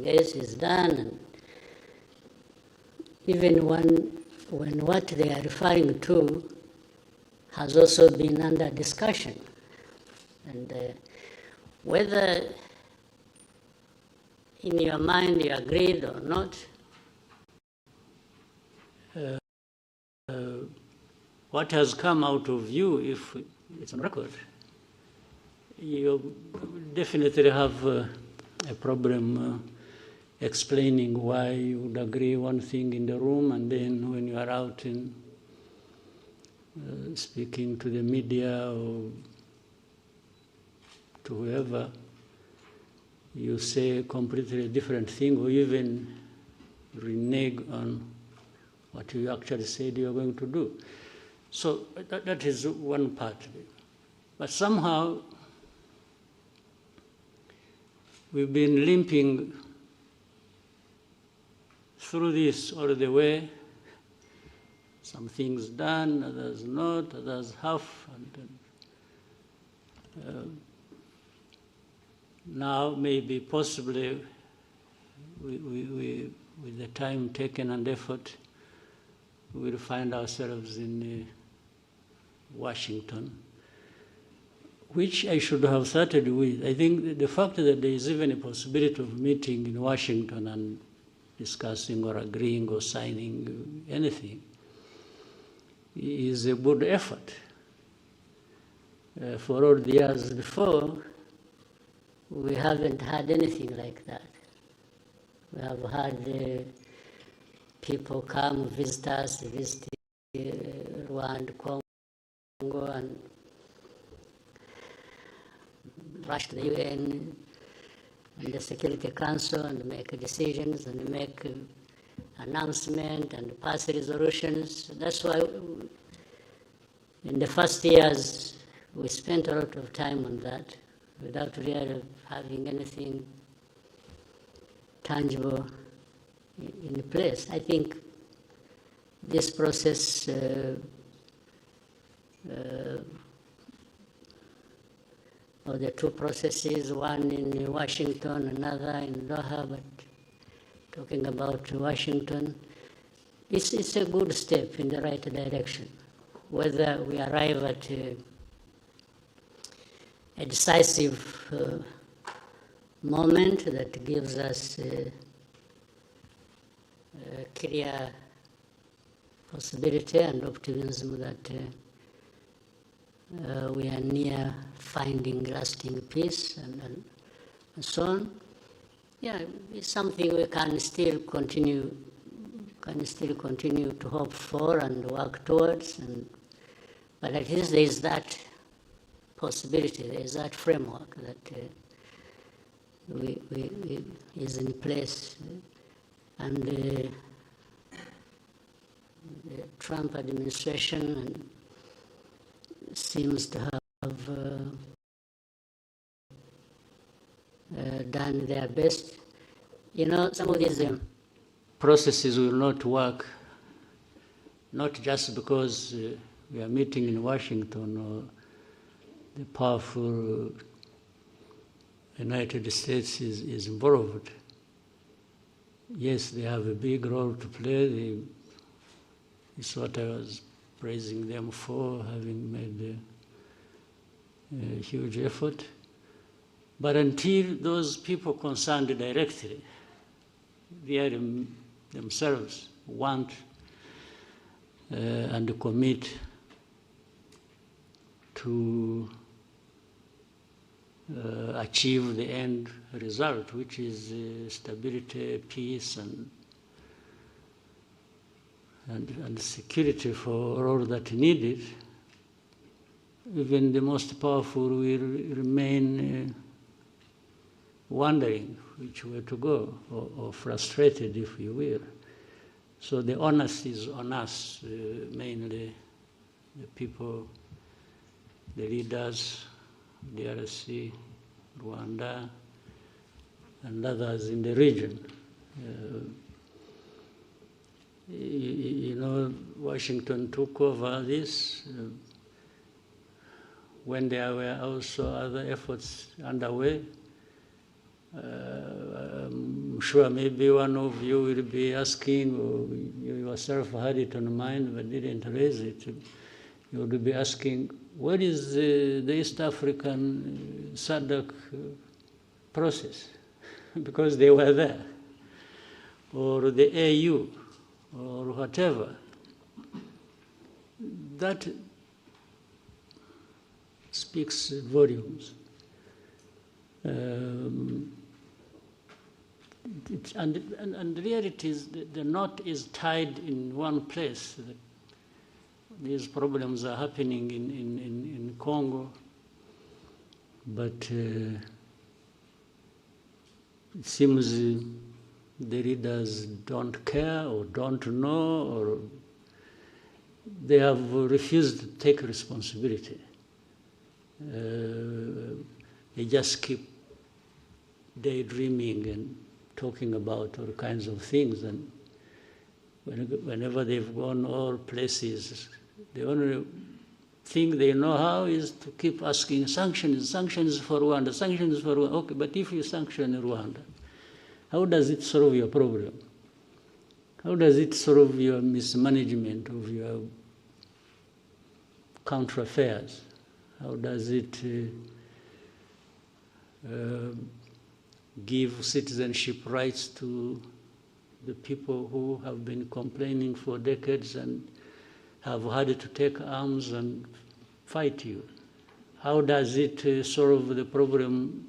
else is done. And even when what they are referring to has also been under discussion. And whether in your mind you agreed or not, what has come out of you, if it's on record, you definitely have a problem explaining why you would agree one thing in the room, and then when you are out in speaking to the media or to whoever, you say a completely different thing, or even renege on what you actually said you are going to do. So that is one part of it. But somehow we've been limping through this all the way. Some things done, others not, others half. And now maybe possibly with the time taken and effort, we'll find ourselves in Washington, which I should have started with. I think the fact that there is even a possibility of meeting in Washington and discussing or agreeing or signing anything is a good effort. For all the years before, we haven't had anything like that. We have had people come visit us, visit Rwanda, Congo, and rush to the UN and the Security Council and make decisions and make announcements and pass resolutions. That's why in the first years we spent a lot of time on that without really having anything tangible in place. I think this process or the two processes, one in Washington, another in Doha, but talking about Washington, it's a good step in the right direction. Whether we arrive at a decisive moment that gives us a clear possibility and optimism that we are near finding lasting peace and so on. Yeah, it's something we can still continue to hope for and work towards. But at least there is that possibility, there is that framework that is in place. And the Trump administration seems to have done their best. You know, some of these processes will not work, not just because we are meeting in Washington or the powerful United States is involved. Yes, they have a big role to play. It's what I was praising them for, having made a huge effort. But until those people concerned directly, they themselves want and commit to achieve the end result, which is stability, peace, and security for all that needed, even the most powerful will remain wondering which way to go, or frustrated, if you will. So the onus is on us, mainly the people, the leaders, DRC, Rwanda, and others in the region. You know, Washington took over this when there were also other efforts underway. I'm sure maybe one of you will be asking, or you yourself had it on mind but didn't raise it. You would be asking, what is the East African SADC process? Because they were there. Or the AU, or whatever. That speaks volumes. And the reality is the knot is tied in one place. These problems are happening in Congo, but it seems the leaders don't care or don't know, or they have refused to take responsibility. They just keep daydreaming and talking about all kinds of things, and whenever they've gone all places, the only thing they know how is to keep asking sanctions for Rwanda, sanctions for Rwanda. Okay, but if you sanction Rwanda, how does it solve your problem? How does it solve your mismanagement of your counter affairs? How does it give citizenship rights to the people who have been complaining for decades and have had to take arms and fight you? How does it solve the problem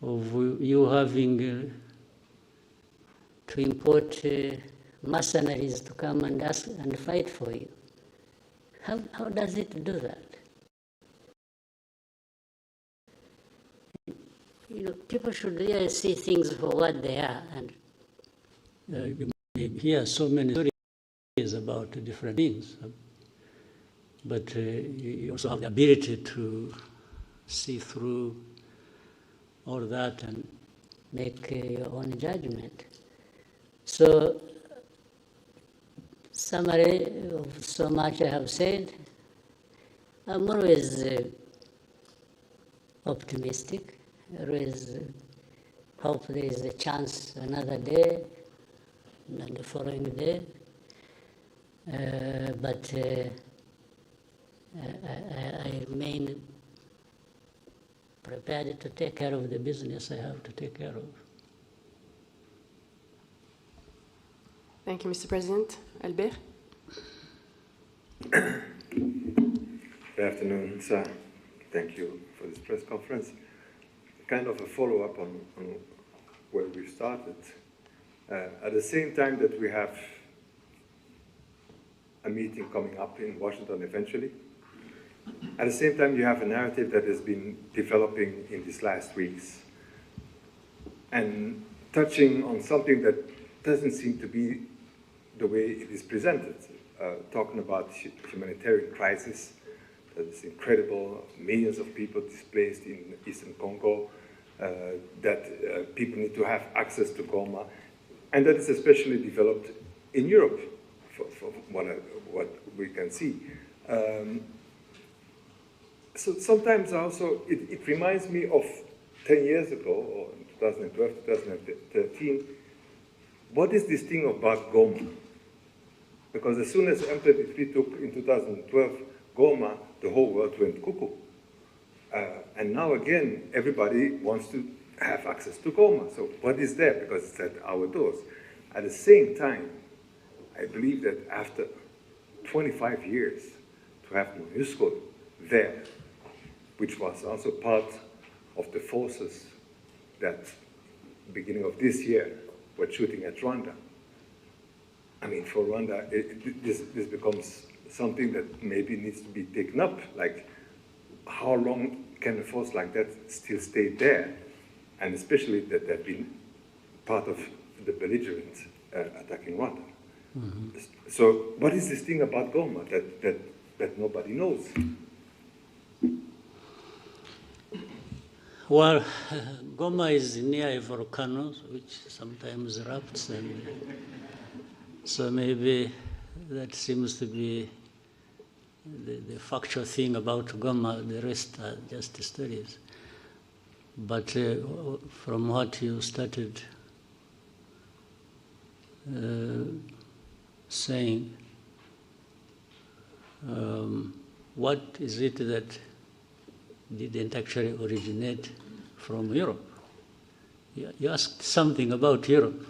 of you having to import mercenaries to come and ask and fight for you? How does it do that? You know, people should really see things for what they are, and you hear so many stories about different things, but you also have the ability to see through all that and make your own judgment. So, summary of so much I have said, I'm always optimistic. I always hope there is a chance another day, and the following day. But I remain prepared to take care of the business I have to take care of. Thank you, Mr. President. Albert? Good afternoon, sir. Thank you for this press conference. Kind of a follow-up on where we started. At the same time that we have a meeting coming up in Washington eventually, at the same time you have a narrative that has been developing in these last weeks and touching on something that doesn't seem to be the way it is presented, talking about humanitarian crisis that is incredible, millions of people displaced in Eastern Congo, that people need to have access to Goma, and that is especially developed in Europe, from what we can see. So sometimes also it reminds me of 10 years ago, or 2012, 2013, what is this thing about Goma? Because as soon as M23 took in 2012 Goma, the whole world went cuckoo. And now again, everybody wants to have access to Goma. So what is there? Because it's at our doors. At the same time, I believe that after 25 years, to have MONUSCO there, which was also part of the forces that, beginning of this year, were shooting at Rwanda. I mean, for Rwanda, this becomes something that maybe needs to be taken up. Like, how long can a force like that still stay there? And especially that they've been part of the belligerents attacking Rwanda. Mm-hmm. So what is this thing about Goma that nobody knows? Well, Goma is near a volcano, which sometimes erupts, and so maybe that seems to be the factual thing about Goma. The rest are just stories. But from what you started saying, what is it that didn't actually originate from Europe? You asked something about Europe,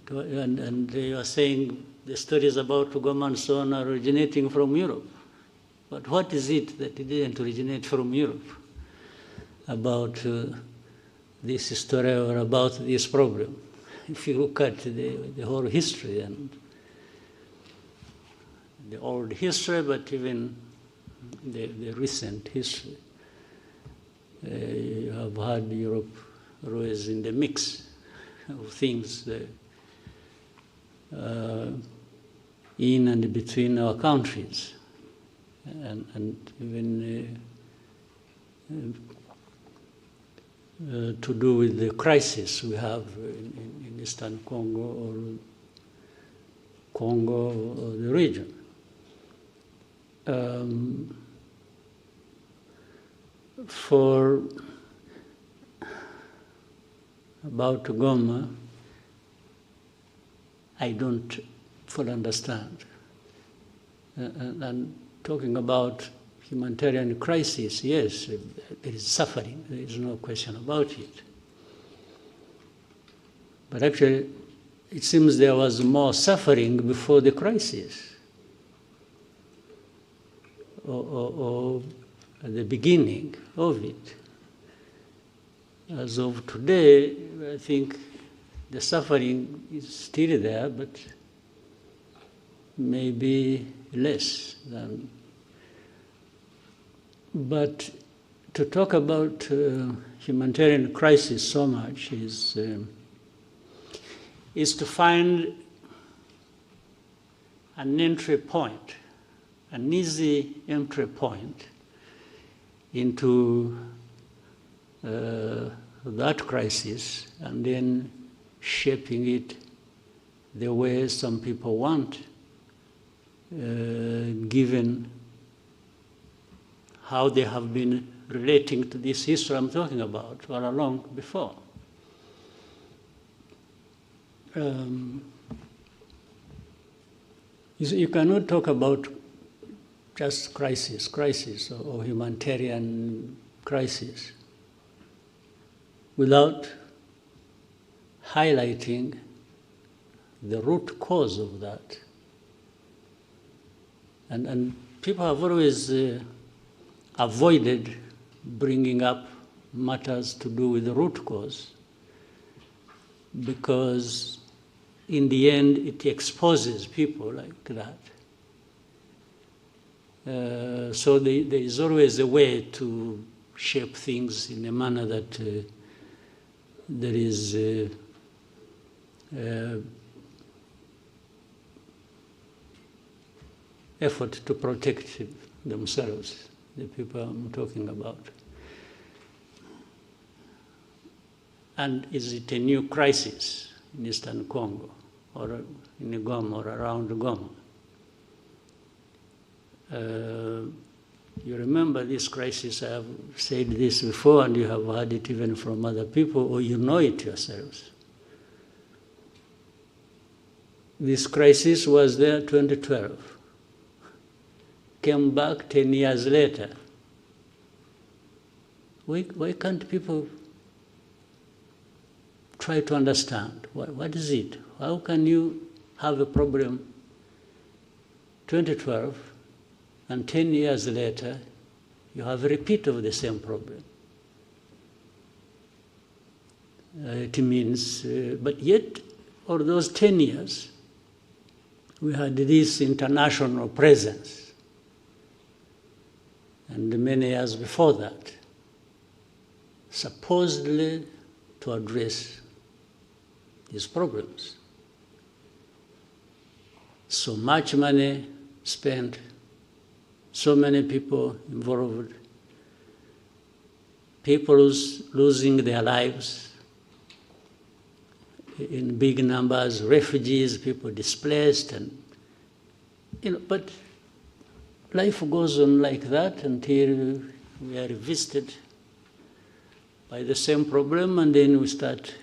and you are saying the stories about Goma and so on are originating from Europe. But what is it that didn't originate from Europe about this story or about this problem? If you look at the whole history and the old history, but even the recent history, you have had Europe always in the mix of things in and between our countries, and even to do with the crisis we have in Eastern Congo or the region. For about Goma, I don't fully understand. And talking about humanitarian crisis, yes, there is suffering, there is no question about it. But actually, it seems there was more suffering before the crisis, or at the beginning of it. As of today, I think the suffering is still there, but maybe less than. But to talk about humanitarian crisis so much is to find an entry point, an easy entry point into that crisis, and then shaping it the way some people want, given how they have been relating to this history I'm talking about all along before. You cannot talk about just crisis or humanitarian crisis without highlighting the root cause of that. And people have always avoided bringing up matters to do with the root cause, because in the end it exposes people like that. So there is always a way to shape things in a manner that there is effort to protect themselves, the people I'm talking about. And is it a new crisis in Eastern Congo or in Goma or around Goma? You remember this crisis, I have said this before, and you have heard it even from other people, or you know it yourselves. This crisis was there 2012, came back 10 years later. Why can't people try to understand? What is it? How can you have a problem 2012 and 10 years later you have a repeat of the same problem? It means, but yet, for those 10 years, we had this international presence. And many years before that, supposedly to address these problems. So much money spent, so many people involved, people losing their lives in big numbers, refugees, people displaced, and but life goes on like that until we are visited by the same problem, and then we start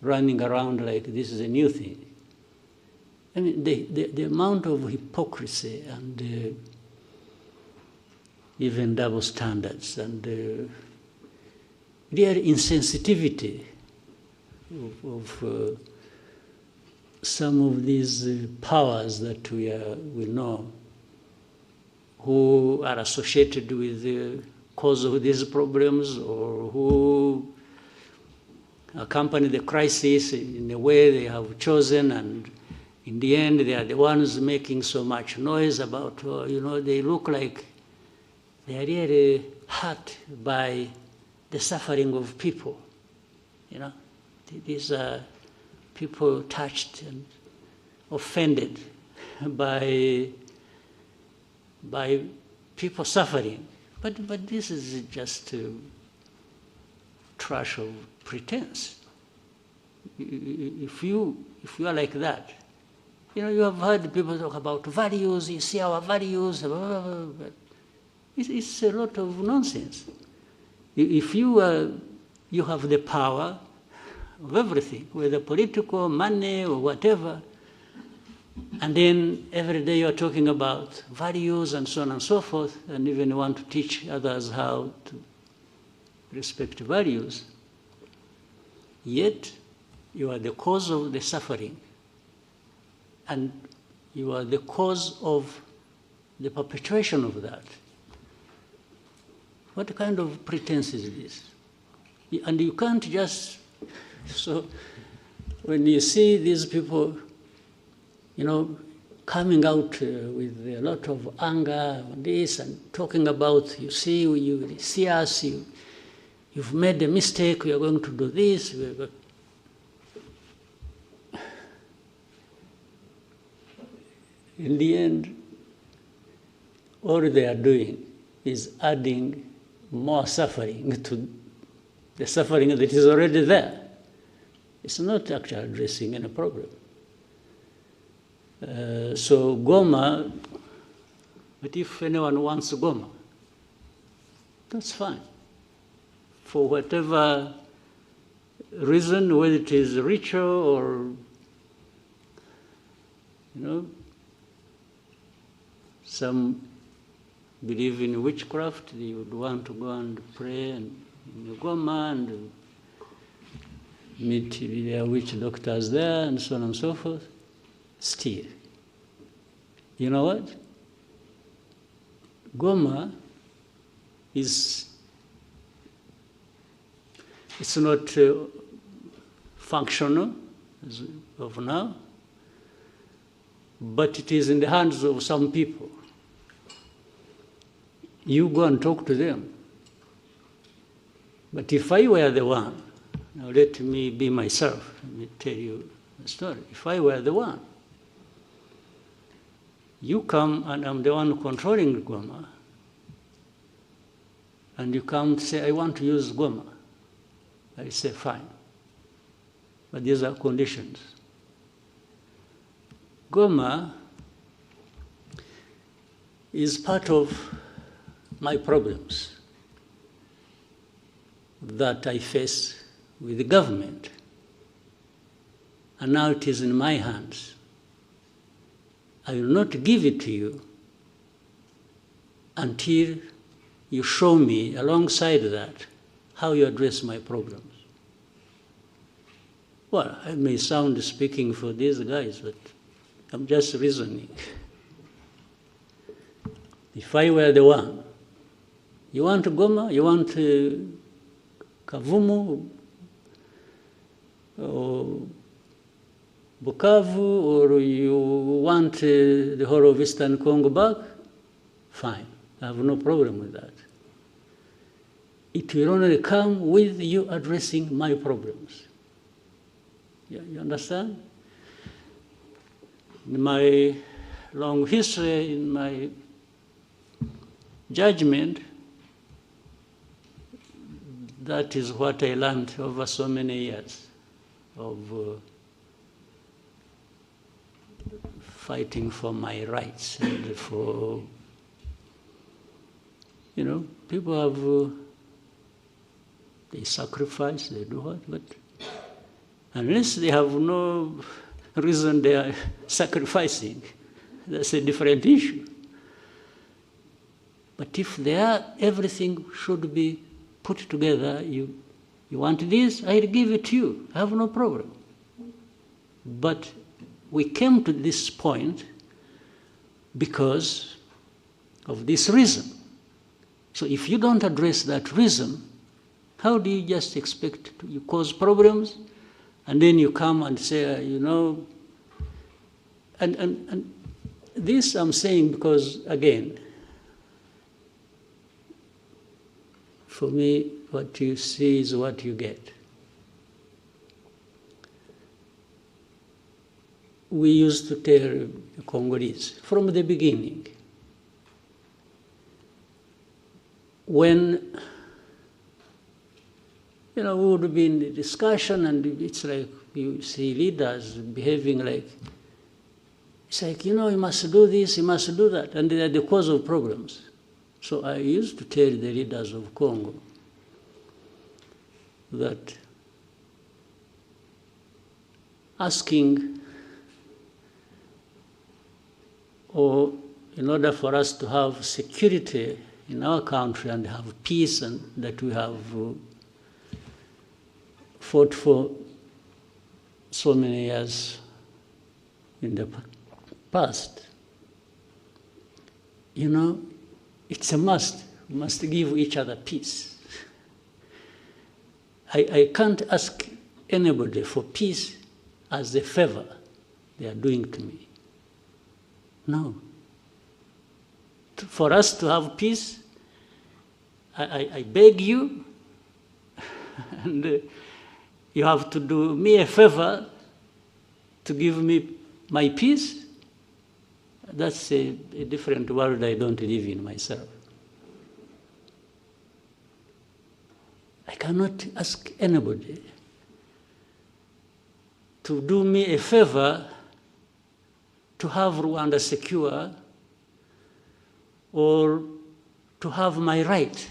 running around like this is a new thing. I mean, the amount of hypocrisy and even double standards and real insensitivity of some of these powers that we know, who are associated with the cause of these problems or who accompany the crisis in a way they have chosen, and in the end they are the ones making so much noise about, they look like they are really hurt by the suffering of people. These are people touched and offended by people suffering. But this is just trash of pretense. If you are like that, you have heard people talk about values, you see our values, blah, blah, blah, but it's a lot of nonsense. If you have the power of everything, whether political, money, or whatever, and then every day you're talking about values and so on and so forth, and even want to teach others how to respect values, yet you are the cause of the suffering, and you are the cause of the perpetuation of that. What kind of pretense is this? And you can't just... So when you see these people, coming out with a lot of anger on this and talking about, you see us, you've made a mistake, we are going to do this. In the end, all they are doing is adding more suffering to the suffering that is already there. It's not actually addressing any problem. So Goma, but if anyone wants Goma, that's fine. For whatever reason, whether it is ritual or, some believe in witchcraft, they would want to go and pray in Goma and meet their witch doctors there and so on and so forth. Still, you know what? Goma it's not functional as of now, but it is in the hands of some people. You go and talk to them. But if I were the one, now let me be myself, let me tell you the story. If I were the one, you come and I'm the one controlling Goma, and you come to say, I want to use Goma. I say, fine. But these are conditions. Goma is part of my problems that I face with the government. And now it is in my hands. I will not give it to you until you show me, alongside that, how you address my problems. Well, I may sound speaking for these guys, but I'm just reasoning. If I were the one, you want Goma, you want Kavumu, or Bukavu, or you want the whole of Eastern Congo back, fine. I have no problem with that. It will only come with you addressing my problems. You understand? In my long history, in my judgment, that is what I learned over so many years of fighting for my rights and for, people have, they sacrifice, they do what, but Unless they have no reason they are sacrificing, that's a different issue. But if they are, everything should be put together. You want this, I'll give it to you. I have no problem. But we came to this point because of this reason. So if you don't address that reason, how do you just expect you cause problems? And then you come and say, you know, and this I'm saying because, again, for me, what you see is what you get. We used to tell the Congolese from the beginning, when we would be in the discussion, and it's like you see leaders behaving like, it's like, you must do this, you must do that, and they are the cause of problems. So I used to tell the leaders of Congo that asking, or in order for us to have security in our country and have peace, and that we have fought for so many years in the past, it's a must. We must give each other peace. I can't ask anybody for peace as a favor they are doing to me. No. For us to have peace, I beg you, and you have to do me a favor to give me my peace. That's a different world I don't live in myself. I cannot ask anybody to do me a favor to have Rwanda secure or to have my right.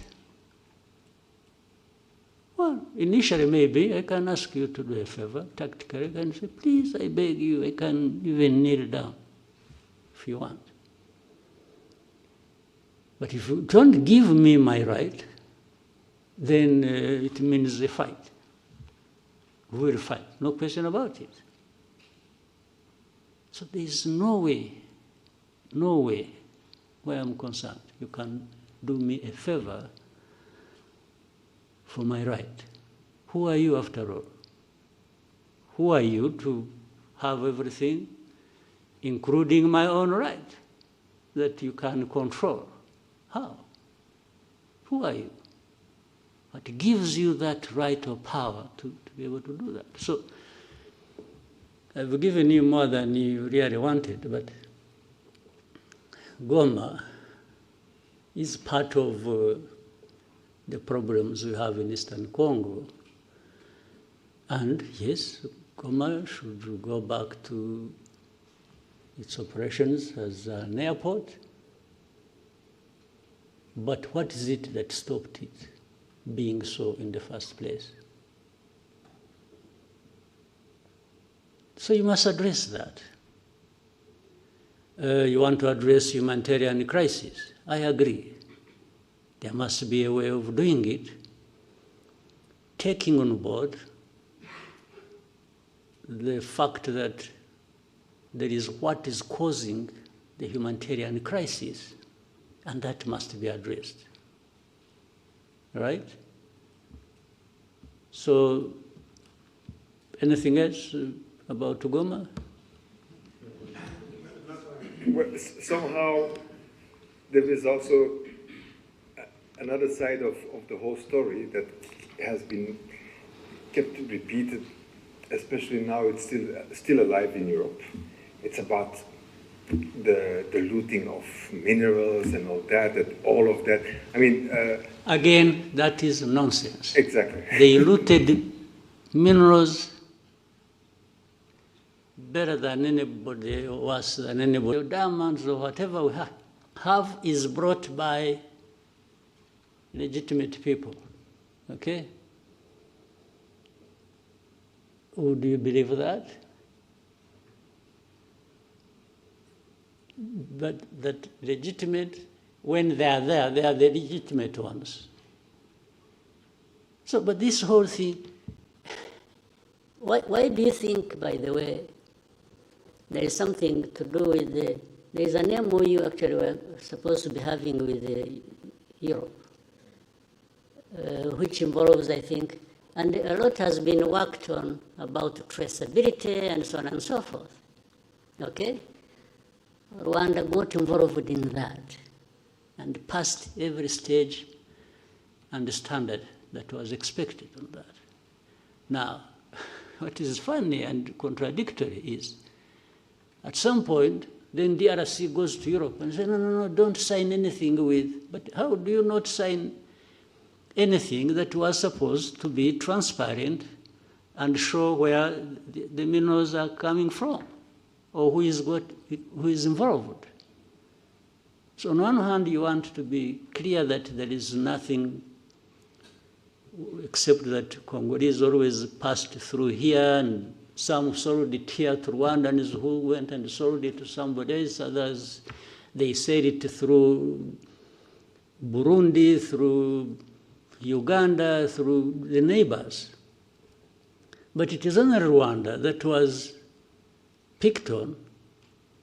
Well, initially maybe I can ask you to do a favor, tactically, I can say, please, I beg you, I can even kneel down if you want. But if you don't give me my right, then it means a fight. We will fight, no question about it. So there is no way, where I'm concerned, you can do me a favor for my right. Who are you after all? Who are you to have everything, including my own right, that you can control? How? Who are you? What gives you that right or power to be able to do that? So I've given you more than you really wanted, but Goma is part of the problems we have in Eastern Congo. And yes, Goma should go back to its operations as an airport. But what is it that stopped it being so in the first place? So you must address that. You want to address humanitarian crisis. I agree. There must be a way of doing it, taking on board the fact that there is what is causing the humanitarian crisis, and that must be addressed. Right? So, anything else about Goma? Well, somehow there is also another side of the whole story that has been kept repeated, especially now it's still alive in Europe. It's about the looting of minerals and all that. I mean... Again, that is nonsense. Exactly. They looted minerals better than anybody, worse than anybody. Diamonds or whatever we have is brought by legitimate people, okay? Would you believe that? But that legitimate, when they are there, they are the legitimate ones. So, but this whole thing, why do you think, by the way, there is something to do with there is an MOU actually we're supposed to be having with Europe, which involves, I think, and a lot has been worked on about traceability and so on and so forth. Okay? Rwanda got involved in that and passed every stage and standard that was expected on that. Now, what is funny and contradictory is, at some point, then DRC goes to Europe and says, no, don't sign anything with, but how do you not sign anything that was supposed to be transparent and show where the minerals are coming from, or who is involved? So on one hand, you want to be clear that there is nothing except that Congolese always passed through here, and some sold it here to Rwandans who went and sold it to somebody else. Others, they said it through Burundi, through Uganda, through the neighbors. But it is only Rwanda that was picked on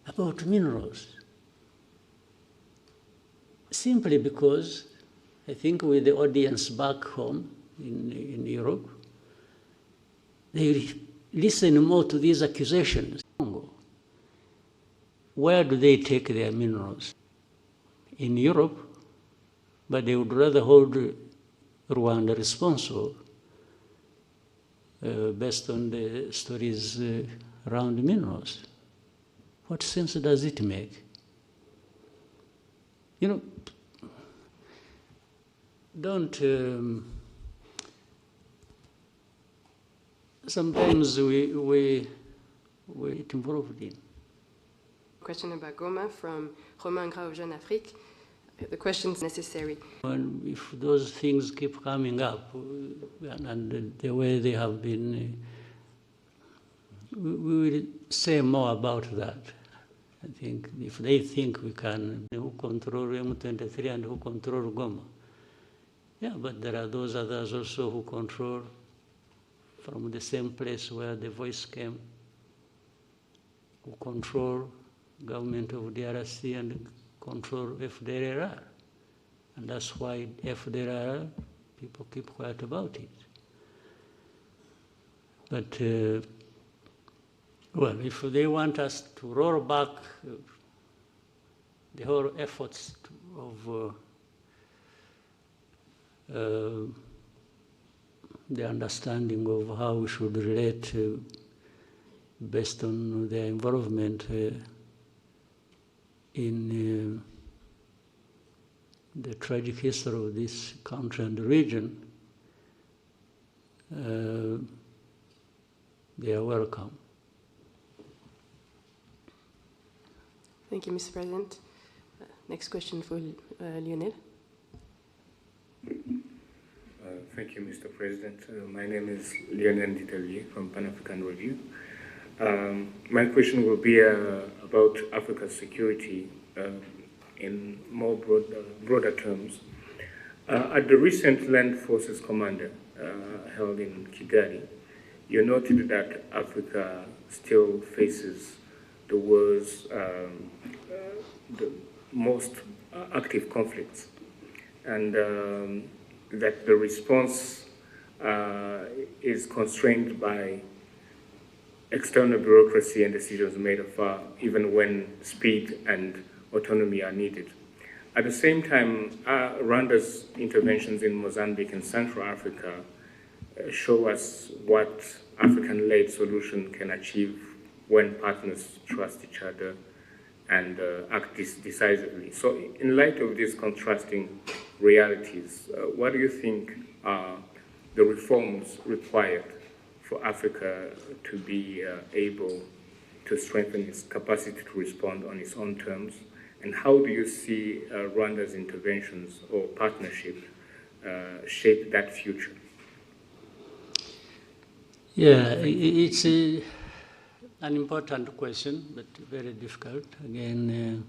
about minerals. Simply because, I think with the audience back home in Europe, they listen more to these accusations. Where do they take their minerals? In Europe, but they would rather hold Rwanda responsible based on the stories around minerals. What sense does it make? You know, don't. Sometimes we get involved in. Question about Goma from Romain Grau, Jeune Afrique. The question is necessary. And if those things keep coming up, and the way they have been, we will say more about that. I think if they think we can, who control M23 and who control Goma. Yeah, but there are those others also who control from the same place where the voice came, who control government of DRC and control FDLR. And that's why FDLR, people keep quiet about it. But, well, if they want us to roll back the whole efforts of the understanding of how we should relate based on their involvement in the tragic history of this country and the region, they are welcome. Thank you, Mr. President. Next question for Lionel. Thank you, Mr. President. My name is Lionel Nditelier from Pan-African Review. My question will be about Africa's security in more broader terms. At the recent Land Forces Commander held in Kigali, you noted that Africa still faces the world's the most active conflicts, and that the response is constrained by external bureaucracy and decisions made afar, even when speed and autonomy are needed. At the same time, Rwanda's interventions in Mozambique and Central Africa show us what African-led solution can achieve when partners trust each other and act decisively. So in light of these contrasting realities, what do you think are the reforms required for Africa to be able to strengthen its capacity to respond on its own terms? And how do you see Rwanda's interventions or partnership shape that future? Yeah, it's an important question, but very difficult. Again,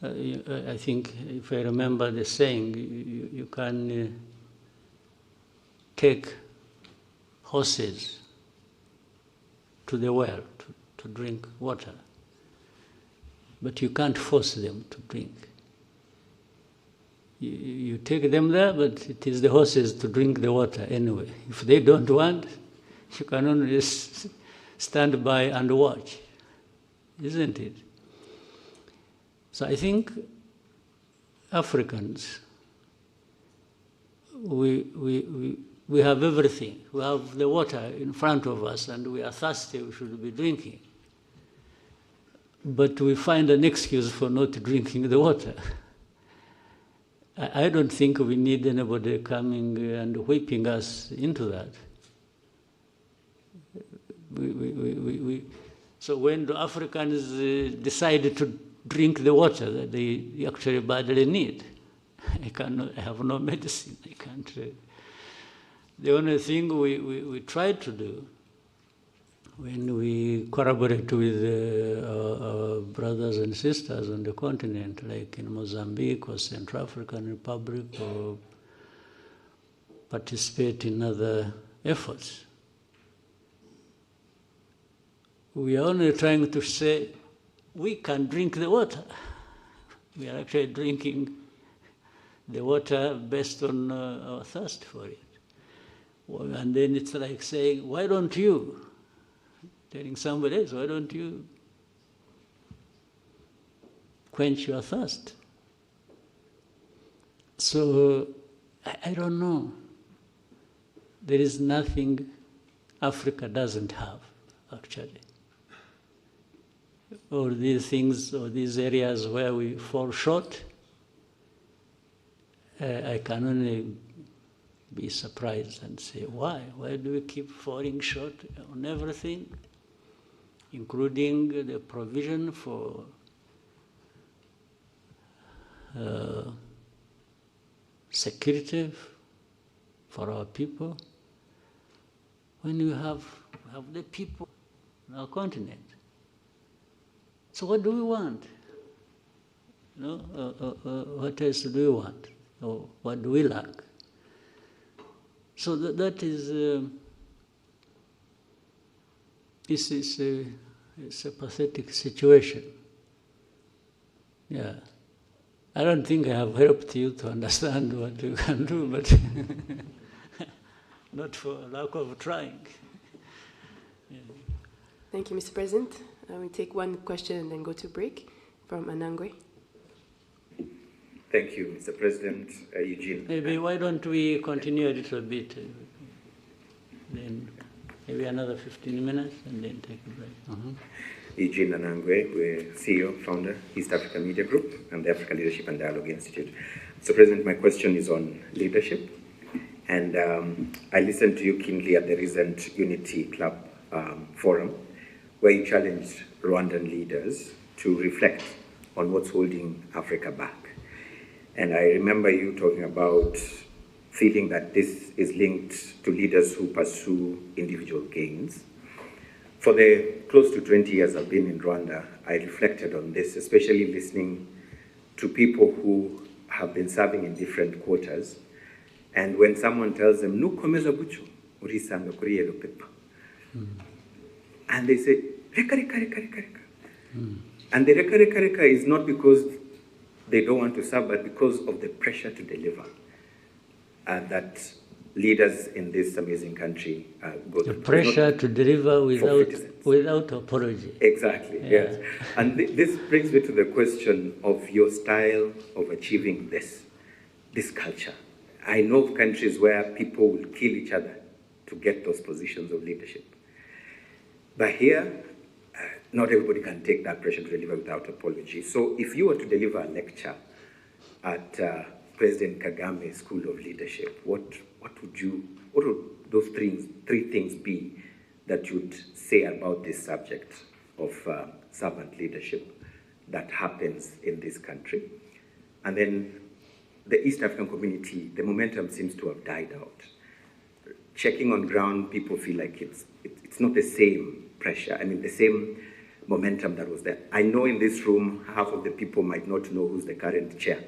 I think, if I remember the saying, you can take horses to the well to drink water, but you can't force them to drink. You take them there, but it is the horses to drink the water anyway. If they don't want, you can only stand by and watch, isn't it? So I think Africans, we have everything. We have the water in front of us and we are thirsty, we should be drinking. But we find an excuse for not drinking the water. I don't think we need anybody coming and whipping us into that. So when the Africans decide to drink the water that they actually badly need, I have no medicine. I can't. The only thing we try to do when we collaborate with our brothers and sisters on the continent, like in Mozambique or Central African Republic, or participate in other efforts, we are only trying to say, we can drink the water. We are actually drinking the water based on our thirst for it. And then it's like saying, why don't you? Telling somebody else, why don't you quench your thirst? So, I don't know. There is nothing Africa doesn't have, actually. All these things, or these areas where we fall short, I can only be surprised and say, why? Why do we keep falling short on everything, including the provision for security for our people, when you have the people on our continent? So what do we want? What else do we want? Or what do we lack? So that is it's a pathetic situation. Yeah. I don't think I have helped you to understand what you can do, but not for lack of trying. Yeah. Thank you, Mr. President. We take one question and then go to break from Anangwe. Thank you, Mr. President. Eugene. Maybe why don't we continue a little bit, then maybe another 15 minutes and then take a break. Eugene Anangwe, we're CEO, founder, East African Media Group, and the African Leadership and Dialogue Institute. So, President, my question is on leadership. And I listened to you keenly at the recent Unity Club forum, where you challenged Rwandan leaders to reflect on what's holding Africa back. And I remember you talking about feeling that this is linked to leaders who pursue individual gains. For the close to 20 years I've been in Rwanda, I reflected on this, especially listening to people who have been serving in different quarters. And when someone tells them, "Nukomeza bucho, urisanga kuri yellow paper," and they say, "Reka, reka, reka, reka, reka." And the reka, reka, reka is not because they don't want to serve, but because of the pressure to deliver that leaders in this amazing country go through. The pressure to deliver without apology. Exactly, yeah. Yes. And this brings me to the question of your style of achieving this culture. I know of countries where people will kill each other to get those positions of leadership. But here, not everybody can take that pressure to deliver without apology. So if you were to deliver a lecture at President Kagame's School of Leadership, what would those three things be that you'd say about this subject of servant leadership that happens in this country? And then the East African community, the momentum seems to have died out. Checking on ground, people feel like it's not the same pressure, the same momentum that was there. I know in this room, half of the people might not know who's the current chair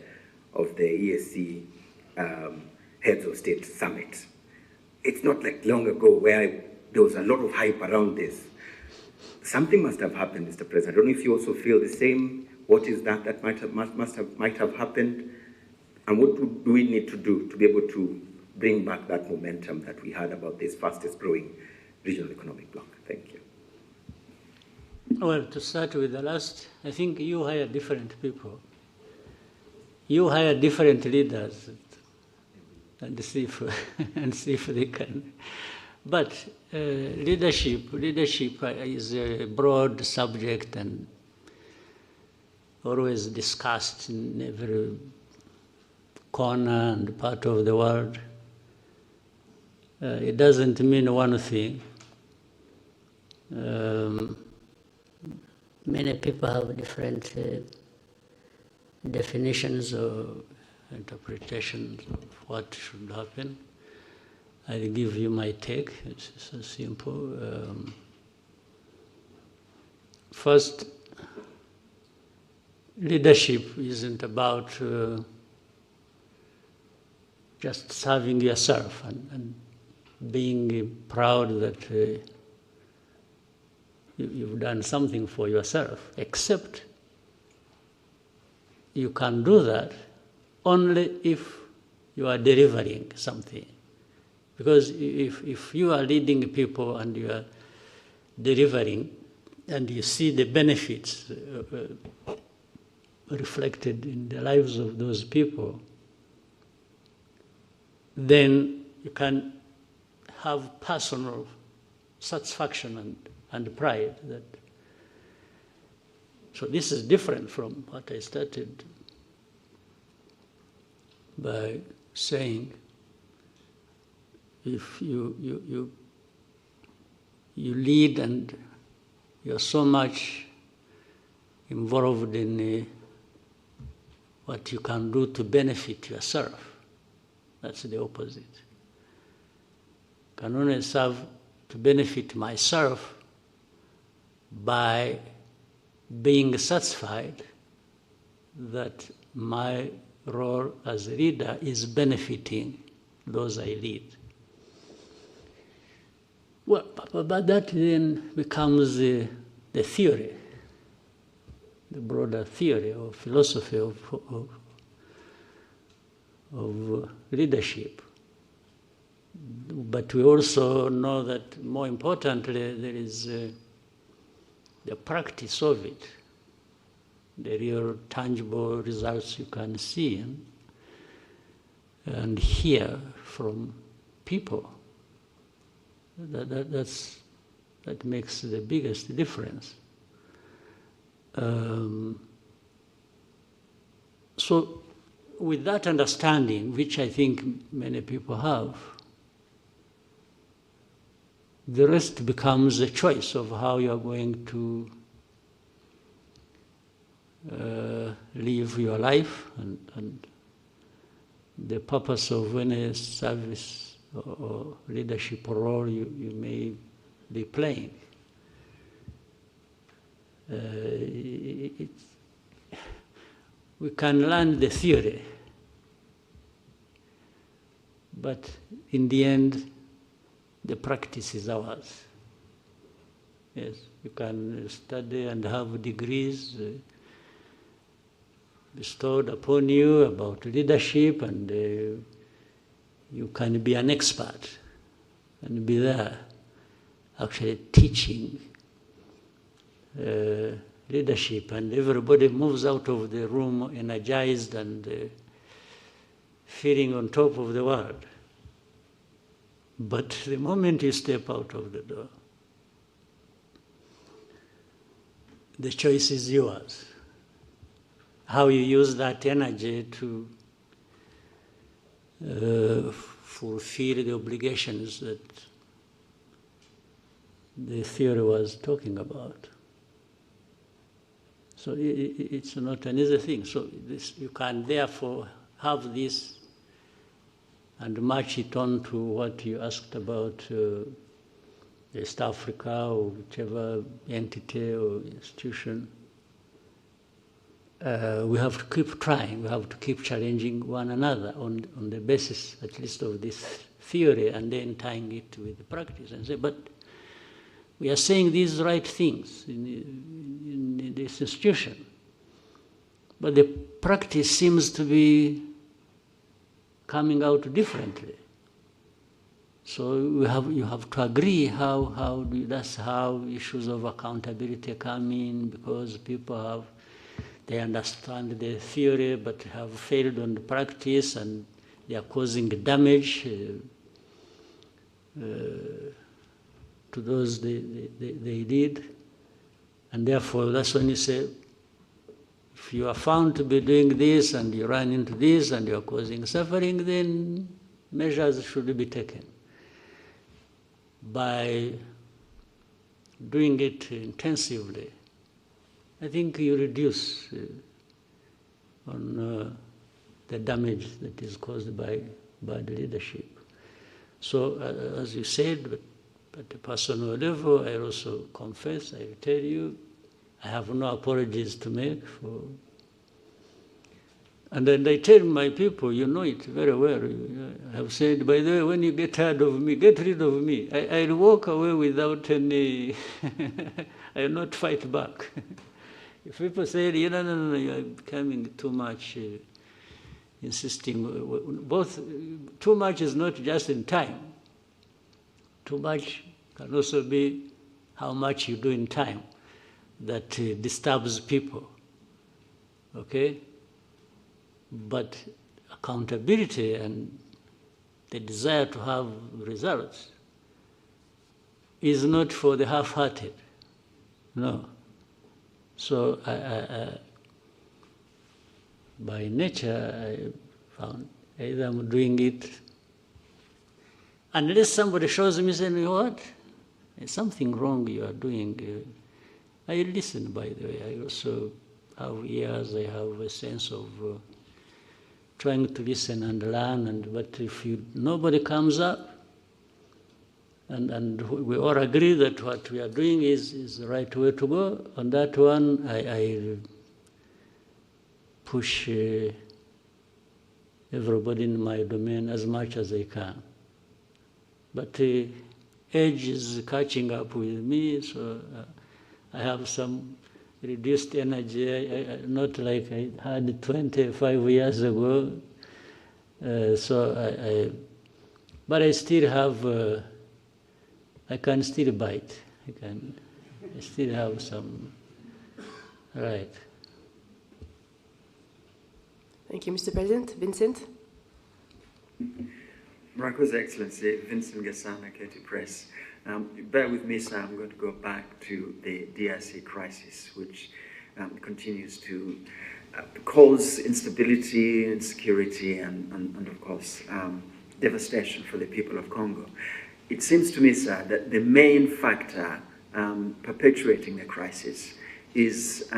of the ESC Heads of State Summit. It's not like long ago where there was a lot of hype around this. Something must have happened, Mr. President. I don't know if you also feel the same. What is that might have happened? And what do we need to do to be able to bring back that momentum that we had about this fastest growing regional economic bloc? Thank you. Well, to start with the last, I think you hire different people. You hire different leaders and see if they can. But leadership is a broad subject and always discussed in every corner and part of the world. It doesn't mean one thing. Many people have different definitions or interpretations of what should happen. I'll give you my take. It's so simple. First, leadership isn't about just serving yourself and being proud that you've done something for yourself, except you can do that only if you are delivering something. Because if you are leading people and you are delivering and you see the benefits reflected in the lives of those people, then you can have personal satisfaction and pride. So this is different from what I started by saying. If you lead and you're so much involved in what you can do to benefit yourself, that's the opposite. I can only serve to benefit myself by being satisfied that my role as a leader is benefiting those I lead. Well, but that then becomes the theory, the broader theory or philosophy of leadership. But we also know that more importantly, there is the practice of it, the real tangible results you can see and hear from people. That makes the biggest difference. So with that understanding, which I think many people have, the rest becomes a choice of how you are going to live your life and the purpose of any service or leadership role you may be playing. We can learn the theory, but in the end, the practice is ours. Yes, you can study and have degrees bestowed upon you about leadership, and you can be an expert and be there actually teaching leadership, and everybody moves out of the room energized and feeling on top of the world. But the moment you step out of the door, the choice is yours. How you use that energy to fulfill the obligations that the theory was talking about. So it's not an easy thing. So you can therefore have this and match it on to what you asked about East Africa or whichever entity or institution, we have to keep trying, we have to keep challenging one another on the basis at least of this theory, and then tying it with the practice and say, but we are saying these right things in this institution, but the practice seems to be coming out differently. So you have to agree that's how issues of accountability come in, because people they understand the theory but have failed on the practice, and they are causing damage to those they did. And therefore, that's when you say, if you are found to be doing this and you run into this and you are causing suffering, then measures should be taken. By doing it intensively, I think you reduce on the damage that is caused by bad leadership. So, as you said, at a personal level, I also confess, I tell you, I have no apologies to make for. And then I tell my people, you know it very well. I have said, by the way, when you get tired of me, get rid of me. I'll walk away without any, I will not fight back. If people say, no, you are becoming too much, insisting, too much is not just in time. Too much can also be how much you do in time that disturbs people, okay? But accountability and the desire to have results is not for the half-hearted, no. So by nature, I found either I'm doing it, unless somebody shows me saying, what? There's something wrong you are doing. I listen, by the way. I also have ears, I have a sense of trying to listen and learn, but if nobody comes up, and we all agree that what we are doing is the right way to go, on that one I push everybody in my domain as much as I can. But age is catching up with me, so I have some reduced energy, not like I had 25 years ago. But I still have, I can still bite. I still have some, right. Thank you, Mr. President. Vincent? Marco's Excellency, Vincent Gasana, Katie Press. Bear with me, sir, I'm going to go back to the DRC crisis, which continues to cause instability, insecurity, and of course, devastation for the people of Congo. It seems to me, sir, that the main factor perpetuating the crisis is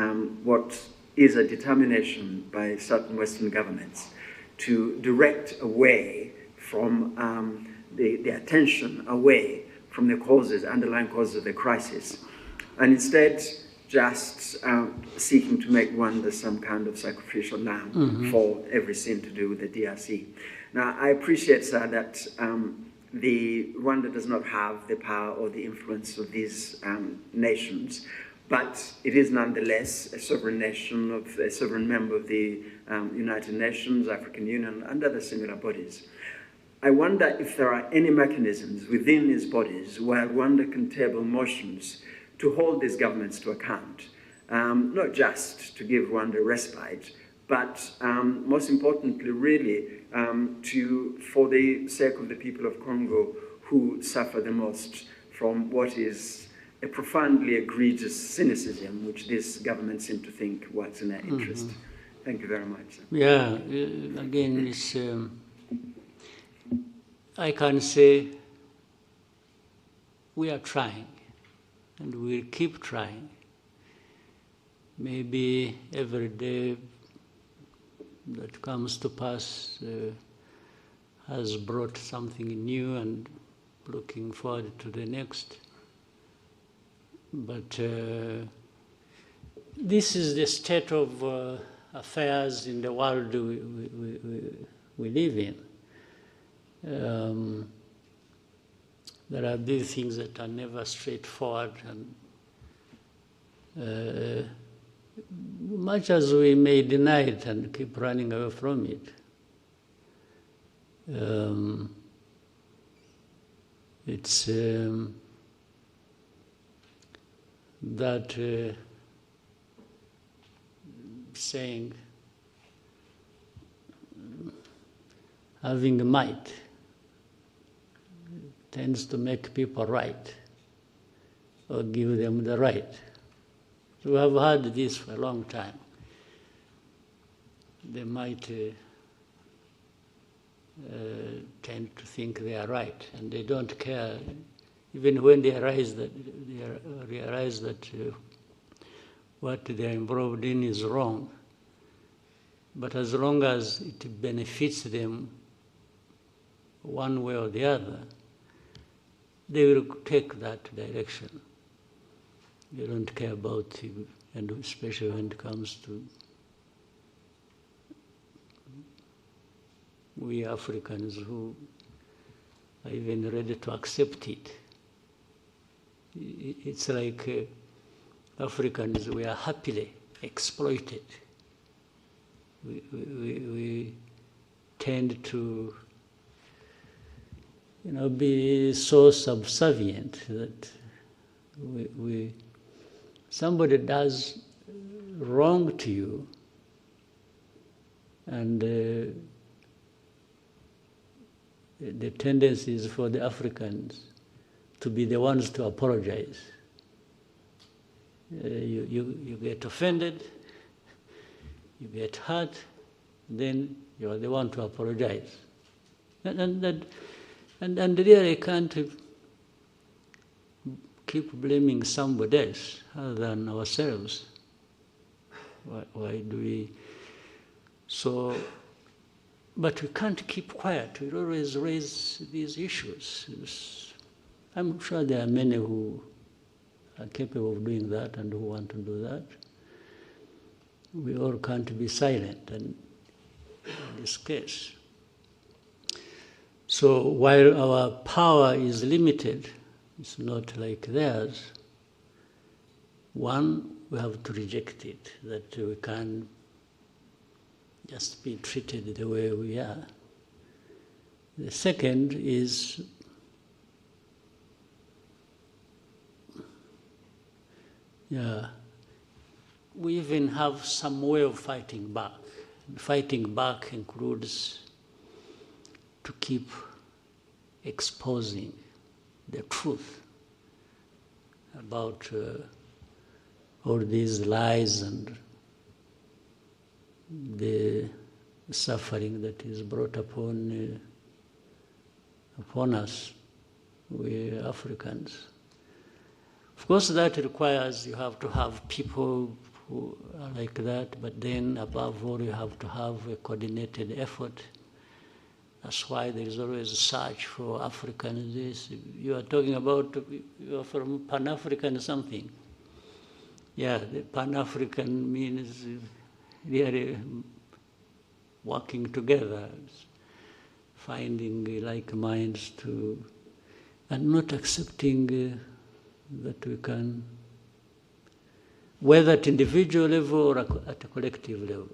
what is a determination by certain Western governments to direct away from the attention away from the causes, underlying causes of the crisis, and instead just seeking to make Rwanda some kind of sacrificial lamb for every sin to do with the DRC. Now, I appreciate, sir, that Rwanda does not have the power or the influence of these nations, but it is nonetheless a sovereign nation, a sovereign member of the United Nations, African Union, and other similar bodies. I wonder if there are any mechanisms within these bodies where Rwanda can table motions to hold these governments to account, not just to give Rwanda respite, but most importantly, really, for the sake of the people of Congo who suffer the most from what is a profoundly egregious cynicism, which this government seem to think works in their interest. Thank you very much. Yeah, again, it's, I can say we are trying, and we'll keep trying. Maybe every day that comes to pass has brought something new and looking forward to the next. But this is the state of affairs in the world we live in. There are these things that are never straightforward, and much as we may deny it and keep running away from it, it's that saying, having might tends to make people right or give them the right. So we have had this for a long time. They might tend to think they are right, and they don't care, even when they realize that what they are involved in is wrong. But as long as it benefits them one way or the other, they will take that direction. They don't care about it, and especially when it comes to we Africans who are even ready to accept it. It's like Africans, we are happily exploited. We tend to, be so subservient that somebody does wrong to you, and the tendency is for the Africans to be the ones to apologize. You get offended, you get hurt, then you are the one to apologize. And really can't keep blaming somebody else other than ourselves. Why do we? So, but we can't keep quiet. We always raise these issues. I'm sure there are many who are capable of doing that and who want to do that. We all can't be silent in this case. So while our power is limited, it's not like theirs. One, we have to reject it, that we can't just be treated the way we are. The second is we even have some way of fighting back. Fighting back includes to keep exposing the truth about all these lies and the suffering that is brought upon us, we Africans. Of course, that requires you have to have people who are like that, but then above all, you have to have a coordinated effort. That's why there is always a search for Africans. You are talking about, you are from Pan-African something. Yeah, the Pan-African means really working together, finding like minds to, and not accepting that we can, whether at individual level or at a collective level,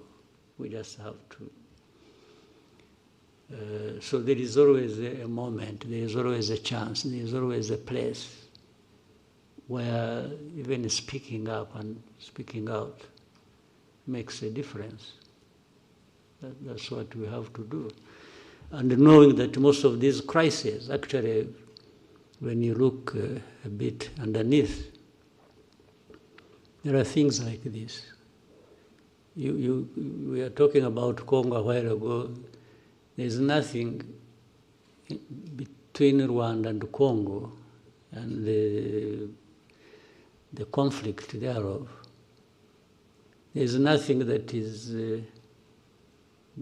we just have to. So there is always a moment, there is always a chance, there is always a place where even speaking up and speaking out makes a difference. That's what we have to do. And knowing that most of these crises, actually, when you look a bit underneath, there are things like this. We are talking about Congo a while ago. There's nothing between Rwanda and Congo and the conflict thereof. There's nothing that is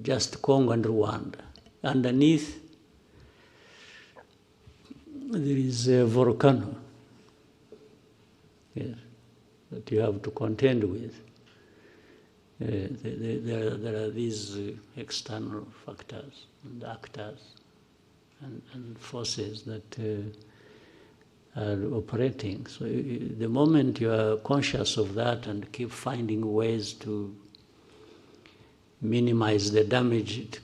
just Congo and Rwanda. Underneath, there is a volcano, yes, that you have to contend with. There are these external factors and actors and forces that are operating. So the moment you are conscious of that and keep finding ways to minimize the damage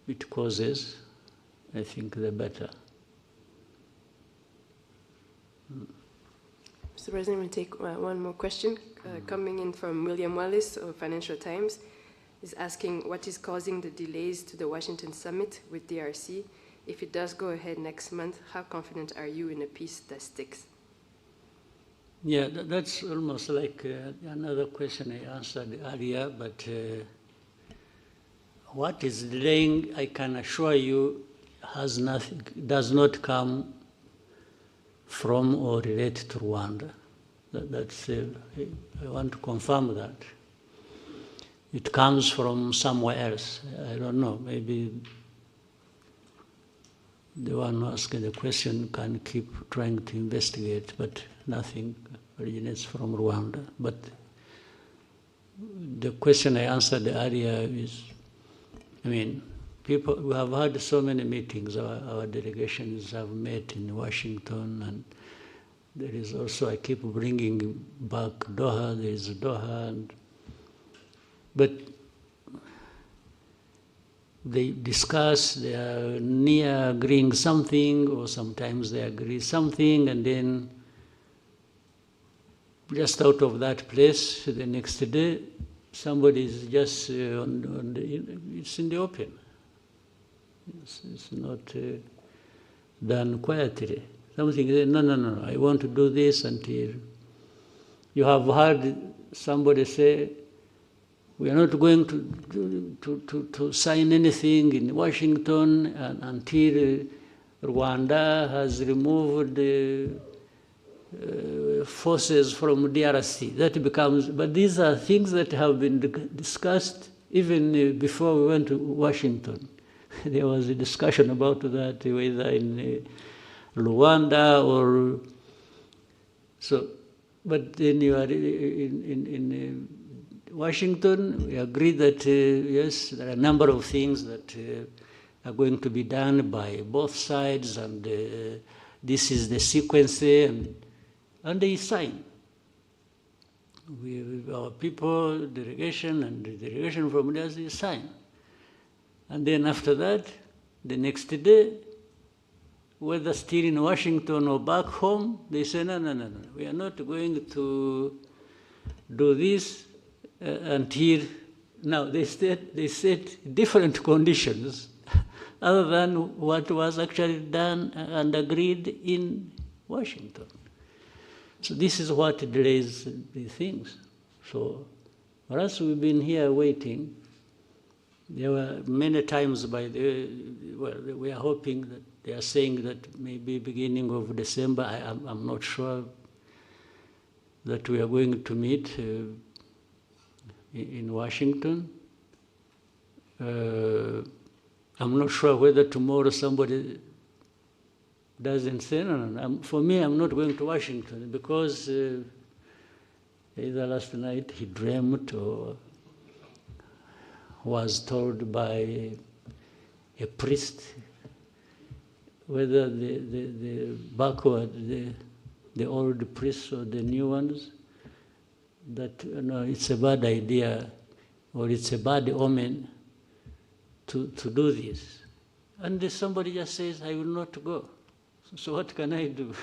it causes, I think the better. Mr. President, we'll take one more question coming in from William Wallace of Financial Times. He's asking what is causing the delays to the Washington summit with DRC. If it does go ahead next month, how confident are you in a peace that sticks? Yeah, that's almost like another question I answered earlier, but what is delaying, I can assure you, has nothing, does not come from or relate to Rwanda. That's I want to confirm that. It comes from somewhere else. I don't know, maybe the one who asking the question can keep trying to investigate, but nothing originates from Rwanda. But the question I answered earlier is, I mean, people, we have had so many meetings, our delegations have met in Washington, and there is also, I keep bringing back Doha, there is Doha, but they discuss, they are near agreeing something, or sometimes they agree something, and then just out of that place, the next day, somebody is just it's in the open. It's not done quietly. Something, no, I want to do this until you have heard somebody say, we are not going to sign anything in Washington until Rwanda has removed forces from DRC. That becomes, but these are things that have been discussed even before we went to Washington. There was a discussion about that, whether in Rwanda or so. But then you are in Washington, we agree that yes, there are a number of things that are going to be done by both sides, and this is the sequence, and they sign. Our people, delegation, and the delegation from there, they sign. And then after that, the next day, whether still in Washington or back home, they say, no, we are not going to do this until, now they set different conditions other than what was actually done and agreed in Washington. So this is what delays the things. So for us, we've been here waiting. There were many times we are hoping that they are saying that maybe beginning of December, I'm not sure that we are going to meet in Washington. I'm not sure whether tomorrow somebody doesn't say, no. For me, I'm not going to Washington because either last night he dreamt or was told by a priest whether the backward, the old priests or the new ones, that it's a bad idea or it's a bad omen to do this. And somebody just says, I will not go. So what can I do?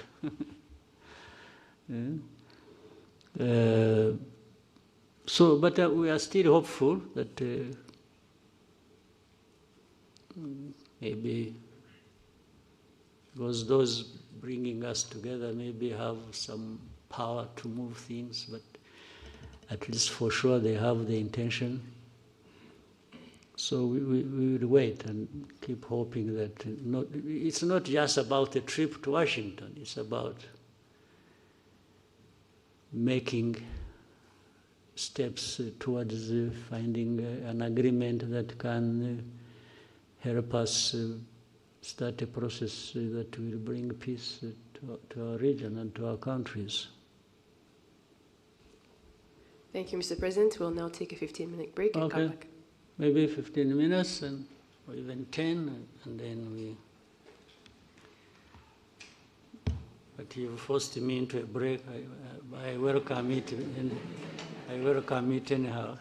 But we are still hopeful that maybe because those bringing us together maybe have some power to move things, but at least for sure they have the intention. So we will wait and keep hoping that it's not just about a trip to Washington, it's about making steps towards finding an agreement that can help us start a process that will bring peace to our region and to our countries. Thank you, Mr. President. We'll now take a 15-minute break and come back. Maybe 15 minutes or even 10, and then we... But you forced me into a break. I welcome it, and I welcome it anyhow.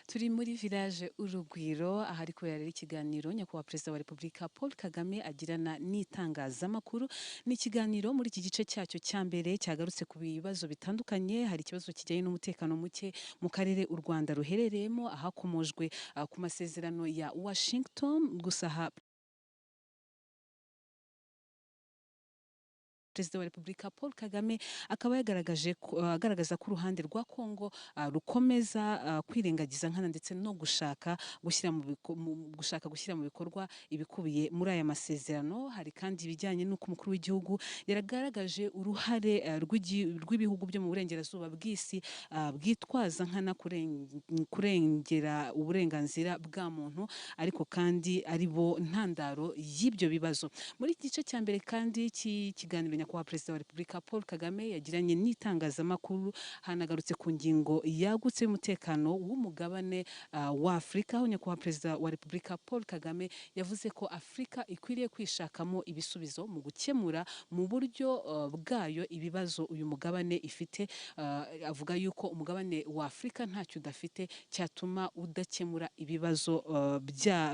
turi muri village Urugwiro ahari kubera ikiganiro nyakubahwa Perezida wa Repubulika Paul Kagame agirana n'itangazamakuru. Ni ikiganiro muri iki gice cyacyo cya mbere cyagarutse ku bibazo bitandukanye. Hari ikibazo kijyanye n'umutekano muke mu karere u Rwanda ruherereyemo, ahakomojwe ku masezerano ya Washington. Gusa Perezida wa Repubulika Paul Kagame akaba agaragaza ko uruhande rwa Kongo rukomeza kwirengagiza nkana ndetse no gushaka gushyira mu bikorwa ibikubiye muri aya masezerano. Hari kandi ibijyanye n'uko umukuru w'igihugu yaragaragaje uruhare rw'ibihugu byo mu burengerazuba bw'isi bwitwaza nkana kurengera uburenganzira bwa muntu, ariko kandi ari bo ntandaro y'ibyo bibazo. Muri iki gice cya mbere kandi cy'ikiganiro nyakubahwa Perezida wa Repubulika Paul Kagame yagiranye n'itangazamakuru, hanagarutse ku ngingo yagutse y'umutekano w'umugabane wa Afurika, aho nyakubahwa Perezida wa Repubulika Paul Kagame yavuze ko Afurika ikwiriye kwishakamo ibisubizo mu gukemura mu buryo bwayo ibibazo uyu mugabane ifite. Avuga yuko umugabane wa Afurika ntacyo udafite cyatuma udakemura ibibazo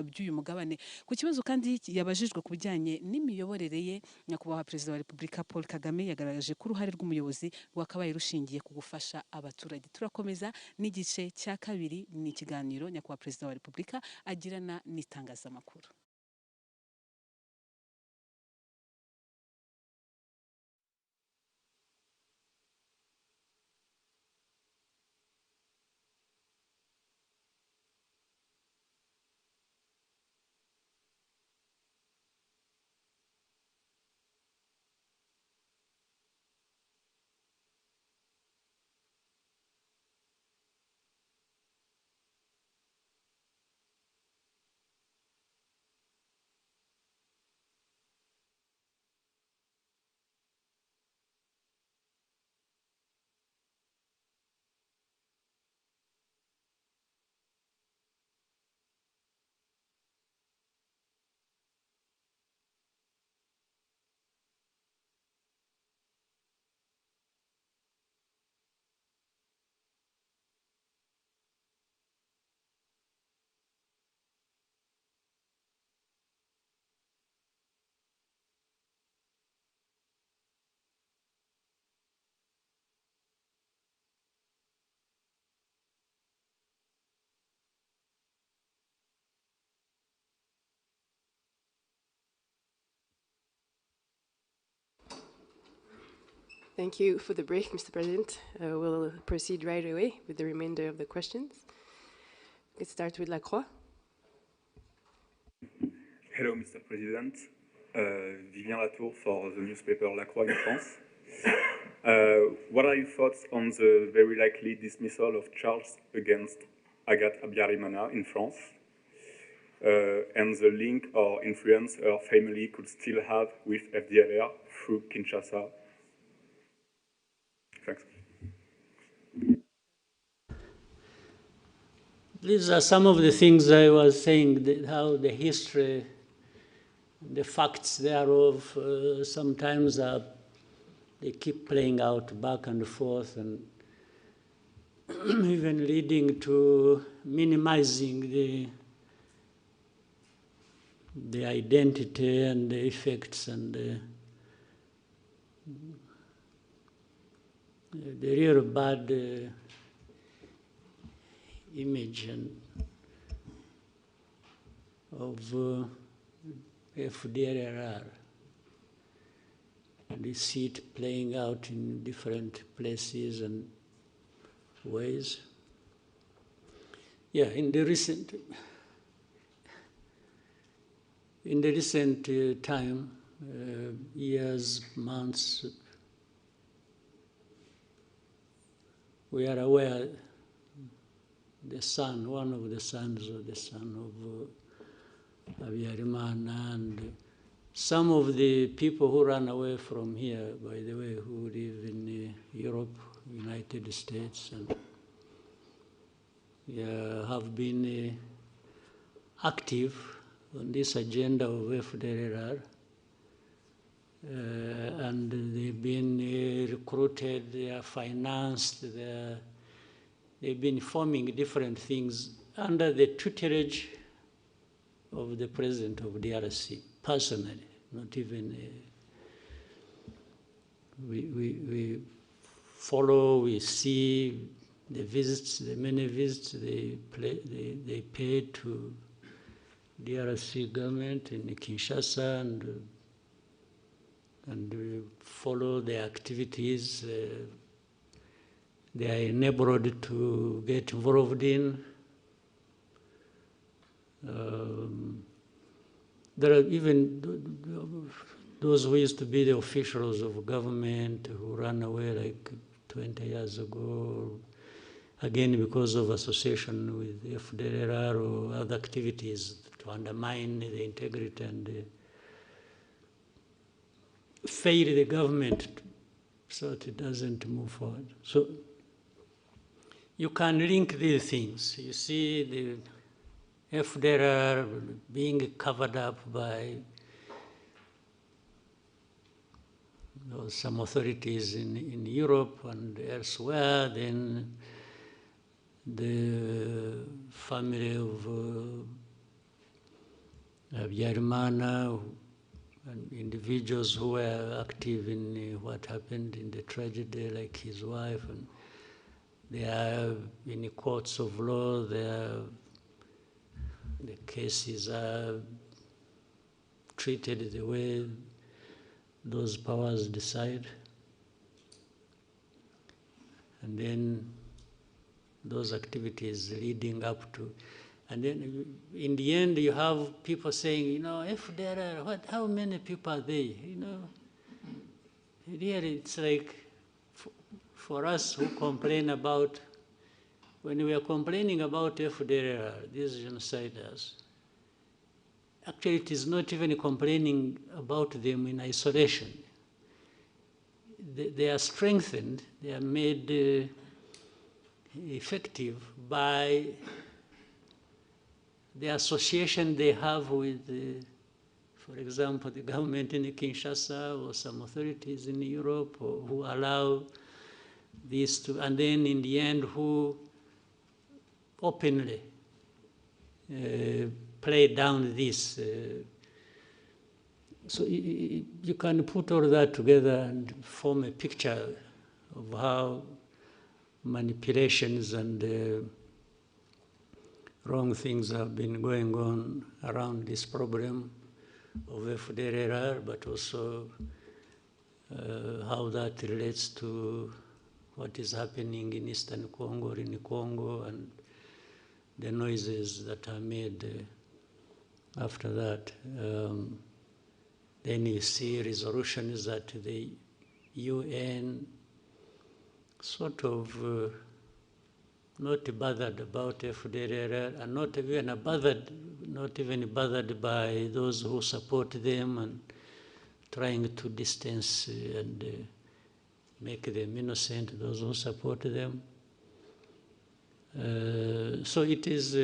by'uyu mugabane. Ku kibazo kandi yabajijwe ku bijyanye n'imiyoborere ye, nyakubahwa Perezida wa Repubulika Paul Kagame yagaragaje ko uruhare rw'umuyobozi rwakabaye rushingiye ku gufasha abaturage. Turakomeza n'igice cya kabiri, ni ikiganiro nyakubahwa Perezida wa Repubulika agirana n'itangazamakuru. Thank you for the break, Mr. President. We'll proceed right away with the remainder of the questions. Let's start with Lacroix. Hello, Mr. President. Vivien Latour for the newspaper Lacroix in France. What are your thoughts on the very likely dismissal of charges against Agathe Abiyarimana in France, and the link or influence her family could still have with FDLR through Kinshasa? Thanks. These are some of the things I was saying, how the history, the facts thereof, sometimes they keep playing out back and forth, and even leading to minimizing the identity and the effects and the real bad image of FDLR. And you see it playing out in different places and ways. Yeah, in the recent time, years, months, we are aware one of the sons of the son of Abiyarimana, and some of the people who ran away from here, by the way, who live in Europe, United States, and have been active on this agenda of FDLR. And they've been recruited, they are financed, they've been forming different things under the tutelage of the president of DRC, personally, not even we follow, we see the visits, the many visits they pay to DRC government in Kinshasa, and we follow their activities they are enabled to get involved in. There are even those who used to be the officials of government who ran away like 20 years ago, again because of association with FDLR or other activities to undermine the integrity and fail the government so that it doesn't move forward. So you can link these things. You see the FDLR being covered up by some authorities in Europe and elsewhere, then the family of Yarimana and individuals who were active in what happened in the tragedy, like his wife, and they are in courts of law, the cases are treated the way those powers decide. And then those activities leading up to, and then in the end you have people saying, you know, if there are, how many people are they? You know, really it's like, for us who complain about, when we are complaining about FDR, these genociders, actually it is not even complaining about them in isolation. They are strengthened, they are made effective by the association they have with, for example, the government in Kinshasa or some authorities in Europe, or who allow this to, and then in the end who openly play down this. So you can put all that together and form a picture of how manipulations and wrong things have been going on around this problem of FDLR, but also how that relates to what is happening in Eastern Congo, or in Congo, and the noises that are made after that. Then you see resolutions that the UN sort of not bothered about FDLR, and not even bothered by those who support them, and trying to distance and make them innocent, those who support them. So it is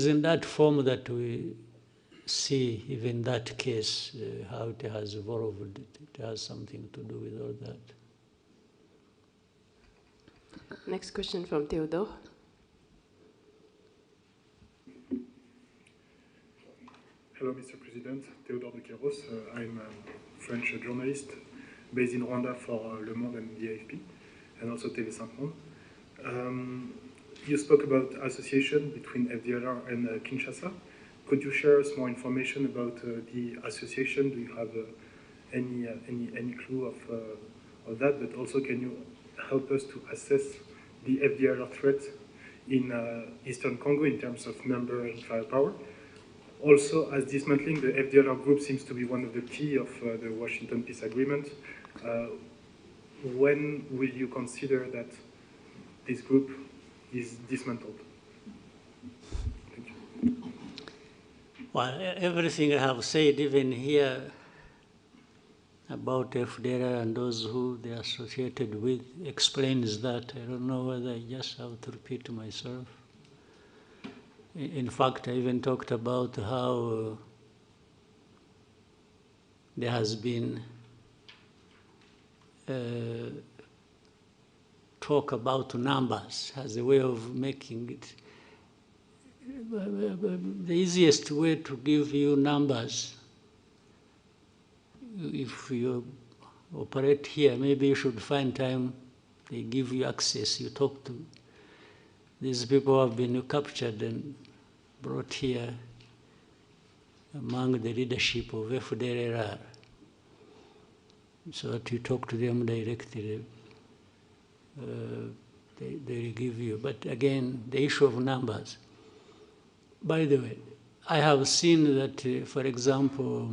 in that form that we see even that case, how it has evolved. It has something to do with all that. Next question from Theodore. Hello, Mr. President. Theodore de Queiroz. I'm a French journalist based in Rwanda for Le Monde and the AFP, and also TV5 Monde. You spoke about association between FDLR and Kinshasa. Could you share us more information about the association? Do you have any clue of that? But also, can you help us to assess the FDLR threat in Eastern Congo in terms of number and firepower? Also, as dismantling the FDLR group seems to be one of the key of the Washington Peace Agreement, when will you consider that this group is dismantled? Thank you. Well, everything I have said, even here, about FDLR and those who they are associated with, explains that. I don't know whether I just have to repeat myself. In fact, I even talked about how there has been talk talk about numbers as a way of making it. The easiest way to give you numbers, if you operate here, maybe you should find time, they give you access, you talk to these people who have been captured and brought here among the leadership of FDLR, so that you talk to them directly. They give you. But again, the issue of numbers. By the way, I have seen that, for example,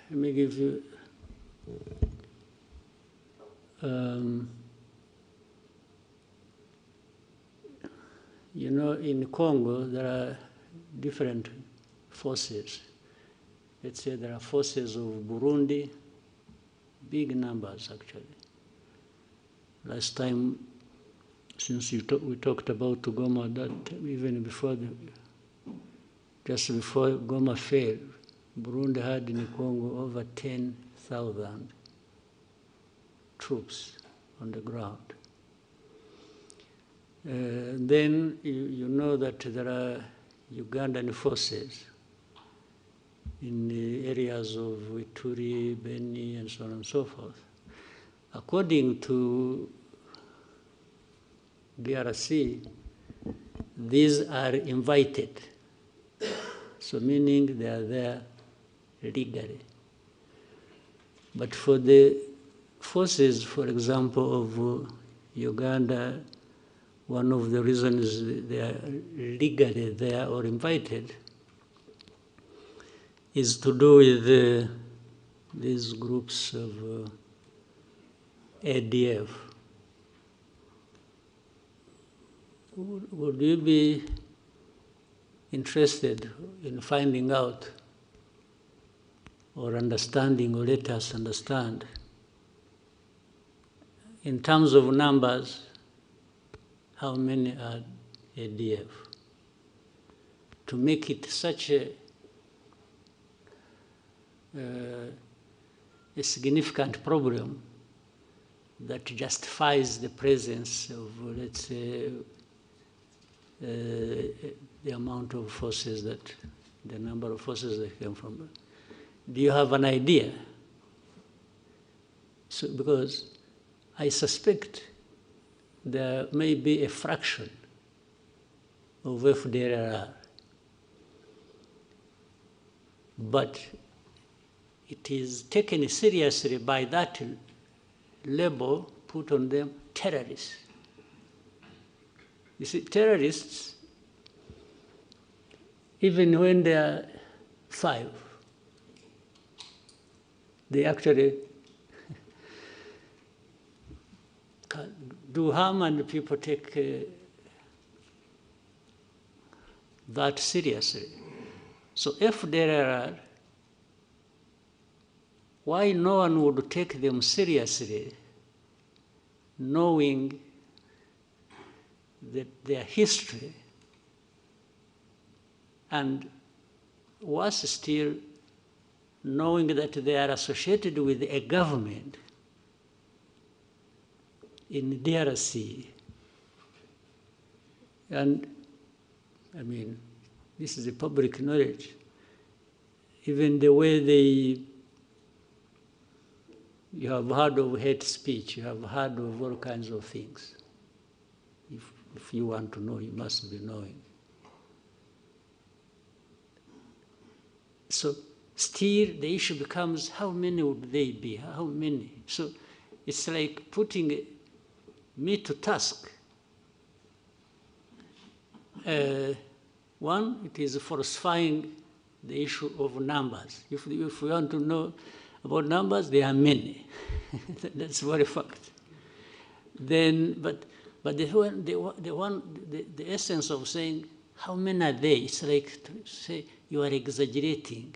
let me give you, you know, in Congo, there are different forces. Let's say there are forces of Burundi, big numbers actually. Last time, since we talked about Goma, that even before, just before Goma fell, Burundi had in Congo over 10,000 troops on the ground. Then you know that there are Ugandan forces in the areas of Ituri, Beni, and so on and so forth. According to DRC, these are invited, so meaning they are there legally. But for the forces, for example, of Uganda, one of the reasons they are legally there or invited is to do with these groups of ADF. Would you be interested in finding out or understanding, or let us understand, in terms of numbers, how many are ADF? To make it such a significant problem that justifies the presence of, let's say, the amount of forces that, the number of forces that came from. Do you have an idea? So, because I suspect there may be a fraction of FDLR, but it is taken seriously by that label put on them, terrorists. You see, terrorists, even when they are 5, they actually do harm, and people take that seriously. So if there are, why no one would take them seriously, knowing that their history, and worse still, knowing that they are associated with a government in DRC. And I mean, this is a public knowledge. Even the way you have heard of hate speech, you have heard of all kinds of things. If you want to know, you must be knowing. So still the issue becomes, how many would they be? How many? So it's like putting me to task. One, it is falsifying the issue of numbers. If we want to know about numbers, there are many. That's very fact. Then, but the essence of saying how many are they? It's like to say you are exaggerating.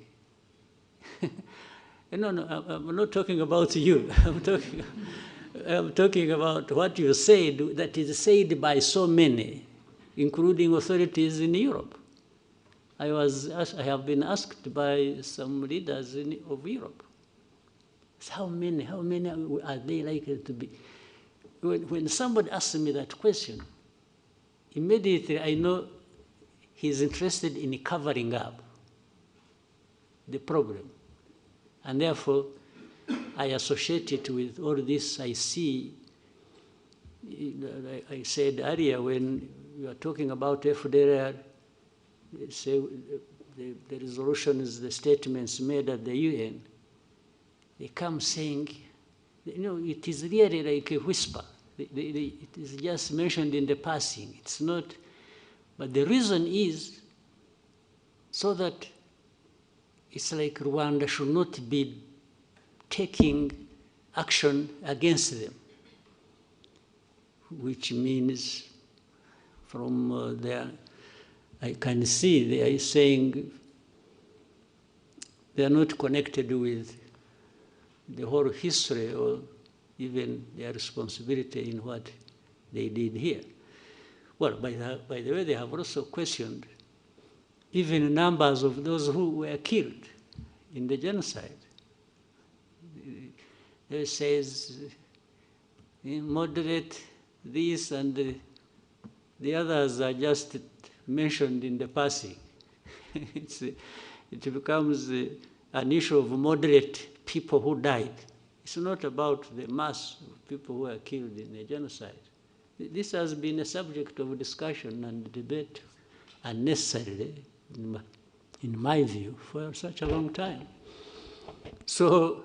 No, I'm not talking about you. I'm talking about what you said that is said by so many, including authorities in Europe. I have been asked by some leaders of Europe. How many are they likely to be? When somebody asks me that question, immediately I know he's interested in covering up the problem. And therefore, I associate it with all this I see. I said earlier when we were talking about FDR, say the resolutions, the statements made at the UN, they come saying, it is really like a whisper. It is just mentioned in the passing. It's not, but the reason is so that it's like Rwanda should not be taking action against them, which means from there, I can see they are saying they are not connected with the whole history or even their responsibility in what they did here. Well, by the way, they have also questioned even numbers of those who were killed in the genocide. It says moderate this and the others are just mentioned in the passing. It becomes an issue of moderate people who died. It's not about the mass of people who were killed in the genocide. This has been a subject of discussion and debate unnecessarily, in my view, for such a long time. So,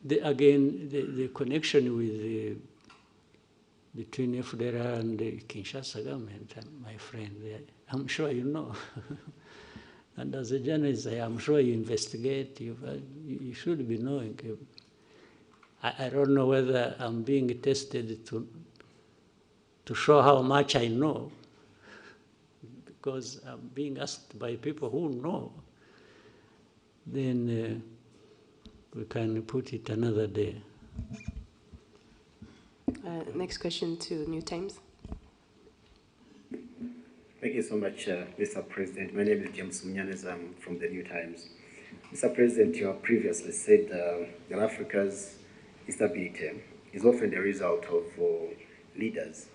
the connection with between FDR and the Kinshasa government, my friend, I'm sure you know. And as a journalist, I'm sure you investigate, you should be knowing. I don't know whether I'm being tested to show how much I know, because I'm being asked by people who know. Then we can put it another day. Next question to New Times. Thank you so much, Mr. President. My name is James Munyanez. I'm from the New Times. Mr. President, you have previously said that Africa's instability is often the result of leaders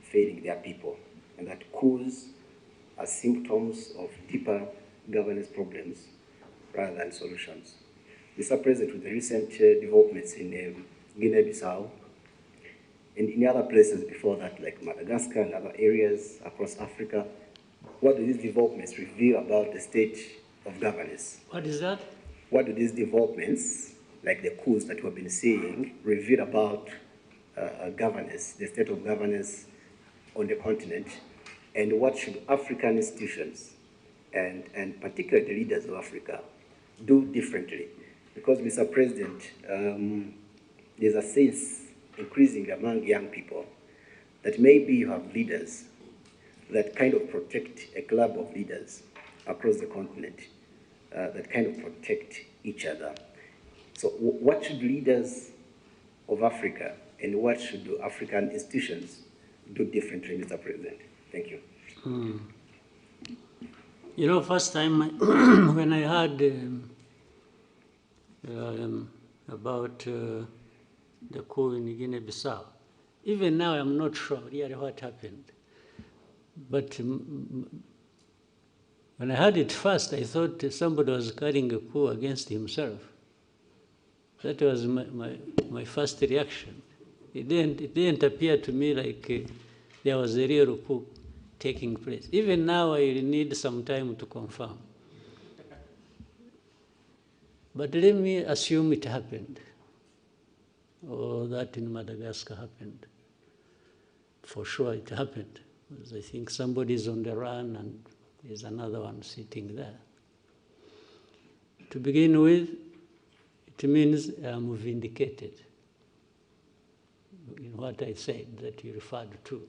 failing their people, and that coups are symptoms of deeper governance problems rather than solutions. Mr. President, with the recent developments in Guinea-Bissau, and in other places before that, like Madagascar and other areas across Africa, what do these developments reveal about the state of governance? What is that? What do these developments, like the coups that we've been seeing, reveal about governance, the state of governance on the continent, and what should African institutions, and particularly the leaders of Africa, do differently? Because, Mr. President, there's a sense increasing among young people that maybe you have leaders that kind of protect a club of leaders across the continent that kind of protect each other. So what should leaders of Africa and what should African institutions do differently, Mr. President? Thank you. You know, first time when I heard about the coup in Guinea-Bissau. Even now, I'm not sure really what happened. But when I heard it first, I thought somebody was carrying a coup against himself. That was my first reaction. It didn't appear to me like there was a real coup taking place. Even now, I need some time to confirm. But let me assume it happened, or that in Madagascar happened. For sure it happened, because I think somebody's on the run and there's another one sitting there. To begin with, it means I'm vindicated in what I said that you referred to.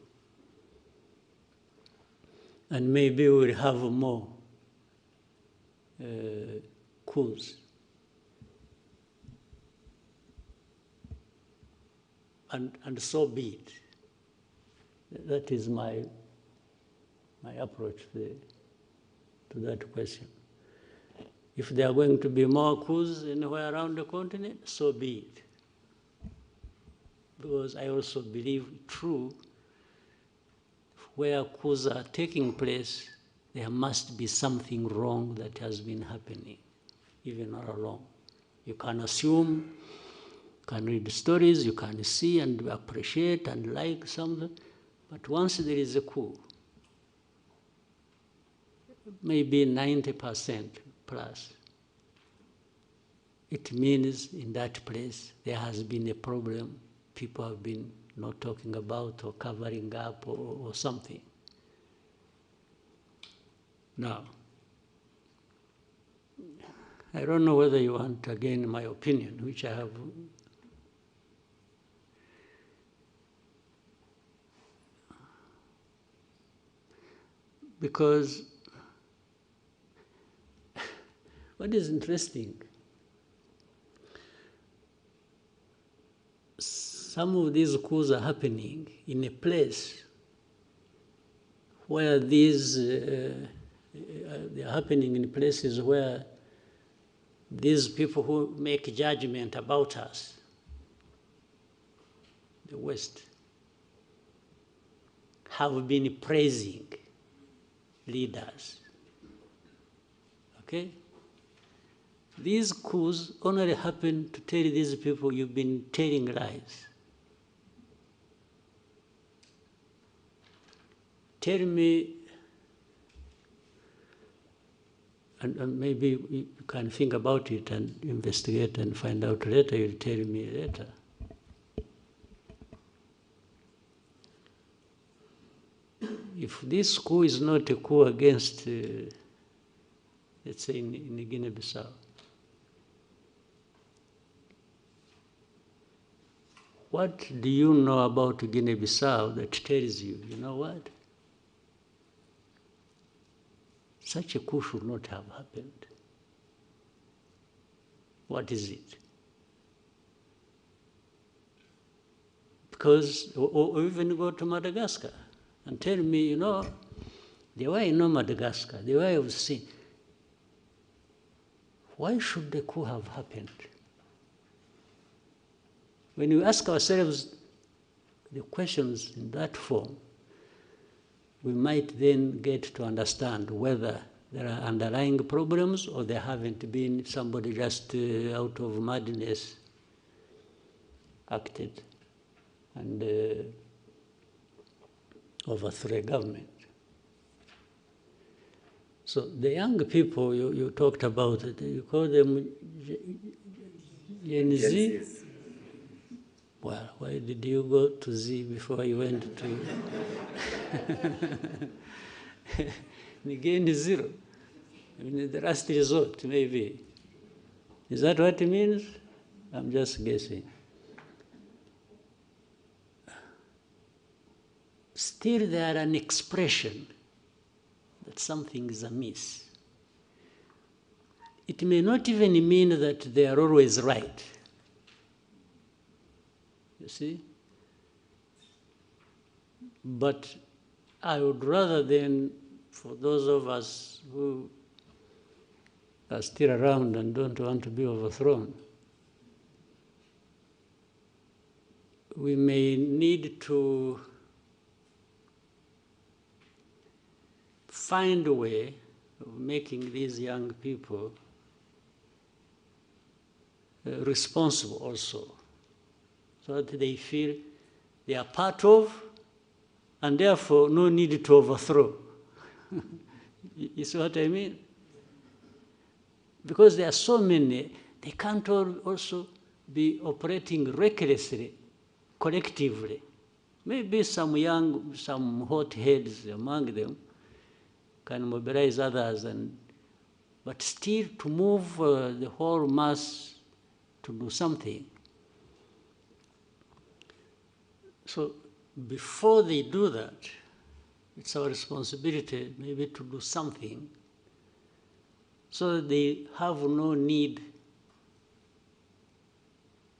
And maybe we'll have more coups. And so be it. That is my approach to that question. If there are going to be more coups anywhere around the continent, so be it. Because I also believe, true, where coups are taking place, there must be something wrong that has been happening, even all along. You can assume, you can read stories, you can see and appreciate and like something, but once there is a coup, maybe 90% plus, it means in that place there has been a problem people have been not talking about or covering up or something. Now, I don't know whether you want, again, my opinion, which I have. Because what is interesting, some of these coups are happening in a place where these, they are happening in places where these people who make judgment about us, the West, have been praising leaders. Okay? These coups only happen to tell these people you've been telling lies. Tell me, and maybe you can think about it and investigate and find out later, you'll tell me later. If this coup is not a coup against, let's say in Guinea-Bissau, what do you know about Guinea-Bissau that tells you, you know what? Such a coup should not have happened. What is it? Because, or even go to Madagascar and tell me, you know, the way I know Madagascar, the way I've seen, why should the coup have happened? When we ask ourselves the questions in that form, we might then get to understand whether there are underlying problems or there haven't been, somebody just out of madness acted and overthrew a government. So the young people you talked about, you call them Gen Z? Well, why did you go to Z before you went to Gen Zero? I mean, the last resort, maybe. Is that what it means? I'm just guessing. Still, there are an expression that something is amiss. It may not even mean that they are always right. You see? But I would rather than, for those of us who are still around and don't want to be overthrown, we may need to find a way of making these young people responsible also, so that they feel they are part of, and therefore no need to overthrow. You see what I mean? Because there are so many, they can't all also be operating recklessly, collectively. Maybe some young, some hot heads among them can mobilize others, but still to move the whole mass to do something. So before they do that, it's our responsibility maybe to do something so that they have no need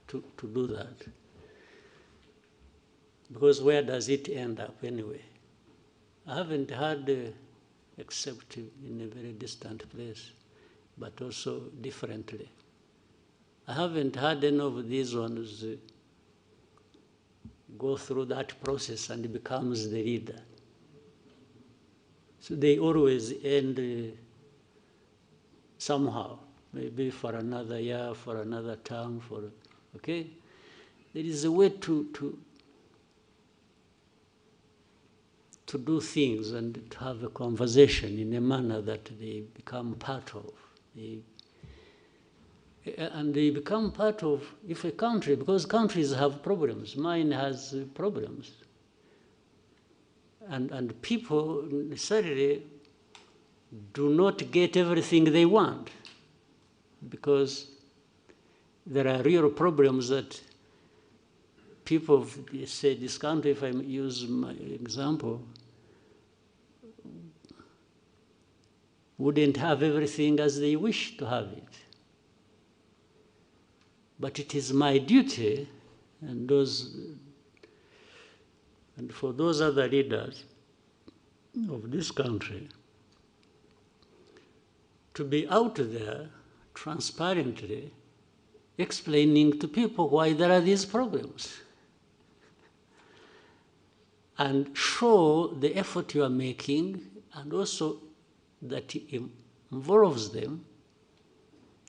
to do that. Because where does it end up anyway? I haven't heard, except in a very distant place, but also differently. I haven't had any of these ones go through that process and becomes the leader. So they always end somehow, maybe for another year, for another term, okay? There is a way to do things and to have a conversation in a manner that they become part of. And they become part of, if a country, because countries have problems, mine has problems. And people necessarily do not get everything they want, because there are real problems that people say, this country, if I use my example, wouldn't have everything as they wish to have it. But it is my duty, and for those other leaders of this country, to be out there transparently explaining to people why there are these problems, and show the effort you are making, and also that it involves them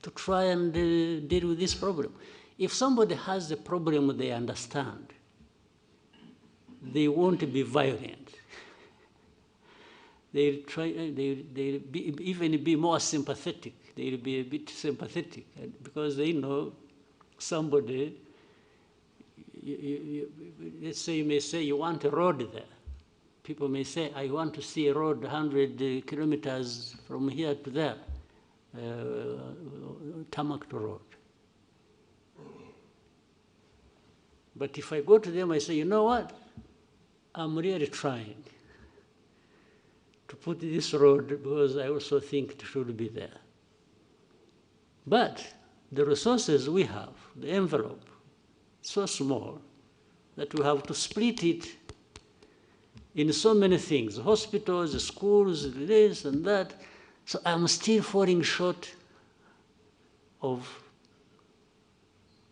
to try and deal with this problem. If somebody has a problem they understand, they won't be violent. They'll even be more sympathetic. They'll be a bit sympathetic because they know somebody, let's say you may say you want a road there. People may say, I want to see a road 100 kilometers from here to there. Tarmac road. But if I go to them, I say, you know what? I'm really trying to put this road because I also think it should be there. But the resources we have, the envelope, so small that we have to split it in so many things, hospitals, schools, this and that. So I'm still falling short of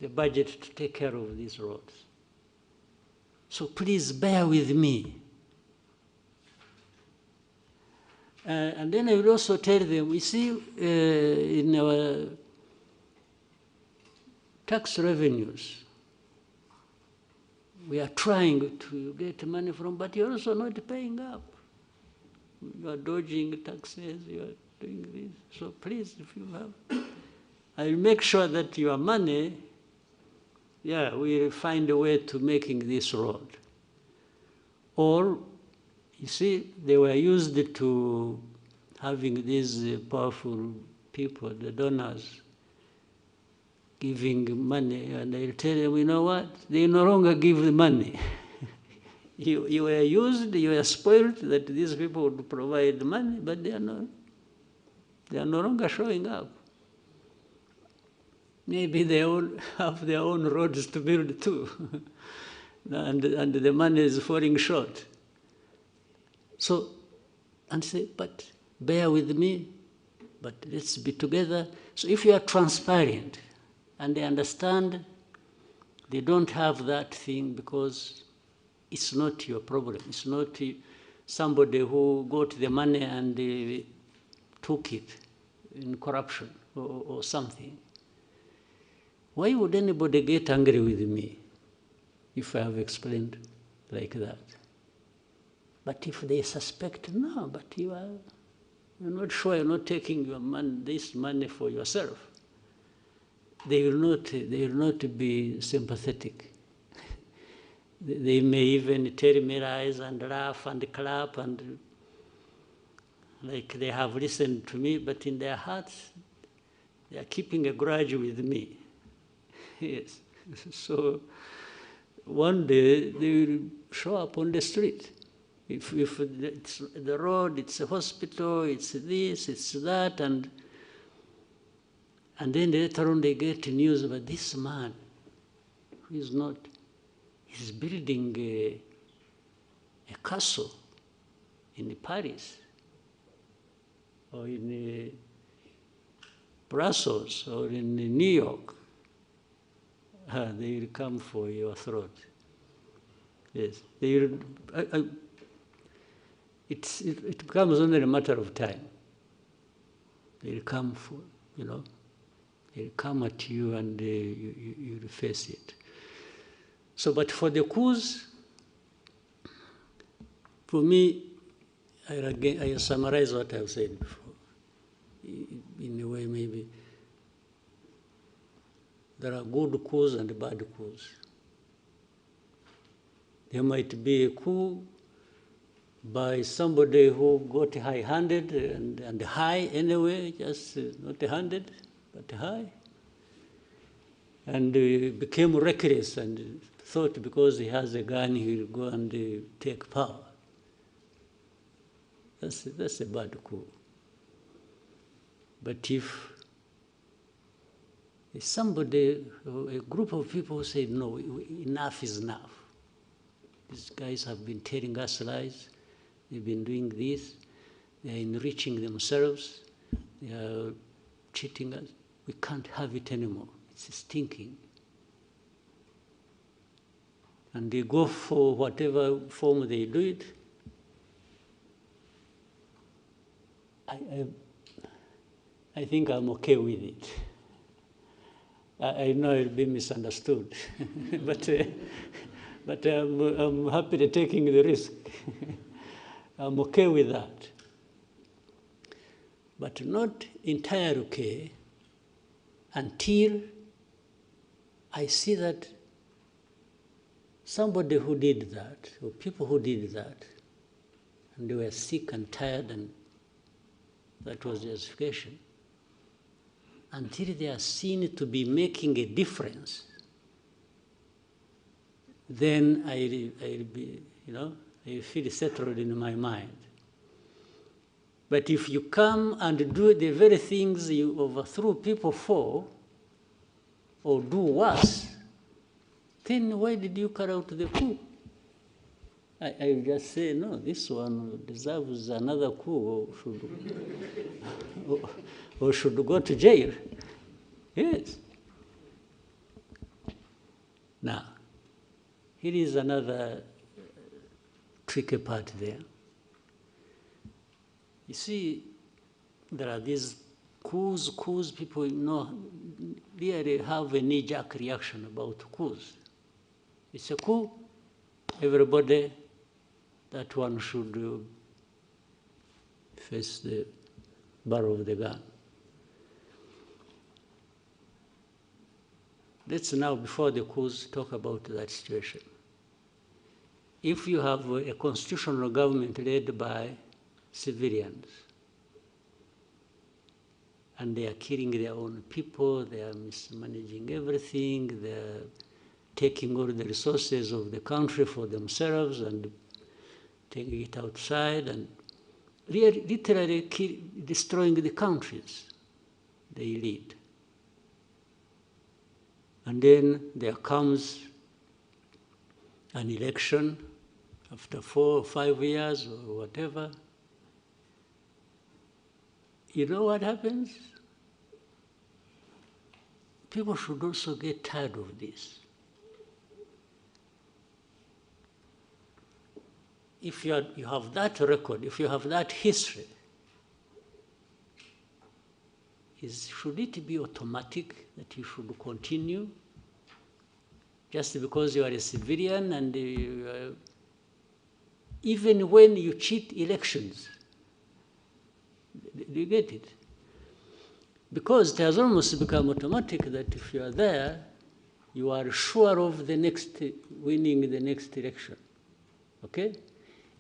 the budget to take care of these roads. So please bear with me. And then I will also tell them, we see in our tax revenues, we are trying to get money from, but you're also not paying up. You are dodging taxes, you are doing this. So please, if you have, I'll make sure that your money, we'll find a way to making this road. Or, you see, they were used to having these powerful people, the donors, giving money, and I'll tell them, you know what? They no longer give the money. You were used, you were spoiled that these people would provide the money, but they are no longer showing up. Maybe they all have their own roads to build too, and the money is falling short. So, and say, but bear with me, but let's be together. So if you are transparent, and they understand, they don't have that thing because it's not your problem. It's not somebody who got the money and took it in corruption or something. Why would anybody get angry with me if I have explained like that? But if they suspect, no, but you're not sure, you're not taking your this money for yourself, they will not be sympathetic. They may even terrorize and laugh and clap and like they have listened to me, but in their hearts, they are keeping a grudge with me. Yes. So one day they will show up on the street. If it's the road, it's a hospital, it's this, it's that, and then later on they get news about this man who is not, he's building a castle in Paris or in Brussels or in New York, they will come for your throat. Yes, they will, it becomes only a matter of time. They will come for, they'll come at you and you'll face it. So, but for the coups, for me, I summarize what I've said before. In a way, maybe there are good coups and bad coups. There might be a coup by somebody who got high-handed and high anyway, just not 100, but high, and became reckless and thought because he has a gun he will go and take power. That's a bad coup. But if somebody, a group of people say, no, enough is enough. These guys have been telling us lies. They've been doing this. They're enriching themselves. They are cheating us. We can't have it anymore. It's stinking. And they go for whatever form they do it. I think I'm okay with it. I know it'll be misunderstood, but I'm happy to taking the risk. I'm okay with that. But not entirely okay until I see that somebody who did that, or people who did that, and they were sick and tired, and that was justification, until they are seen to be making a difference, then I'll be, I feel settled in my mind. But if you come and do the very things you overthrew people for, or do worse, then why did you carry out the coup? I just say, no, this one deserves another coup, or should go to jail. Yes. Now, here is another tricky part there. You see, there are these coups, people really have a knee-jerk reaction about coups. It's a coup, everybody, that one should face the barrel of the gun. Let's now, before the coups, talk about that situation. If you have a constitutional government led by civilians, and they are killing their own people, they are mismanaging everything, they are taking all the resources of the country for themselves and taking it outside and literally destroying the countries they lead. And then there comes an election after 4 or 5 years or whatever. You know what happens? People should also get tired of this. If you have that record, if you have that history, should it be automatic that you should continue just because you are a civilian and even when you cheat elections? Do you get it? Because it has almost become automatic that if you are there, you are sure of winning the next election. Okay?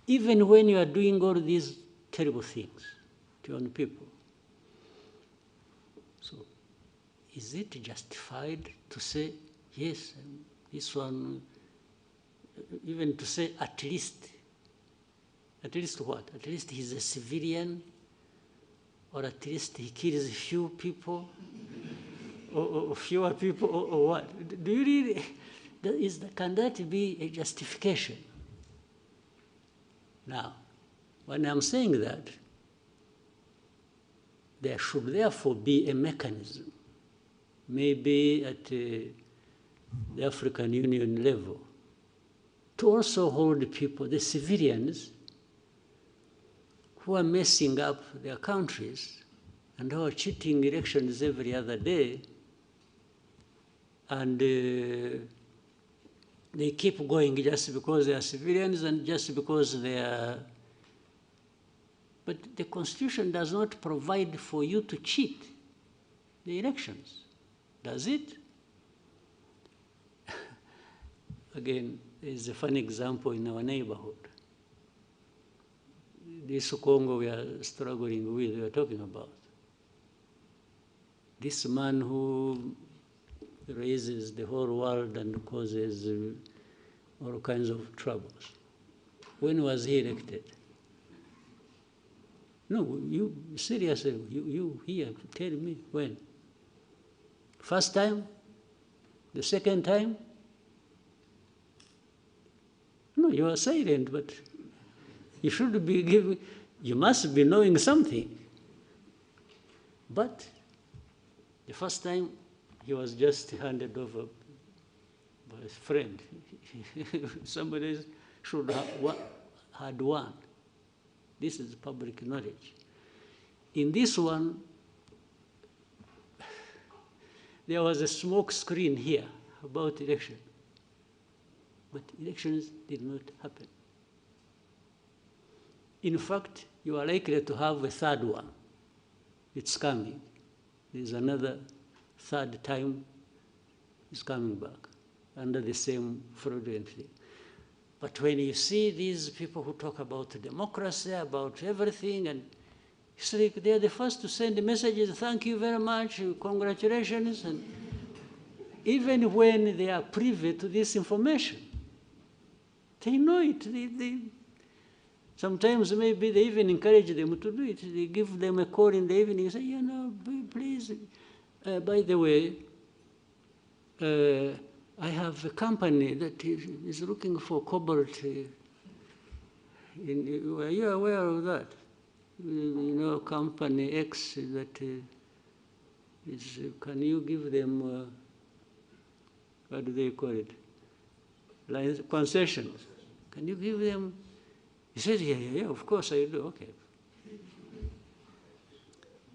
Even when you are doing all these terrible things to your own people. So, is it justified to say, yes, this one, even to say at least what? At least he's a civilian, or at least he kills few people, or fewer people, or what? Do you really, can that be a justification? Now, when I'm saying that, there should therefore be a mechanism, maybe at the African Union level, to also hold people, the civilians, who are messing up their countries and who are cheating elections every other day, and they keep going just because they are civilians and just because they are. But the Constitution does not provide for you to cheat the elections, does it? Again, there's a funny example in our neighborhood. This Congo we are struggling with, we are talking about. This man who raises the whole world and causes all kinds of troubles. When was he elected? No, you seriously, you here, tell me when. First time? The second time? No, you are silent, but you should be giving, you must be knowing something. But the first time, he was just handed over by his friend. Somebody should have had won. This is public knowledge. In this one, there was a smoke screen here about election, but elections did not happen. In fact, you are likely to have a third one. It's coming. There's another third time it's coming back under the same fraudulent thing. But when you see these people who talk about democracy, about everything, and it's like they're the first to send messages, thank you very much, congratulations, and even when they are privy to this information, they know it. Sometimes maybe they even encourage them to do it. They give them a call in the evening and say, you know, please, by the way, I have a company that is looking for cobalt. Are you aware of that? You know, company X that is, can you give them, what do they call it? Concessions. Can you give them? He said, yeah, of course I do, okay.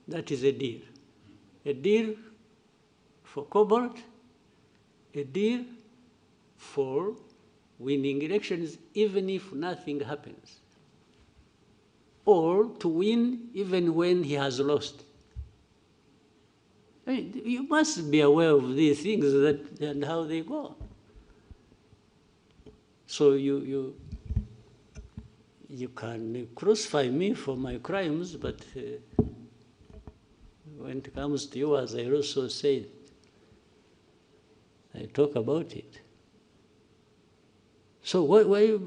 That is a deal. A deal for cobalt, a deal for winning elections even if nothing happens, or to win even when he has lost. I mean, you must be aware of these things and how they go. So you can crucify me for my crimes, but when it comes to yours, I also say, I talk about it. So why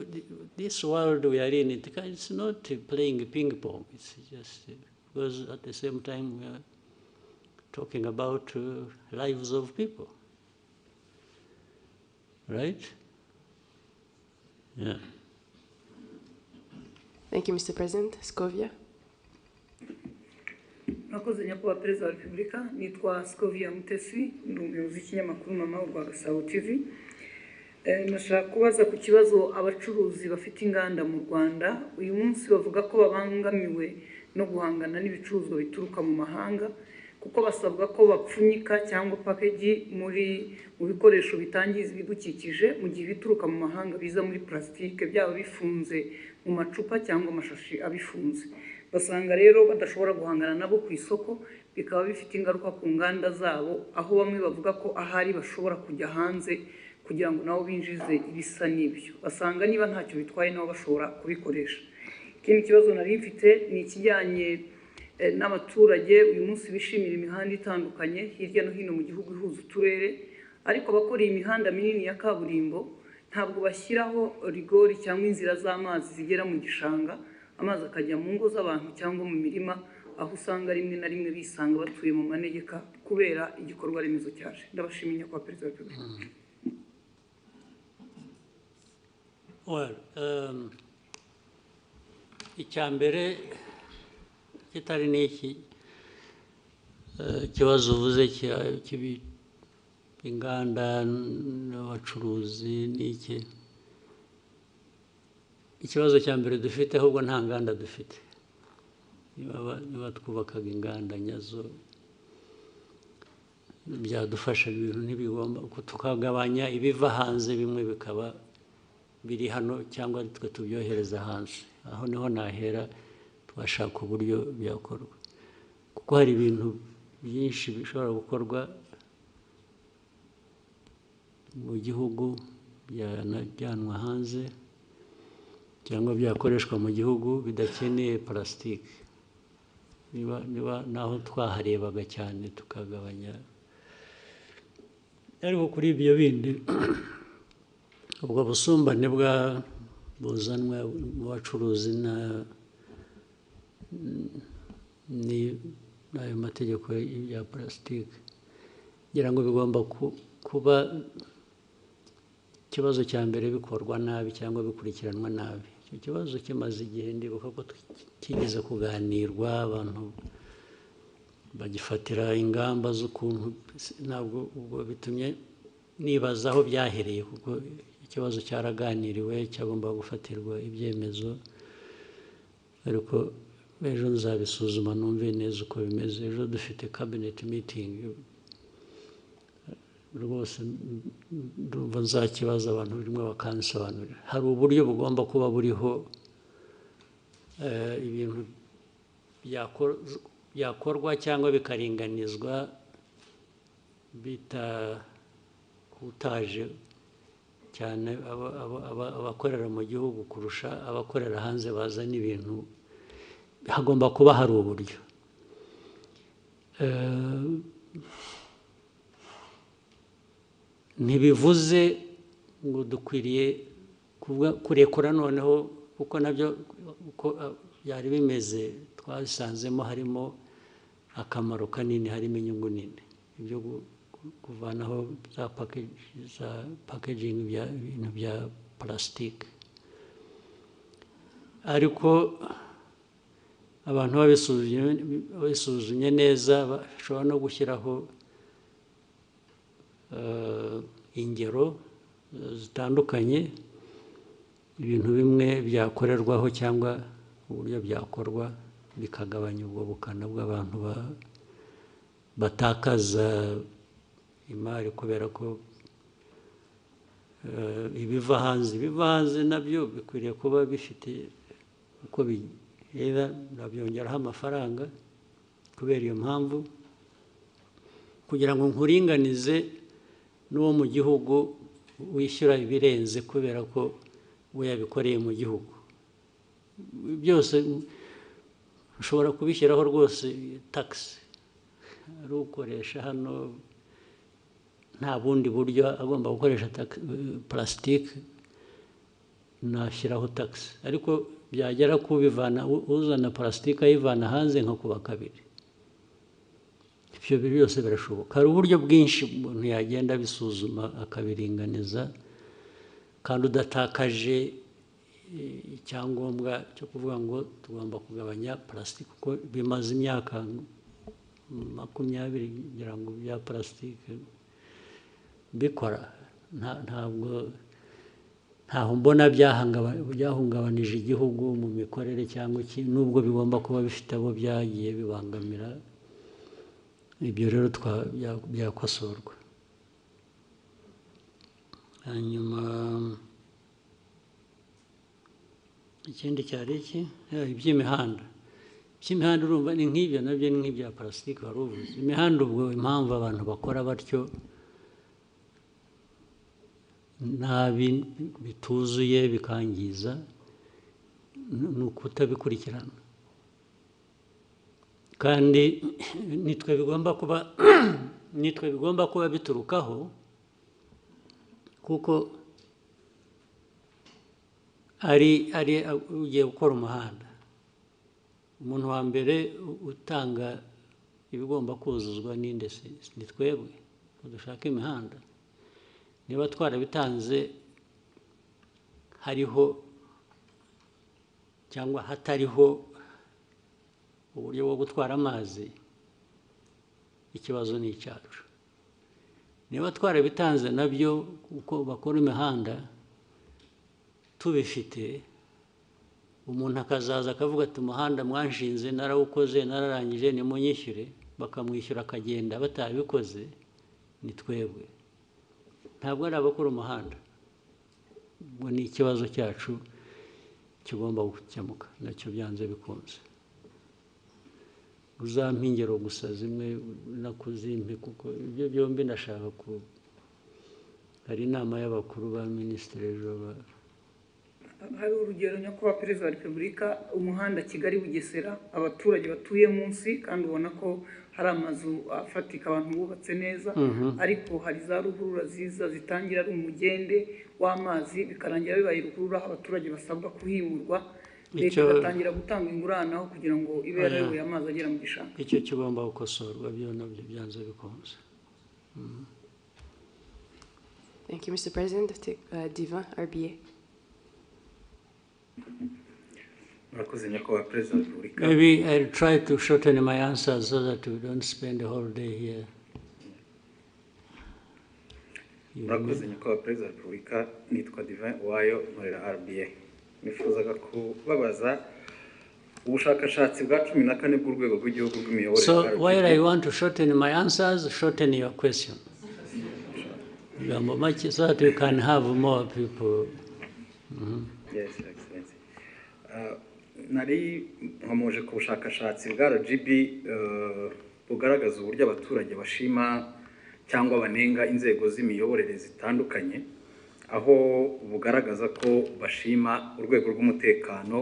this world we are in, it's not playing ping pong. It's just because at the same time we are talking about lives of people, right? Yeah. Thank you, Mr. President. Scovia. Mwakoze nyakubahwa Perezida wa Repubulika, nitwa Scovia Mutesi, ndi umuyobozi w'ikinyamakuru Mama urwa Gasabo TV. Nashaka kubaza ku kibazo abacuruzi bafite inganda mu Rwanda uyu munsi bavuga ko babangamiwe no guhangana n'ibicuruzwa bituruka mu mahanga kuko basabwa ko bapfunyika cyangwa package mu bikoresho bitangiza ibidukikije mu gihe bituruka mu mahanga biza muri plastique byaba bifunze mu macupa cyangwa amashashi abifunze. Basanga rero badashobora guhangana nabo ku isoko, bikaba bifite ingaruka ku nganda zabo, aho bamwe bavuga ko ahari bashobora kujya hanze kugira ngo nabo binjize ibisa n'ibyo. Basanga niba ntacyo bitwaye nabo bashobora kubikoresha. Ikindi kibazo nari mfite ni ikijyanye n'abaturage uyu munsi bishimira imihanda itandukanye hirya no hino mu gihugu ihuza uturere, ariko abakora iyi mihanda minini ya kaburimbo ntabwo bashyiraho rigori cyangwa inzira z'amazi zigera mu gishanga, amazi akajya mu ngo z'abantu cyangwa mu mirima, aho usanga rimwe na rimwe bisanga batuye mu manegeka kubera igikorwa remezo cyaje. Ndabashimiye nyakubahwa Perezida wa Repubulika. Well, icyambere kitari n'iki, ikibazo uvuze inganda n'abacuruzi n'iki, ikibazo cya mbere dufite ahubwo nta nganda dufite. Niba twubakaga inganda nyazo byadufasha, ibintu ntibigomba tukagabanya ibiva hanze, bimwe bikaba biri hano cyangwa twe tubyohereza hanze. Aho niho nahera twashaka uburyo byakorwa, kuko hari ibintu byinshi bishobora gukorwa mu gihugu byanajyanwa hanze cyangwa byakoreshwa mu gihugu bidakeneye plastique. Niba naho twaharebaga cyane tukagabanya, ariko kuri ibyo bindi ubwo busumbane buzanwa mu bacuruzi n'ayo mategeko ya plastique, ngira ngo bigomba kuba ikibazo cya mbere bikorwa nabi cyangwa bikurikiranwa nabi. Icyo kibazo kimaze igihe, ndibuka ko kigeze kuganirwa, abantu bagifatira ingamba z'ukuntu, ntabwo ubwo bitumye nibaza aho byahereye, kuko ikibazo cyaraganiriwe cyagomba gufatirwa ibyemezo, ariko ejo nzabisuzuma numve neza uko bimeze. Ejo dufite cabinet meeting, rwose ndumva nzakibaza abantu birimo bakansobanurira. Hari uburyo bugomba kuba buriho, ibintu byakorwa cyangwa bikaringanizwa bitakutaje cyane abakorera mu gihugu kurusha abakorera hanze bazana ibintu. Hagomba kuba hari uburyo. Ntibivuze ngo dukwiriye kurekura noneho, kuko nabyo uko byari bimeze twasanzemo harimo akamaro kanini, harimo inyungu nini. Ibyo kuvanaho za packaging ibintu bya plastique, ariko abantu babisuzumye neza bashobora no gushyiraho ingero zitandukanye, ibintu bimwe byakorerwaho cyangwa uburyo byakorwa bikagabanya ubwo bukana bw'abantu batakaza imari kubera ko ibiva hanze nabyo bikwiriye kuba bifite uko bihera, nabyongeraho amafaranga kubera iyo mpamvu, kugira ngo nkuringanize n'uwo mu gihugu wishyura ibirenze kubera ko we yabikoreye mu gihugu. Byose ushobora kubishyiraho rwose tax, ari ukoresha hano nta bundi buryo agomba gukoresha plastique, nashyiraho tax. Ariko byagera kubivana, uzana plastique ayivana hanze nko kuba kabiri. Ibyo byose birashoboka. Hari uburyo bwinshi umuntu yagenda bisuzuma akabiringaniza, kandi udatakaje icyangombwa cyo kuvuga ngo tugomba kugabanya plastique, kuko bimaze imyaka 20 ngira ngo bya plastique bikora. Ntaho mbona byahungabanije igihugu mu mikorere cyangwa iki, nubwo bigomba kuba bifite abo byagiye bibangamira. Ibyo rero byakosorwa. Hanyuma ikindi cyari iki, iby'imihanda. Iby'imihanda urumva ni nk'ibyo nabyo ni nk'ibya plastique wari uvuze. Imihanda ubwo impamvu abantu bakora batyo nabi, bituzuye bikangiza, ni ukutabikurikirana. Kandi nitwe bigomba kuba biturukaho, kuko ari ugiye gukora umuhanda, umuntu wa mbere utanga ibigomba kuzuzwa n'inde? Ni twebwe dushaka imihanda. Niba twarabitanze hariho cyangwa hatariho uburyo bwo gutwara amazi, ikibazo ni icyacu. Niba twarabitanze nabyo uko bakora imihanda tubifite, umuntu akazaza akavuga ati umuhanda mwanshinze narawukoze nararangije nimunyishyure, bakamwishyura akagenda batabikoze, ni twebwe, ntabwo ari abakora umuhanda. Ubwo ni ikibazo cyacu kigomba gukemuka, nacyo byanze bikunze. Uzampa ingero gusa zimwe nakuzimpe, kuko ibyo byombi ndashaka ku, hari inama y'abakuru ba minisitiri ejo. Hari urugero nyakubahwa Perezida wa Repubulika, umuhanda Kigali Bugesera, abaturage batuye munsi kandi ubona ko hari amazu afatika abantu bubatse neza, ariko hari za ruhurura ziza zitangira ari umugende w'amazi bikarangira bibaye ruhurura, abaturage basabwa kuhimurwa, leta igatangira gutanga ingurane aho kugira ngo ibe yarayoboye amazi agera mu gishanga. Icyo kigomba gukosorwa, byo nabyo byanze bikunze. Thank you, Mr. President. Diva, RBA. Maybe I'll try to shorten my answers so that we don't spend the whole day here. Murakoze nyakubahwa Perezida wa Repubulika, nitwa Divin Uwayo, nkorera RBA. Nifuzaga kubabaza ubushakashatsi bwa 14 bw'urwego rw'igihugu rw'imiyoborere. So while I want to shorten my answers, shorten your question. So that you can have more people. Yes, Excellency. Nari nkomoje ku bushakashatsi bwa RGB bugaragaza uburyo abaturage bashima cyangwa banenga inzego z'imiyoborere zitandukanye, aho bugaragaza ko bashima urwego rw'umutekano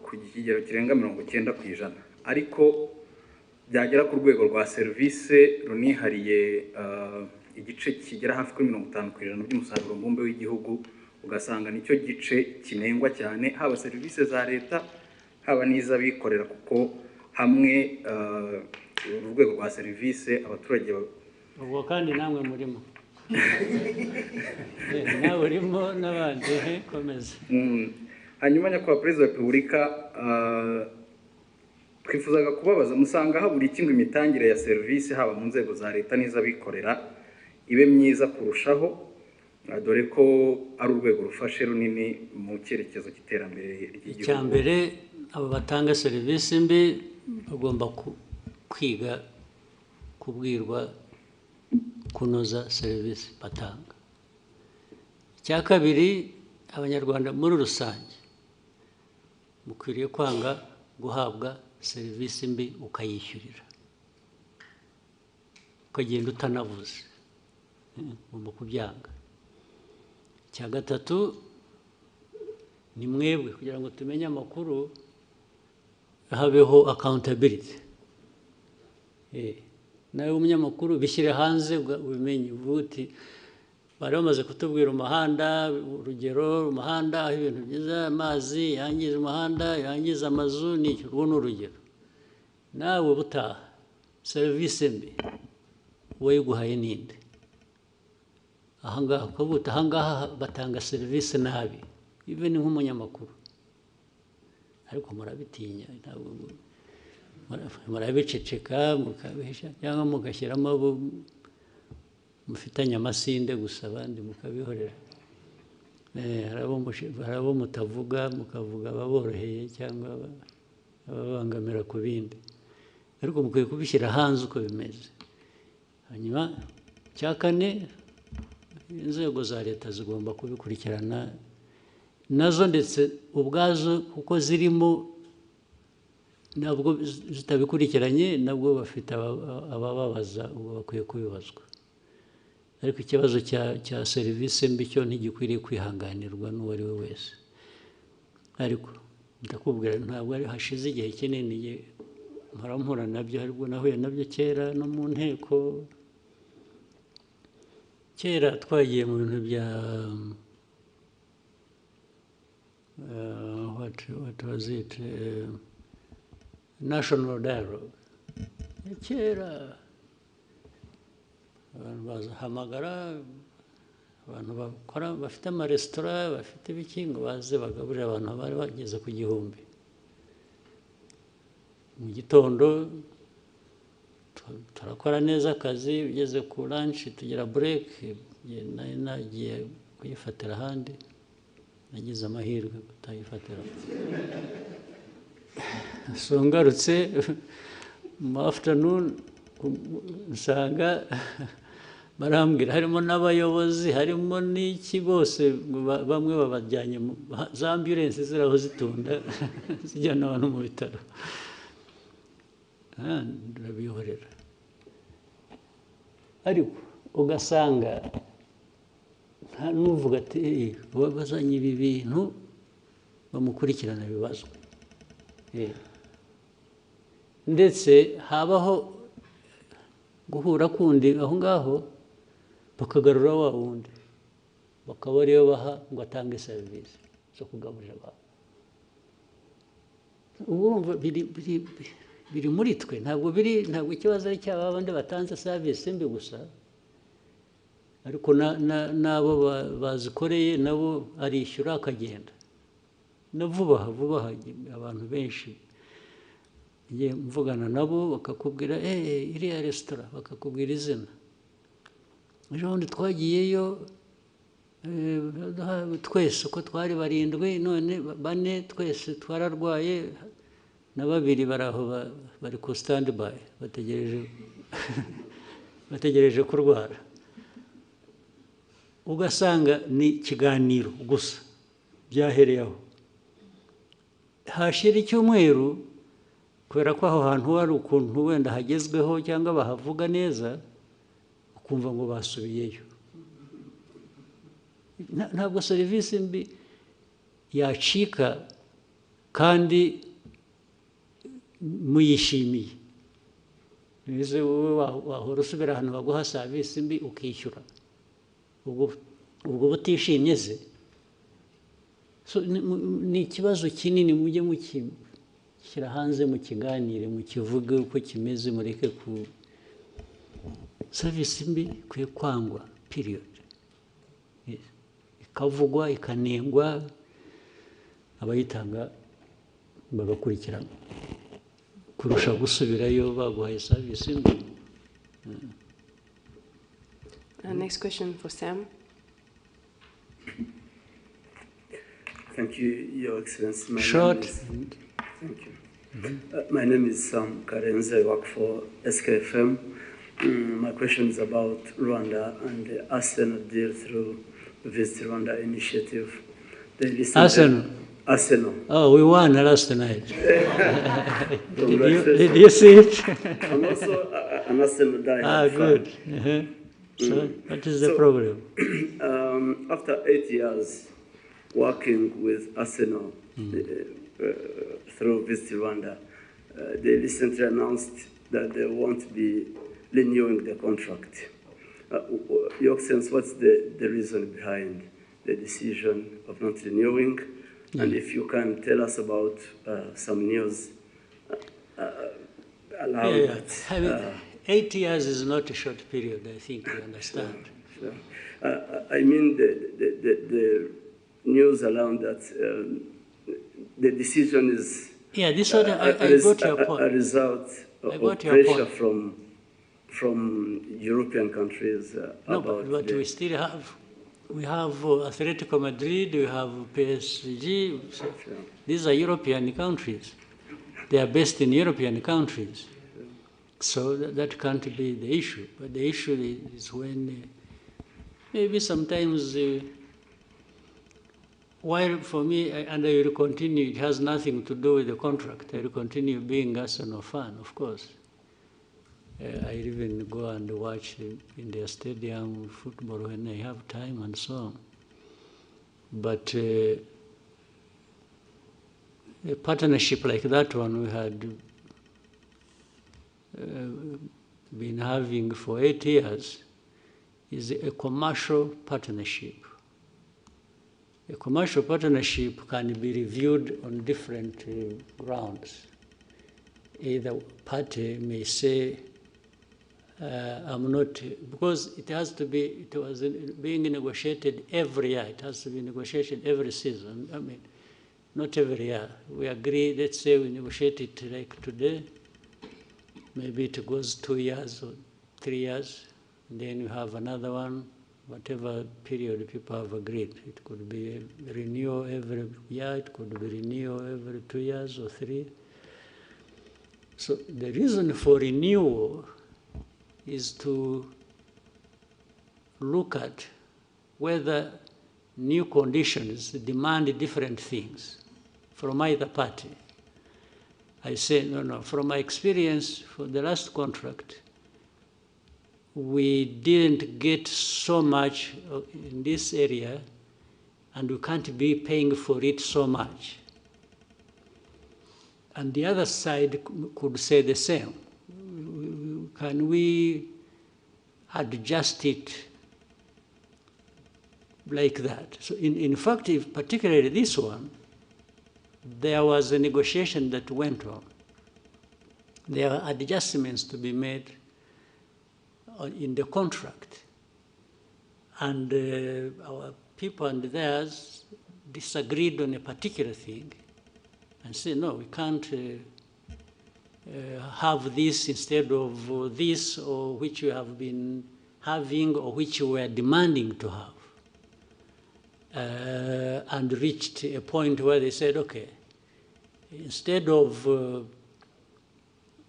ku kigero kirenga 90%, ariko byagera ku rwego rwa serivisi runihariye igice kigera hafi kuri 50% by'umusaruro mbumbe w'igihugu, ugasanga nicyo gice kinengwa cyane, haba serivisi za leta haba n'iz'abikorera, kuko hamwe urwego rwa serivisi abaturage ubwo kandi namwe murimo nawe urimo n'abandi komeza. Hanyuma nyakubahwa Perezida wa Repubulika, twifuzaga kubabaza, musanga habura iki ngo imitangire ya serivisi haba mu nzego za leta n'iz'abikorera ibe myiza kurushaho, dore ko ari urwego rufashe runini mu cyerekezo cy'iterambere ry'igihugu? Icya mbere, abo batanga serivisi mbi bagomba kwiga kubwirwa kunoza serivisi batanga. Icya kabiri, abanyarwanda muri rusange mukwiriye kwanga guhabwa serivisi mbi ukayishyurira, ukagenda utanavuze, ugomba kubyanga. Icya gatatu, ni mwebwe kugira ngo tumenye amakuru habeho accountability. Nawe umunyamakuru bishyire hanze ubimenye, uvuti bari bamaze kutubwira umuhanda, urugero umuhanda aho ibintu byiza, amazi yangiza umuhanda, yangiza amazu, n'icyo urwo ni urugero. Nawe butaha serivisi mbi wayiguhaye ninde? Ahangaha ukavuta ahangaha batanga serivisi nabi, even nk'umunyamakuru, ariko murabitinya, ntabwo murabiceceka mukabihisha, cyangwa mugashyiramo abo mufitanye amasinde gusa, abandi mukabihorera. Hari abo mutavuga, mukavuga ababoroheye cyangwa ababangamira ku bindi, ariko mukwiye kubishyira hanze uko bimeze. Hanyuma cya kane, inzego za leta zigomba kubikurikirana nazo ndetse ubwazo, kuko zirimo, nabwo zitabikurikiranye nabwo bafite abababaza, ubwo bakwiye kubibazwa. Ariko ikibazo cya serivisi mbi cyo ntigikwiriye kwihanganirwa n'uwo ari we wese. Ariko ndakubwira, ntabwo ari hashize igihe kinini mpora nabyo, ariko nahuye nabyo kera no mu nteko. Kera twagiye mu bintu bya what was it, national dialogue. Kera abantu bazahamagara abantu bakora, bafite amaresitora, bafite ibiki, ngo baze bagaburira abantu bari bageze ku 1000 mu gitondo. turakora neza akazi, ugeze ku lunch tugira break, nari nagiye kuyifatira ahandi, nagize amahirwe kutayifatira. So ngarutse mu afternoon nsanga barambwira harimo n'abayobozi, harimo n'iki, bose bamwe babajyanye za ambulance ziraho zitunda zijyana abantu mu bitaro. Ndabihorera. Ariko ugasanga nta n'uvuga ati bazanye ibi bintu bamukurikirana ibibazwa. Ndetse habaho guhura kundi aho ngaho bakagarura wa wundi, bakaba ariyo baha ngo atange serivisi zo kugaburira abantu. Ubu urumva biri muri twe, ntabwo ikibazo ari cy'aba bandi batanze serivisi mbi gusa, ariko n'abo bazikoreye nabo arishyura akagenda. Na vuba aha abantu benshi ngiye mvugana nabo bakakubwira iriya resitora, bakakubwira izina. Ejo bundi twagiyeyo twese uko twari 7, none 4 twese twararwaye, na 2 bari aho bari ku standby bategereje kurwara. Ugasanga ni ikiganiro gusa byahereyeho. Hashira icyumweru, kubera ko aho hantu hari ukuntu wenda hagezweho cyangwa bahavuga neza, ukumva ngo basubiyeyo. Ntabwo serivisi mbi yacika kandi muyishimiye. Nize wowe wahora usubira ahantu baguha serivisi mbi ukishyura, ubwo butishimye se. So ni ikibazo kinini, mujye mukishyira hanze, mukiganire, mukivuge uko kimeze, mureke ku serivisi mbi kwiye kwangwa period. Ikavugwa, ikanengwa, abayitanga bagakurikirana kurusha gusubirayo baguhaye serivisi mbi. Next question for Sam. Thank you, Your Excellency. Short. Thank you. My name is Sam Karenze. I work for SKFM. My question is about Rwanda and the Arsenal deal through the Visit Rwanda initiative. Arsenal. Oh, we won last night. Did you see it? I'm also an Arsenal diehard fan. Good. So, what is the problem? After 8 years working with Arsenal through Visit Rwanda, they recently announced that they won't be renewing the contract. Your Excellency, what's the reason behind the decision of not renewing? And if you can tell us about some news allowing that. I mean, 8 years is not a short period, I think you understand. Sure. I mean the news around that the decision is this one, I got your point. A result of pressure from European countries but we still have. We have Atletico Madrid, we have PSG. These are European countries. They are based in European countries. So that can't be the issue. But the issue is when maybe sometimes, while for me, and I will continue, it has nothing to do with the contract. I will continue being Arsenal fan, of course. I even go and watch in their stadium football when I have time and so on. But a partnership like that one we had been having for 8 years is a commercial partnership. A commercial partnership can be reviewed on different grounds. Either party may say, I'm not, because it has to be, it was being negotiated every year. It has to be negotiated every season. I mean, not every year. We agree, let's say we negotiate it like today. maybe it goes 2 years or 3 years, and then you have another one, whatever period people have agreed. It could be a renewal every year, it could be renewal every 2 years or 3. So the reason for renewal is to look at whether new conditions demand different things from either party. I say, no, from my experience for the last contract, we didn't get so much in this area, and we can't be paying for it so much. And the other side could say the same. Can we adjust it like that? So in fact, particularly this one, there was a negotiation that went on. There are adjustments to be made in the contract. And our people and theirs disagreed on a particular thing and said, no, we can't have this instead of this, or which we have been having, or which we are demanding to have. And reached a point where they said, okay, instead of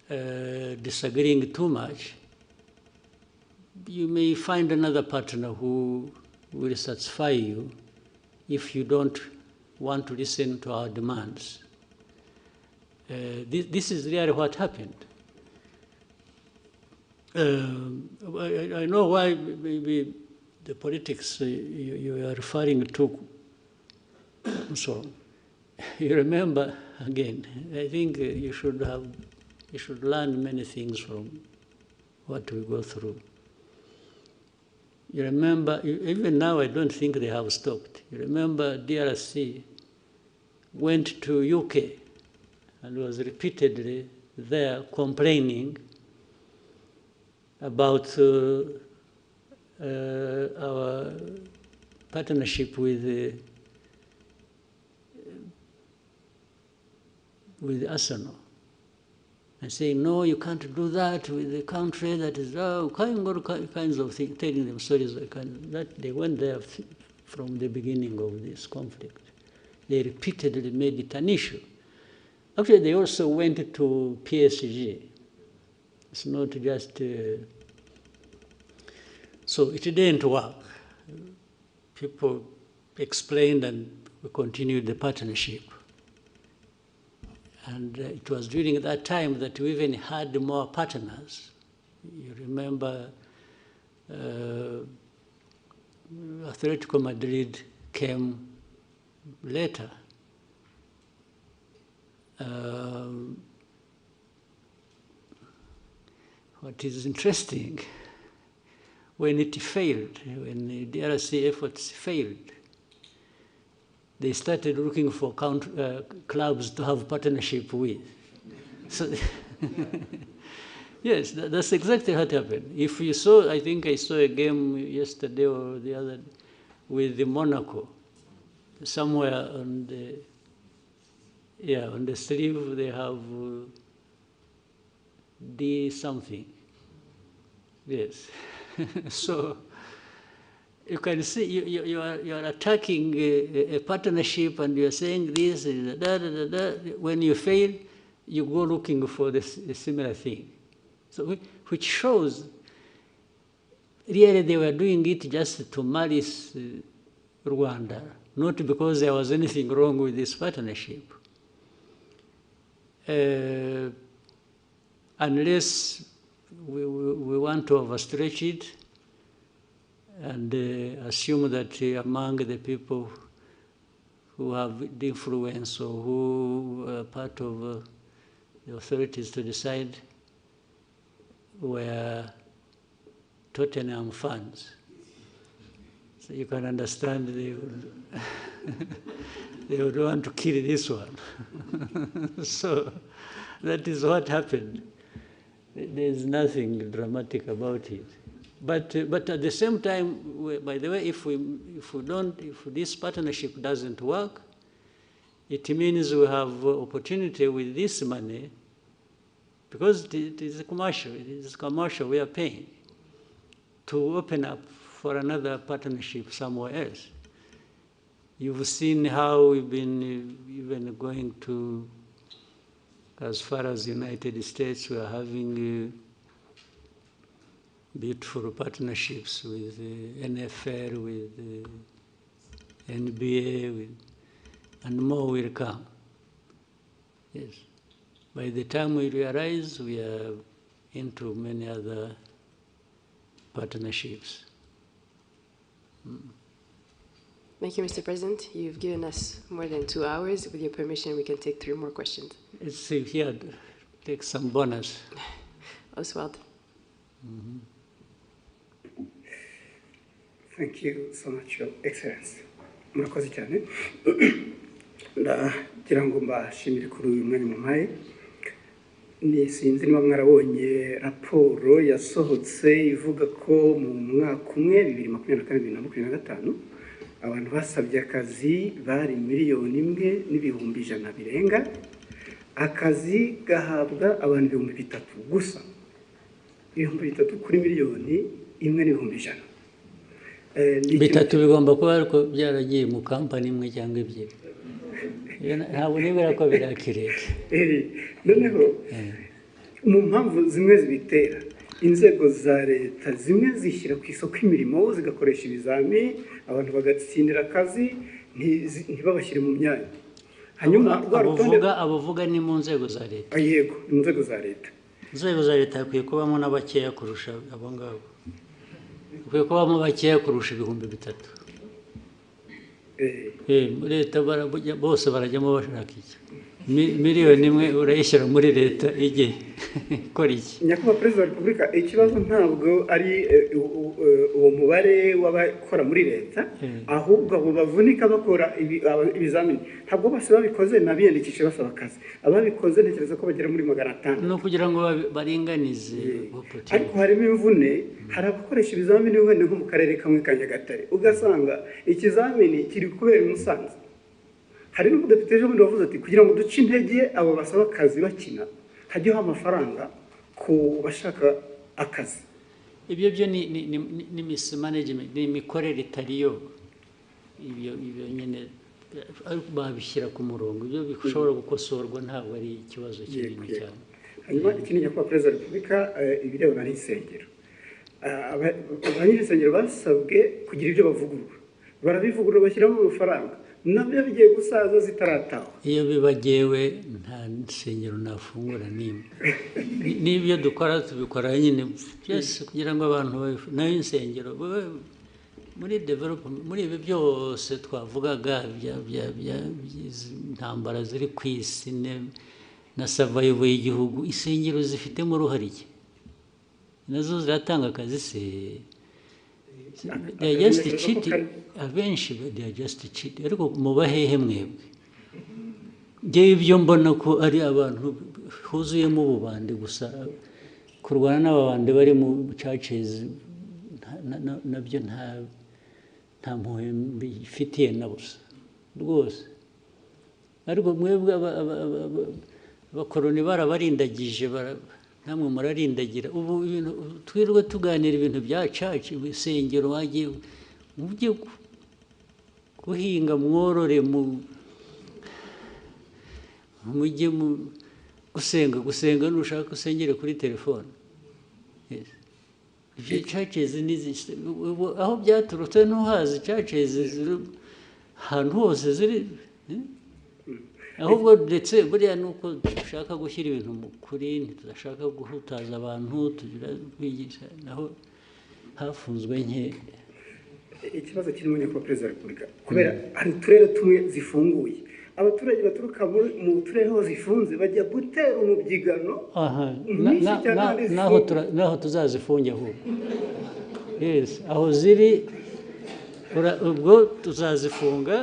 disagreeing too much, you may find another partner who will satisfy you if you don't want to listen to our demands. This is really what happened. I know why maybe the politics you are referring to. So you remember, again, I think you should learn many things from what we go through. You remember, even now I don't think they have stopped. You remember DRC went to UK and was repeatedly there complaining about our partnership with Arsenal, and saying, no, you can't do that with the country that is, all kinds of things, telling them stories that they went there from the beginning of this conflict. They repeatedly made it an issue. Actually, they also went to PSG. It's not just... so it didn't work. People explained and we continued the partnership. And it was during that time that we even had more partners. You remember Atletico Madrid came later. What is interesting, when it failed, when the DRC efforts failed, they started looking for clubs to have partnership with. So, yes, that's exactly what happened. If you saw, I think I saw a game yesterday or the other with the Monaco. Somewhere on the sleeve they have D something. Yes. So you can see you are attacking a partnership and you are saying this, When you fail, you go looking for a similar thing. So which shows really they were doing it just to malice Rwanda, not because there was anything wrong with this partnership. Unless we want to overstretch it and assume that among the people who have the influence or who are part of the authorities to decide were Tottenham fans. So you can understand they would want to kill this one. So that is what happened. There's nothing dramatic about it. But at the same time, by the way, if this partnership doesn't work, it means we have opportunity with this money because it is commercial, we are paying to open up for another partnership somewhere else. You've seen how we've been even going to, as far as the United States, we are having beautiful partnerships with NFL, with NBA, and more will come. Yes. By the time we realize, we are into many other partnerships. Thank you, Mr. President. You've given us more than 2 hours. With your permission, we can take 3 more questions. Let's see here, take some bonus. Oswald. Thank you so much, Your Excellency. Murakoze cyane. Ndagira ngo mbashimire kuri uyu mwanya mumpaye. Ni sinzi niba mwarabonye raporo yasohotse ivuga ko mu mwaka umwe 2024-2025 abantu basabye akazi bari 1,100,000 birenga. Akazi gahabwa abantu 3,000 gusa. 3,000 kuri 1,100,000. Bitatu bigomba kuba ariko byaragiye mu kampani imwe cyangwa ebyiri. Ntabwo nibera ko birakireka. Noneho mu mpamvu zimwe zibitera, inzego za leta zimwe zishyira ku isoko imirimo zigakoresha ibizami, abantu bagatsindira akazi ntibabashyire mu myanya. Hanyuma abavuga ni mu nzego za leta. Yego, mu nzego za leta. Inzego za leta hakwiye kubamo n'abakeya kurusha abo ngabo. Hakwiye kubamo bakeya kurusha 3,000. Leta bose barajyamo bashaka iki. 1,000,000 urayishyira muri leta ijye ikora iki? Nyakubahwa Perezida wa Repubulika, ikibazo ntabwo ari uwo mubare w'abakora muri leta, ahubwo abo bavunika bakora ibizamini. Ntabwo bose babikoze nabiyandikishe basaba akazi. Ababikoze ntekereza ko bagera muri 500. No kugira ngo baringanize. Ariko harimo imvune, hari abakoresha ibizamini wenda nko mu karere kamwe ka Nyagatare. Ugasanga ikizamini kiri kubera Musanze. Hari n'umudepite ejo bundi wavuze ati kugira ngo duce intege abo basaba akazi bakina, hajyaho amafaranga ku bashaka akazi. Ibyo byo ni mismanagement, ni imikorere itariyo. Ibyo nyine babishyira ku murongo. Ibyo bishobora gukosorwa, ntabwo ari ikibazo kinini cyane. Hanyuma ikindi Nyakubahwa Perezida wa Repubulika, ibirebana n'insengero. Abanyesengero basabwe kugira ibyo bavugurura. Barabivugurura bashyiramo amafaranga. Nabyo bigiye gusaza zitarataha. Iyo bibagewe nta nsengero nafungura nimwe. N'ibyo dukora tubikora nyine byose kugira ngo abantu nayo insengero muri development, muri ibi byose twavugaga intambara ziri ku isi na survival y'igihugu, insengero zifitemo uruhare iki? Nazo ziratanga akazi se? They are just cheating. Abenshi they are just cheating. Ariko mubahehe mwebwe. Ngewe ibyo mbona ko ari abantu huzuyemo ububande gusa, kurwana n'ababande bari mu churches nabyo nta mpuhwe mbifitiye na busa rwose. Ariko mwebwe abakoroni barabarindagije, namwe murarindagira. Ubu twirwe tuganira ibintu bya church, ibisengero wagiye mujye guhinga, mworore, mujye gusenga nushaka usengere kuri telefone. Ibyo churches aho byaturutse ntuhazi. Churches ahantu hose ziri, ahubwo ndetse buriya nuko dushaka gushyira ibintu mu kuri, ntitudashaka guhutaza abantu, tugira kwigisha, naho hafunzwe nke. Ikibazo kirimo Nyakubahwa Perezida wa Repubulika, kubera hari uturere tumwe zifunguye, abaturage baturuka mu turere ho zifunze bajya gutera umubyigano. Naho tuzazifunge ahubwo. Yes, aho ziri ubwo tuzazifunga,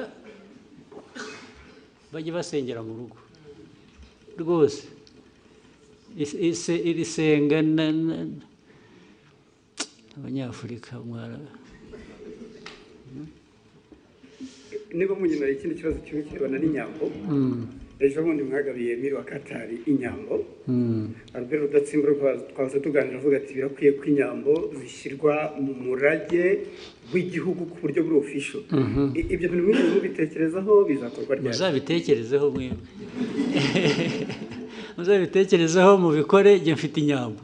bajye basengera mu rugo rwose. Iri senga abanyafurika mwara. Niba munyemera ikindi kibazo kimwe kirebana n'inyambo, ejo bundi mwagabiye Emile wa Katari inyambo Albert Rudatsimbura twaza tuganira avuga ati birakwiye ko inyambo zishyirwa mu murage w'igihugu ku buryo buri official ibyo bintu mwinshi mubitekerezaho bizakorwa ryari muzabitekerezeho mwebwe muzabitekerezaho mubikore njye mfite inyambo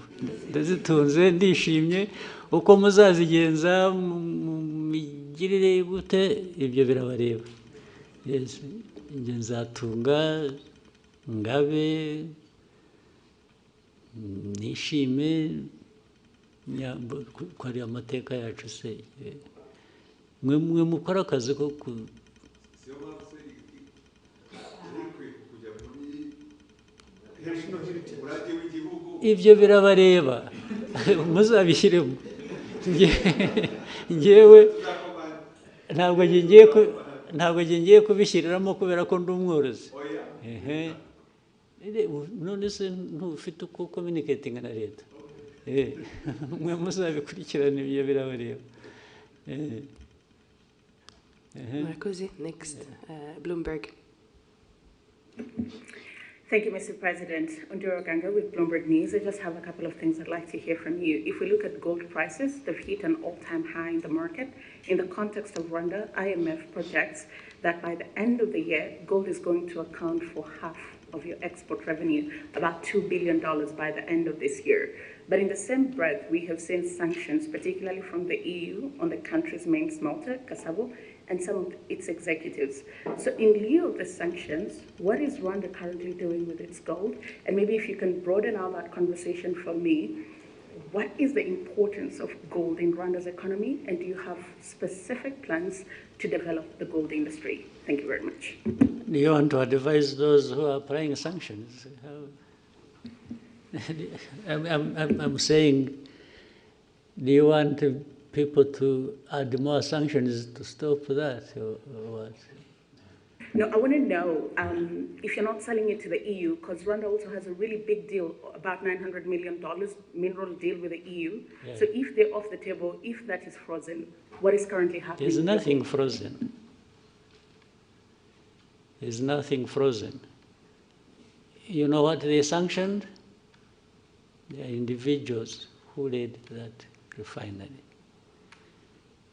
ndazitunze ndishimye uko muzazigenza mu migirire gute ibyo birabareba yes njye nzatunga ngabe nishime nyambo ko ari amateka yacu se mwe mukora akazi ko ibyo birabareba muzabishyiremo ngewe ntabwo ngiye kubishyiriramo kubera ko ndi umworozi none se ntufite uko communicating na leta mwe muzabikurikirana ibyo birabareba Murakoze. Next, Bloomberg. Thank you, Mr. President. Ondiro Ganga with Bloomberg News. I just have a couple of things I'd like to hear from you. If we look at gold prices, they've hit an all-time high in the market. In the context of Rwanda, IMF projects that by the end of the year, gold is going to account for half of your export revenue, about $2 billion by the end of this year. But in the same breath, we have seen sanctions, particularly from the EU, on the country's main smelter, Kasabo, and some of its executives. So in lieu of the sanctions, what is Rwanda currently doing with its gold? And maybe if you can broaden out that conversation for me, what is the importance of gold in Rwanda's economy? And do you have specific plans to develop the gold industry? Thank you very much. Do you want to advise those who are applying sanctions? I'm saying, do you want people to add more sanctions to stop that, or what? No, I want to know if you're not selling it to the EU, because Rwanda also has a really big deal, about $900 million mineral deal with the EU. Yeah. So if they're off the table, if that is frozen, what is currently happening? There's nothing frozen. There's nothing frozen. You know what they sanctioned? They are individuals who led that refinery.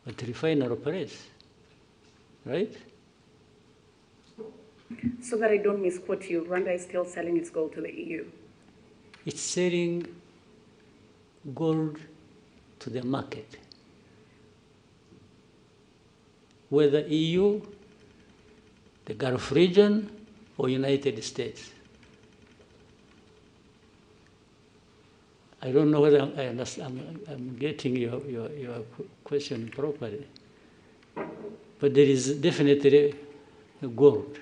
But the refinery operates, right? So that I don't misquote you, Rwanda is still selling its gold to the EU. It's selling gold to the market. Whether EU, the Gulf region, or United States. I don't know whether I'm getting your question properly, but there is definitely gold.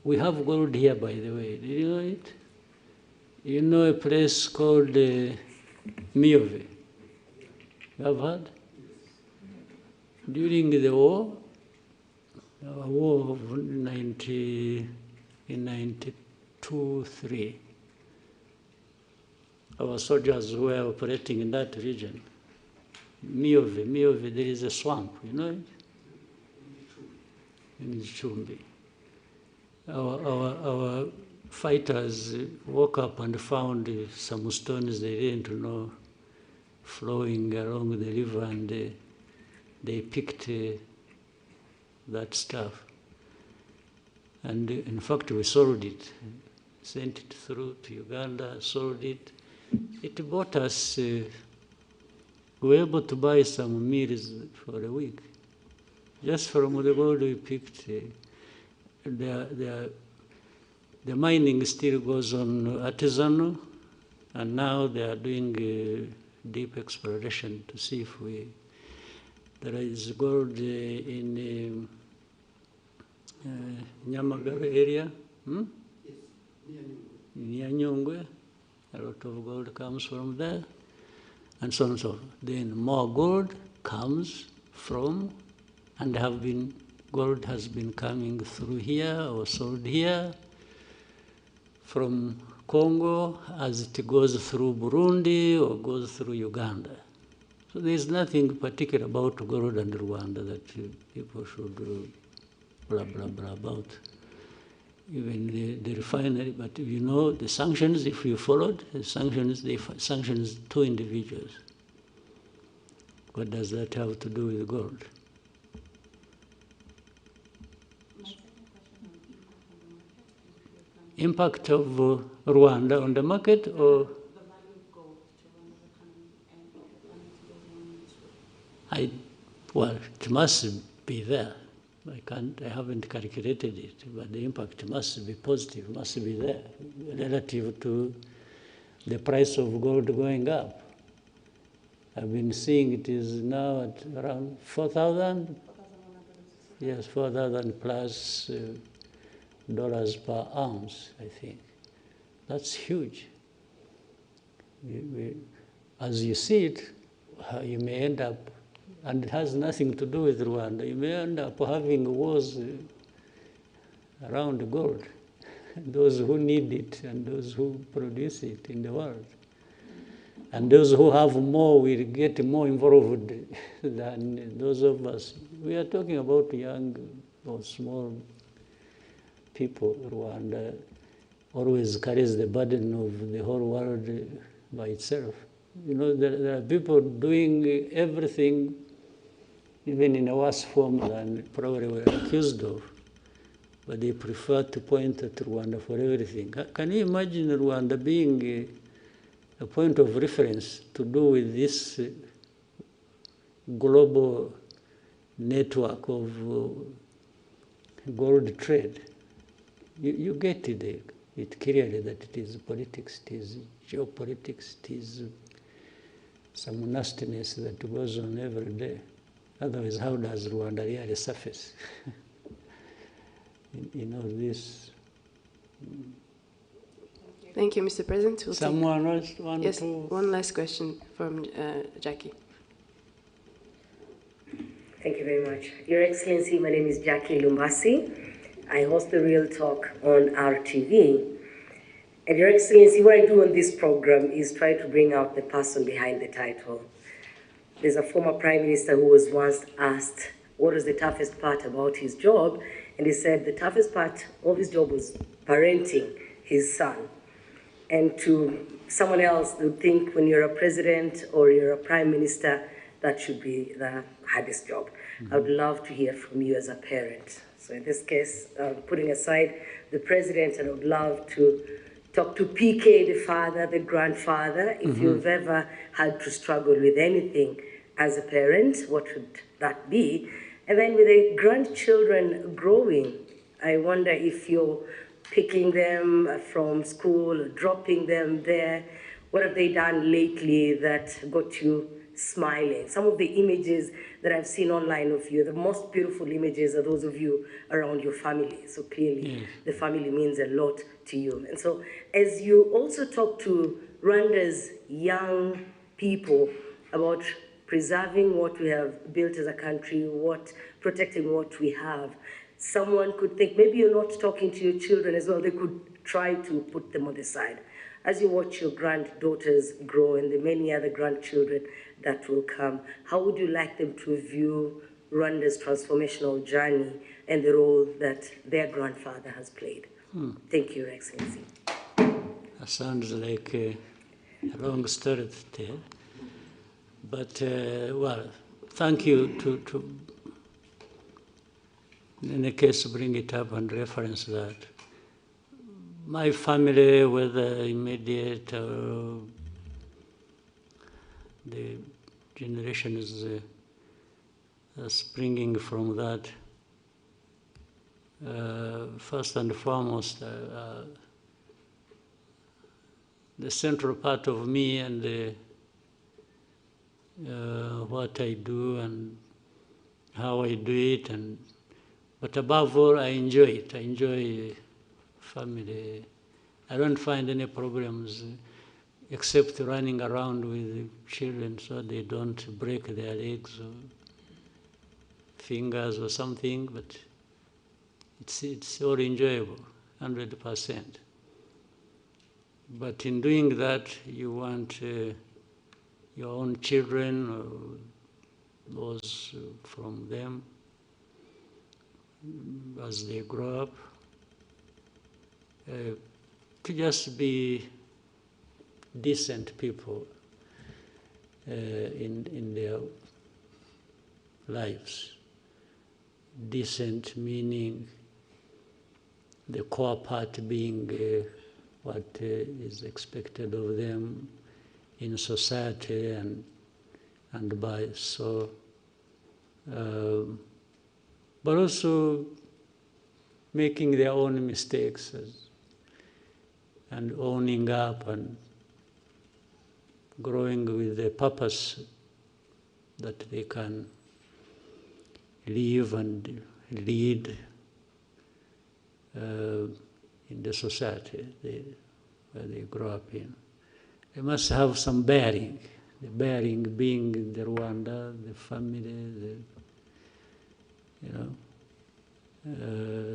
We have gold here, by the way. Do you know it? You know a place called Miove? You have heard? During the war of 1992-3, our soldiers were operating in that region. Miove, there is a swamp, you know it? In Chumbi. Our fighters woke up and found some stones they didn't know flowing along the river, and they picked that stuff. And in fact, we sold it, sent it through to Uganda, sold it. It bought us, we were able to buy some meals for a week, just from the gold we picked. The mining still goes on artisanal, and now they are doing deep exploration to see if there is gold in Nyamagabe area, near Nyungwe. A lot of gold comes from there, and so on and so on. Then more gold comes from, and gold has been coming through here or sold here from Congo as it goes through Burundi or goes through Uganda. So there's nothing particular about gold and Rwanda that people should blah, blah, blah about. even the refinery. But you know, the sanctions, if you followed, the sanctions, they sanctions 2 individuals. What does that have to do with gold? Impact of Rwanda on the market, or well, it must be there. I haven't calculated it, but the impact must be positive, must be there relative to the price of gold going up. I've been seeing it is now at around 4,000. Yes, 4,000 plus dollars per ounce, I think. That's huge. As you see it, you may end up, and it has nothing to do with Rwanda, you may end up having wars around gold, those who need it and those who produce it in the world. And those who have more will get more involved than those of us. We are talking about young or small people. Rwanda always carries the burden of the whole world by itself. You know, there are people doing everything, even in a worse form than probably we're accused of, but they prefer to point at Rwanda for everything. Can you imagine Rwanda being a point of reference to do with this global network of gold trade? You get it clearly that it is politics, it is geopolitics, it is some nastiness that goes on every day. Otherwise, how does Rwanda really surface in all this? Thank you, Mr. President. We'll Someone else want yes, to? one last question from Jackie. Thank you very much. Your Excellency, my name is Jackie Lumbasi. I host the Real Talk on RTV. And Your Excellency, what I do on this program is try to bring out the person behind the title. There's a former Prime Minister who was once asked what was the toughest part about his job, and he said the toughest part of his job was parenting his son. And to someone else would think when you're a president or you're a prime minister, that should be the hardest job. I would love to hear from you as a parent. So in this case, putting aside the president, and I would love to talk to PK, the father, the grandfather. If you've ever had to struggle with anything as a parent, what would that be? And then with the grandchildren growing, I wonder if you're picking them from school, dropping them there. What have they done lately that got you smiling? Some of the images that I've seen online of you, the most beautiful images are those of you around your family. So clearly, the family means a lot to you. And so as you also talk to Rwanda's young people about preserving what we have built as a country, protecting what we have, someone could think maybe you're not talking to your children as well. They could try to put them on the side. As you watch your granddaughters grow and the many other grandchildren that will come, how would you like them to view Rwanda's transformational journey and the role that their grandfather has played? Thank you, Your Excellency. That sounds like a long story to tell. But, well, thank you to in any case, bring it up and reference that. My family, whether immediate or the generations springing from that, first and foremost, the central part of me and what I do and how I do it, but above all, I enjoy it. I enjoy family. I don't find any problems except running around with children so they don't break their legs or fingers or something, but it's all enjoyable, 100%. But in doing that, you want your own children or those from them, as they grow up, to just be decent people in their lives. Decent meaning the core part being what is expected of them in society and by so, but also making their own mistakes and owning up and growing with a purpose that they can live and lead in the society where they grow up in. They must have some bearing, the bearing being the Rwanda, the family,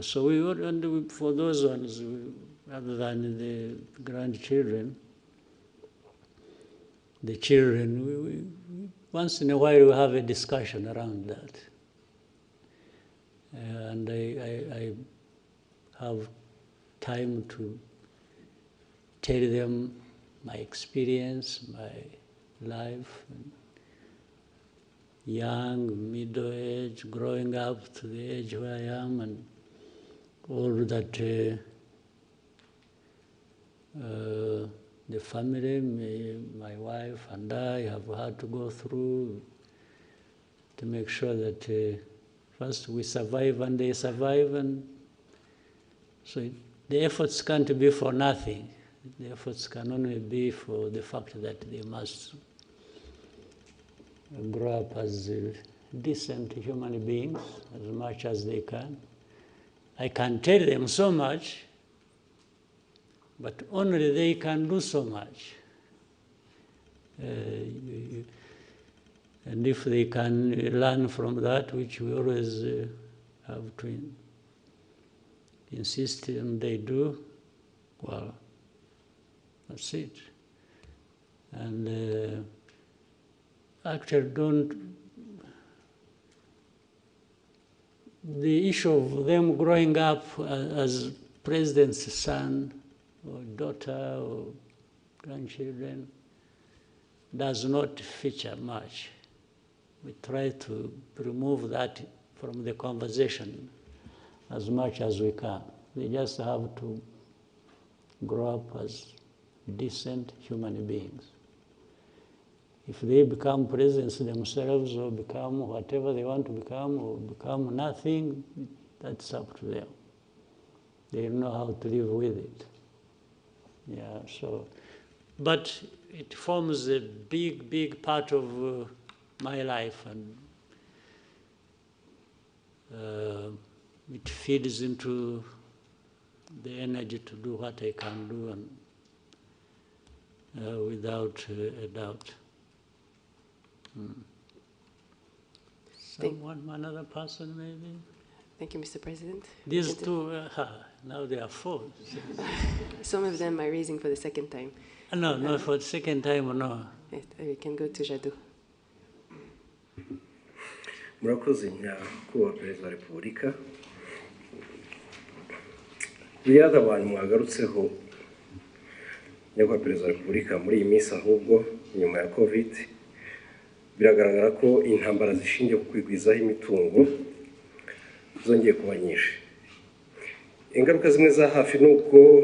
so we would, and for those ones, other than the grandchildren, the children, we once in a while we have a discussion around that. And I have time to tell them my experience, my life, young, middle age, growing up to the age where I am, and all that the family, my wife and I have had to go through to make sure that first we survive and they survive, and so the efforts can't be for nothing. The efforts can only be for the fact that they must grow up as decent human beings as much as they can. I can tell them so much, but only they can do so much. And if they can learn from that, which we always have to insist and they do, well, that's it. And actually the issue of them growing up as president's son or daughter or grandchildren does not feature much. We try to remove that from the conversation as much as we can. They just have to grow up as decent human beings. If they become presidents themselves or become whatever they want to become or become nothing, that's up to them. They know how to live with it. Yeah, so, but it forms a big, big part of my life, and it feeds into the energy to do what I can do, and without a doubt. Another person maybe? Thank you, Mr. President. These two, now they are four. Some of them are raising for the second time. No, not for the second time, no. We can go to Jadot. Murakoze nyakubahwa Perezida wa Repubulika. Biriya abantu mwagarutseho nyakubahwa Perezida wa Repubulika muri iyi minsi, ahubwo nyuma ya COVID biragaragara ko intambara zishingiye ku kwigwizaho imitungo zongeye kuba nyinshi. Ingaruka zimwe za hafi ni uko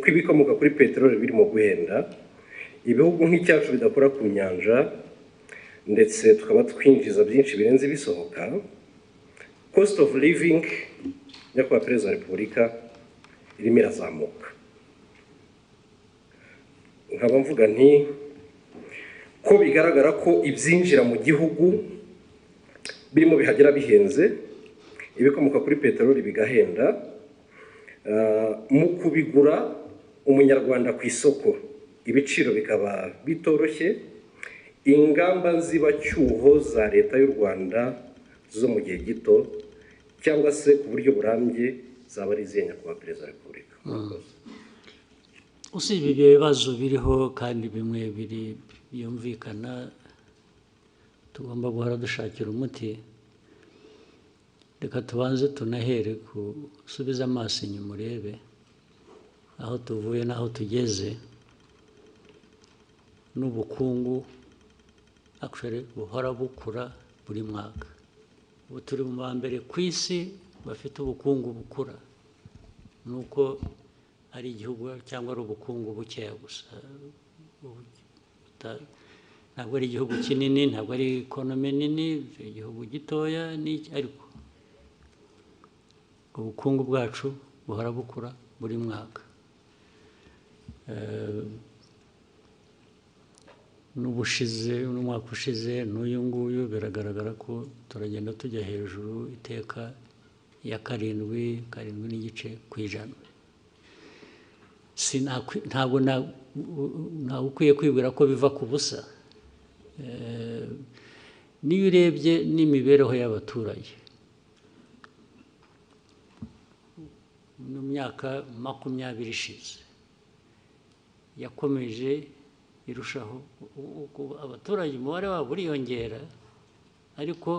ibikomoka kuri peteroli birimo guhenda, ibihugu nk'icyacu bidakora ku nyanja ndetse tukaba twinjiza byinshi birenze ibisohoka. Cost of living nyakubahwa Perezida wa Repubulika irimo irazamuka. Nkaba mvuga nti ko bigaragara ko ibyinjira mu gihugu birimo bihagera bihenze, ibikomoka kuri peteroli bigahenda, mu kubigura umunyarwanda ku isoko ibiciro bikaba bitoroshye, ingamba zibacyuho za leta y'u Rwanda zo mu gihe gito cyangwa se ku buryo burambye zaba ari izihe nyakubahwa Perezida wa Repubulika? Usibye ibyo bibazo biriho kandi bimwe byumvikana tugomba guhora dushakira umuti, reka tubanze tunahere gusubiza amaso inyuma urebe aho tuvuye n'aho tugeze n'ubukungu actually buhora bukura buri mwaka. Ubu turi mu ba mbere ku isi bafite ubukungu bukura, nuko ari igihugu cyangwa ari ubukungu bukeya gusa. Ntabwo ari igihugu kinini, ntabwo ari ekonomi nini, igihugu gitoya, ariko ubukungu bwacu buhora bukura buri mwaka. N'umwaka ushize n'uyu nguyu biragaragara ko turagenda tujya hejuru iteka ya 7.7%. Ntabwo ukwiye kwibwira ko biva ku busa. Niyo urebye n'imibereho y'abaturage mu myaka 20 ishize yakomeje irushaho, abaturage umubare wabo uriyongera, ariko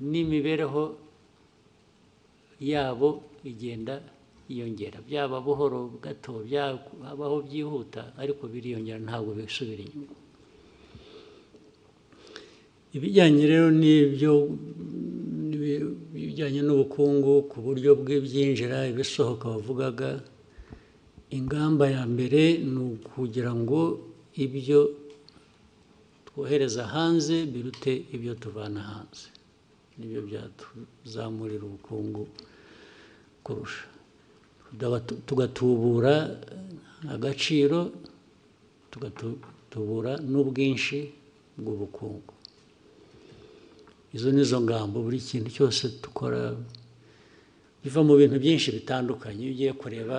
n'imibereho yabo igenda yiyongera, byaba buhoro gato, byabaho byihuta, ariko biriyongera, ntabwo bisubira inyuma. Ibijyanye rero bijyanye n'ubukungu ku buryo bw'ibyinjira ibisohoka bavugaga, ingamba ya mbere ni ukugira ngo ibyo twohereza hanze birute ibyo tuvana hanze. Nibyo byatuzamurira ubukungu kurusha. Tugatubura agaciro, tugatubura n'ubwinshi bw'ubukungu. Izo nizo ngamba. Buri kintu cyose dukora biva mu bintu byinshi bitandukanye. Iyo ugiye kureba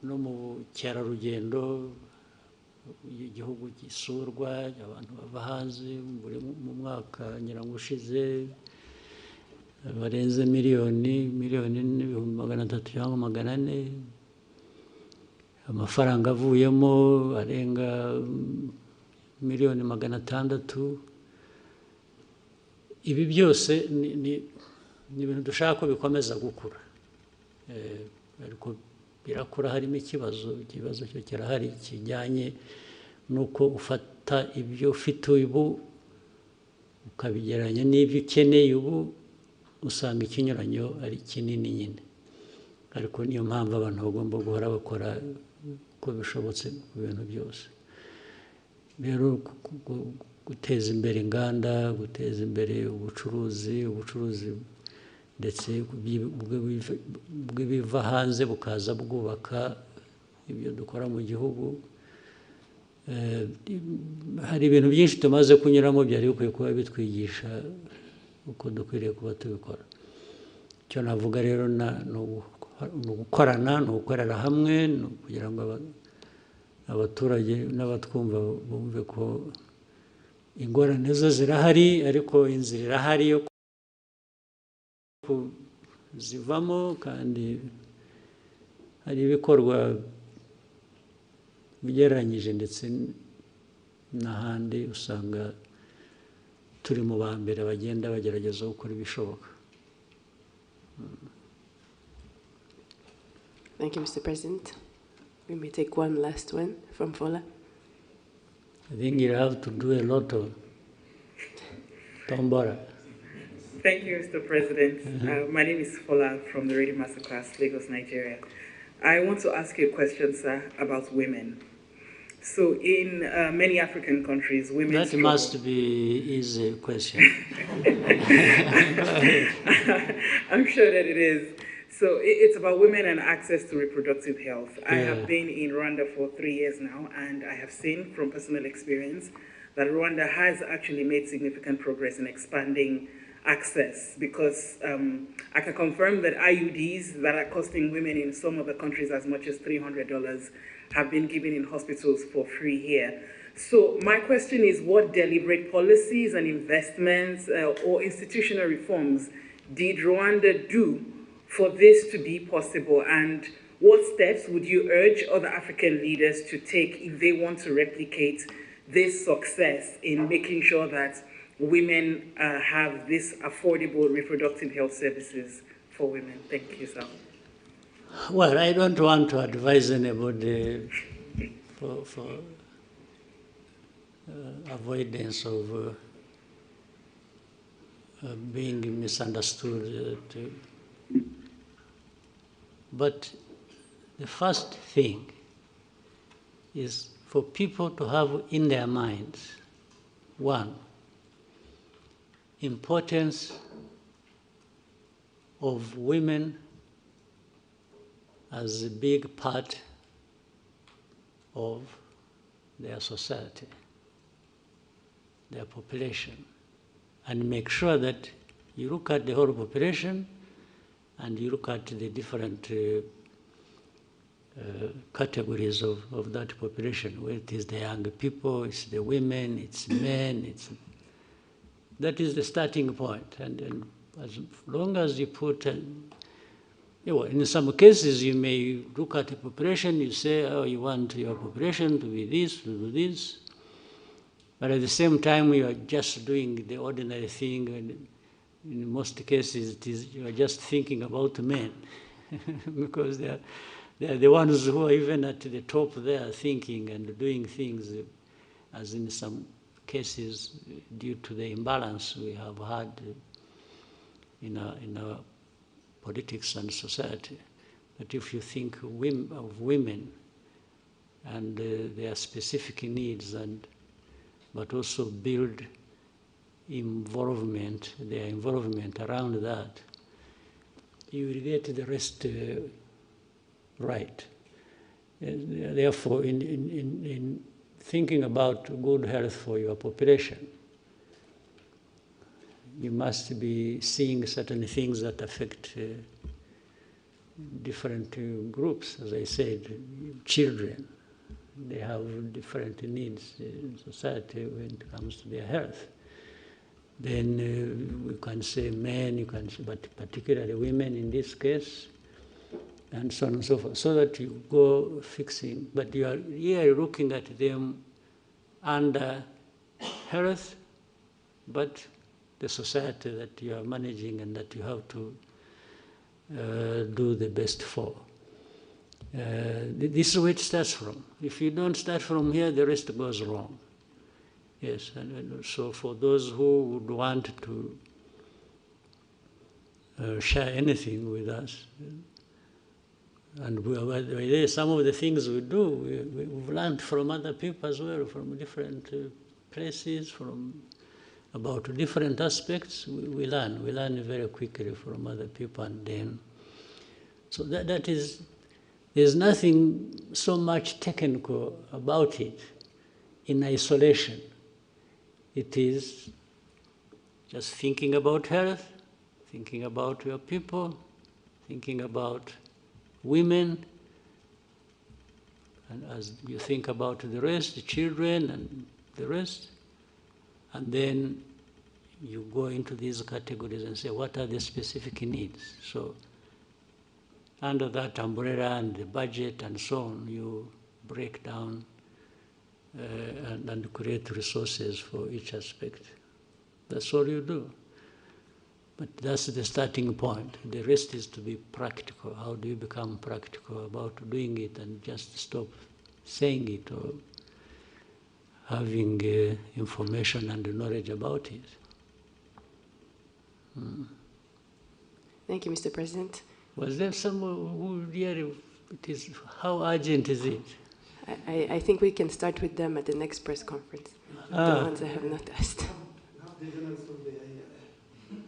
no mu bukerarugendo, igihugu gisurwa, abantu bava hanze, mu mwaka nyirango ushize barenze miliyoni n'ibihumbi 300 cyangwa 400, amafaranga avuyemo arenga miliyoni 600. Ibi byose ni ibintu dushaka ko bikomeza gukura, ariko birakura harimo ikibazo cyo kirahari kijyanye nuko ufata ibyo ufite ubu ukabigereranya n'ibyo ukeneye ubu, usanga ikinyuranyo ari kinini nyine. Ariko niyo mpamvu abantu bagomba guhora bakora uko bishobotse ku bintu byose. Rero guteza imbere inganda, guteza imbere ubucuruzi ndetse bw'ibiva hanze bukaza bwubaka ibyo dukora mu gihugu. Hari ibintu byinshi tumaze kunyuramo byari bikwiye kuba bitwigisha uko dukwiriye kuba tubikora. Icyo navuga rero ni ugukorana, ni ugukorera hamwe, kugira ngo abaturage n'abatwumva bumve ko ingorane zo zirahari, ariko inzira irahari yo kuzivamo, kandi hari ibikorwa ugereranyije ndetse n'ahandi usanga turi mu ba mbere bagenda bagerageza gukora ibishoboka. Thank you, Mr. President. We may take one last one from Fola. I think you have to do a lot of tombora. Thank you, Mr. President. My name is Fola from the Radio Masterclass, Lagos, Nigeria. I want to ask you a question, sir, about women. So in many African countries, women That struggle. must be easy question. I'm sure that it is. So it's about women and access to reproductive health. I have been in Rwanda for 3 years now, and I have seen from personal experience that Rwanda has actually made significant progress in expanding access, because I can confirm that IUDs that are costing women in some of the countries as much as $300 have been given in hospitals for free here. So my question is, what deliberate policies and investments or institutional reforms did Rwanda do for this to be possible? And what steps would you urge other African leaders to take if they want to replicate this success in making sure that women have this affordable reproductive health services for women? Thank you, sir. Well, I don't want to advise anybody for avoidance of being misunderstood. But the first thing is for people to have in their minds, one, importance of women as a big part of their society, their population, and make sure that you look at the whole population and you look at the different categories of that population, where it is the young people, it's the women, it's men, that is the starting point. And as long as you put, in some cases you may look at the population, you say, oh, you want your population to be this, to do this, but at the same time you are just doing the ordinary thing, and in most cases you are just thinking about men, because they are the ones who are even at the top there thinking and doing things, as in some cases, due to the imbalance we have had in our politics and society. But if you think of women and their specific needs, but also build their involvement around that, you will get the rest right. Therefore, in thinking about good health for your population, you must be seeing certain things that affect different groups. As I said, children, they have different needs in society when it comes to their health. Then we can say men, you can say, but particularly women in this case, and so on and so forth, so that you go fixing. But you are here looking at them under health, but the society that you are managing and that you have to do the best for. This is where it starts from. If you don't start from here, the rest goes wrong. Yes, and so for those who would want to share anything with us, and some of the things we do, we've learned from other people as well, from different places, about different aspects. We learn very quickly from other people, and then, so that is, there's nothing so much technical about it in isolation. It is just thinking about health, thinking about your people, thinking about women, and as you think about the rest, the children and the rest, and then you go into these categories and say, what are the specific needs? So under that umbrella and the budget and so on, you break down and create resources for each aspect. That's all you do. But that's the starting point. The rest is to be practical. How do you become practical about doing it and just stop saying it or having information and knowledge about it? Thank you, Mr. President. Was there someone who really, how urgent is it? I think we can start with them at the next press conference, the ones I have not asked.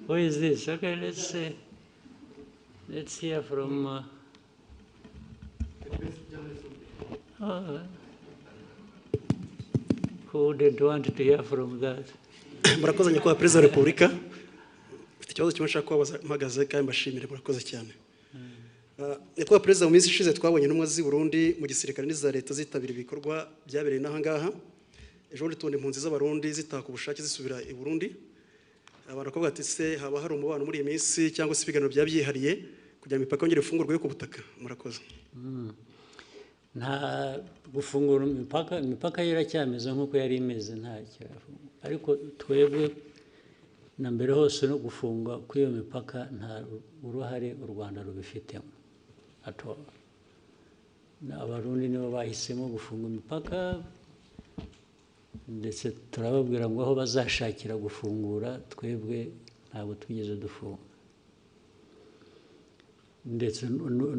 Who is this? Okay, let's hear from... who did want to hear from that? Murakoze nyakubahwa Perezida wa Repubulika. Mfite ikibazo kimwe nshaka kubabaza mpagaze kandi mbashimire, murakoze cyane. Nyakubahwa Perezida, mu minsi ishize twabonye intumwa z'i Burundi mu gisirikare n'iza leta zitabira ibikorwa byabereye n'aha ngaha. Ejo bundi tubona impunzi z'abarundi zitaha ku bushake zisubira i Burundi. Abantu bakavuga ati se haba hari umubano muri iyi minsi cyangwa se ibiganiro byabyihariye kugira imipaka yongere ifungurwe yo ku butaka? Murakoze. Nta gufungura imipaka iracyameze nk'uko yari imeze, nta kirafunga. Ariko twebwe na mbere hose no gufunga kw'iyo mipaka nta uruhare u Rwanda rubifitemo. at all. Abarundi nibo bahisemo gufunga imipaka, ndetse turababwira ngo aho bazashakira gufungura twebwe ntabwo twigeze dufunga. Ndetse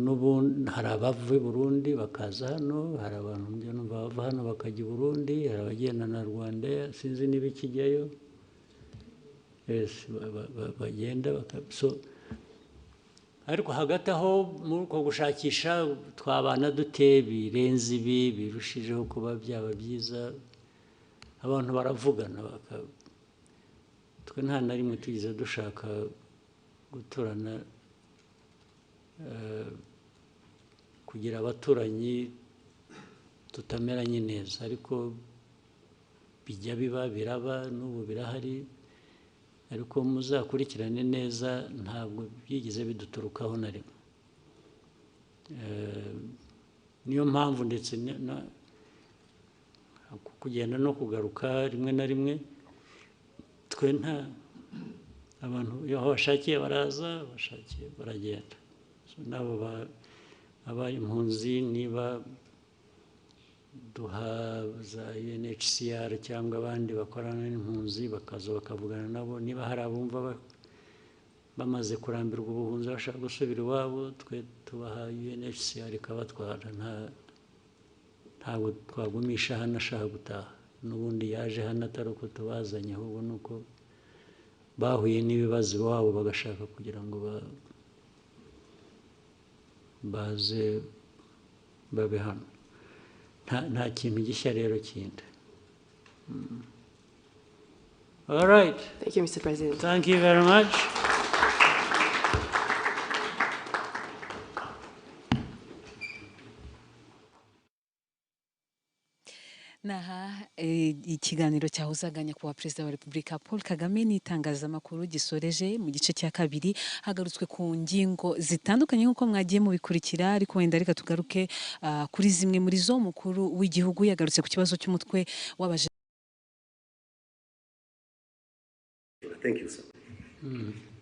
n'ubundi hari abava i Burundi bakaza hano, hari abantu bava hano bakajya i Burundi, hari abagenda na Rwanda sinzi niba ikijyayo, bagenda so ariko hagati aho muri uko gushakisha twabana dute birenze ibi birushijeho kuba byaba byiza, abantu baravugana twe nta na rimwe tugize dushaka guturana kugira abaturanyi tutameranye neza, ariko bijya biba biraba n'ubu birahari, ariko muzakurikirane neza ntabwo byigeze biduturukaho na rimwe. Niyo mpamvu ndetse kugenda no kugaruka rimwe na rimwe twe nta abantu aho bashakiye baraza, bashakiye baragenda. Nabo abaye impunzi niba duha za UNHCR cyangwa abandi bakorana n'impunzi bakaza bakavugana nabo, niba hari abumva bamaze kurambirwa ubuhunzi bashaka gusubira iwabo, twe tubaha UNHCR ikabatwara, ntabwo twagumisha hano ashaka gutaha. N'ubundi yaje hano atari uko tubazanye, ahubwo ni uko bahuye n'ibibazo iwabo bagashaka kugira ngo baze babe hano. Nta kintu gishya rero kindi. All right. Thank you, Mr. President. Thank you very much. Naha ikiganiro cyahuzaga nyakubahwa Perezida wa Repubulika Paul Kagame n'itangazamakuru gisoreje mu gice cya kabiri, hagarutswe ku ngingo zitandukanye nk'uko mwagiye mubikurikira, ariko wenda reka tugaruke kuri zimwe muri zo. Umukuru w'igihugu yagarutse ku kibazo cy'umutwe w'abaje. Thank you, sir.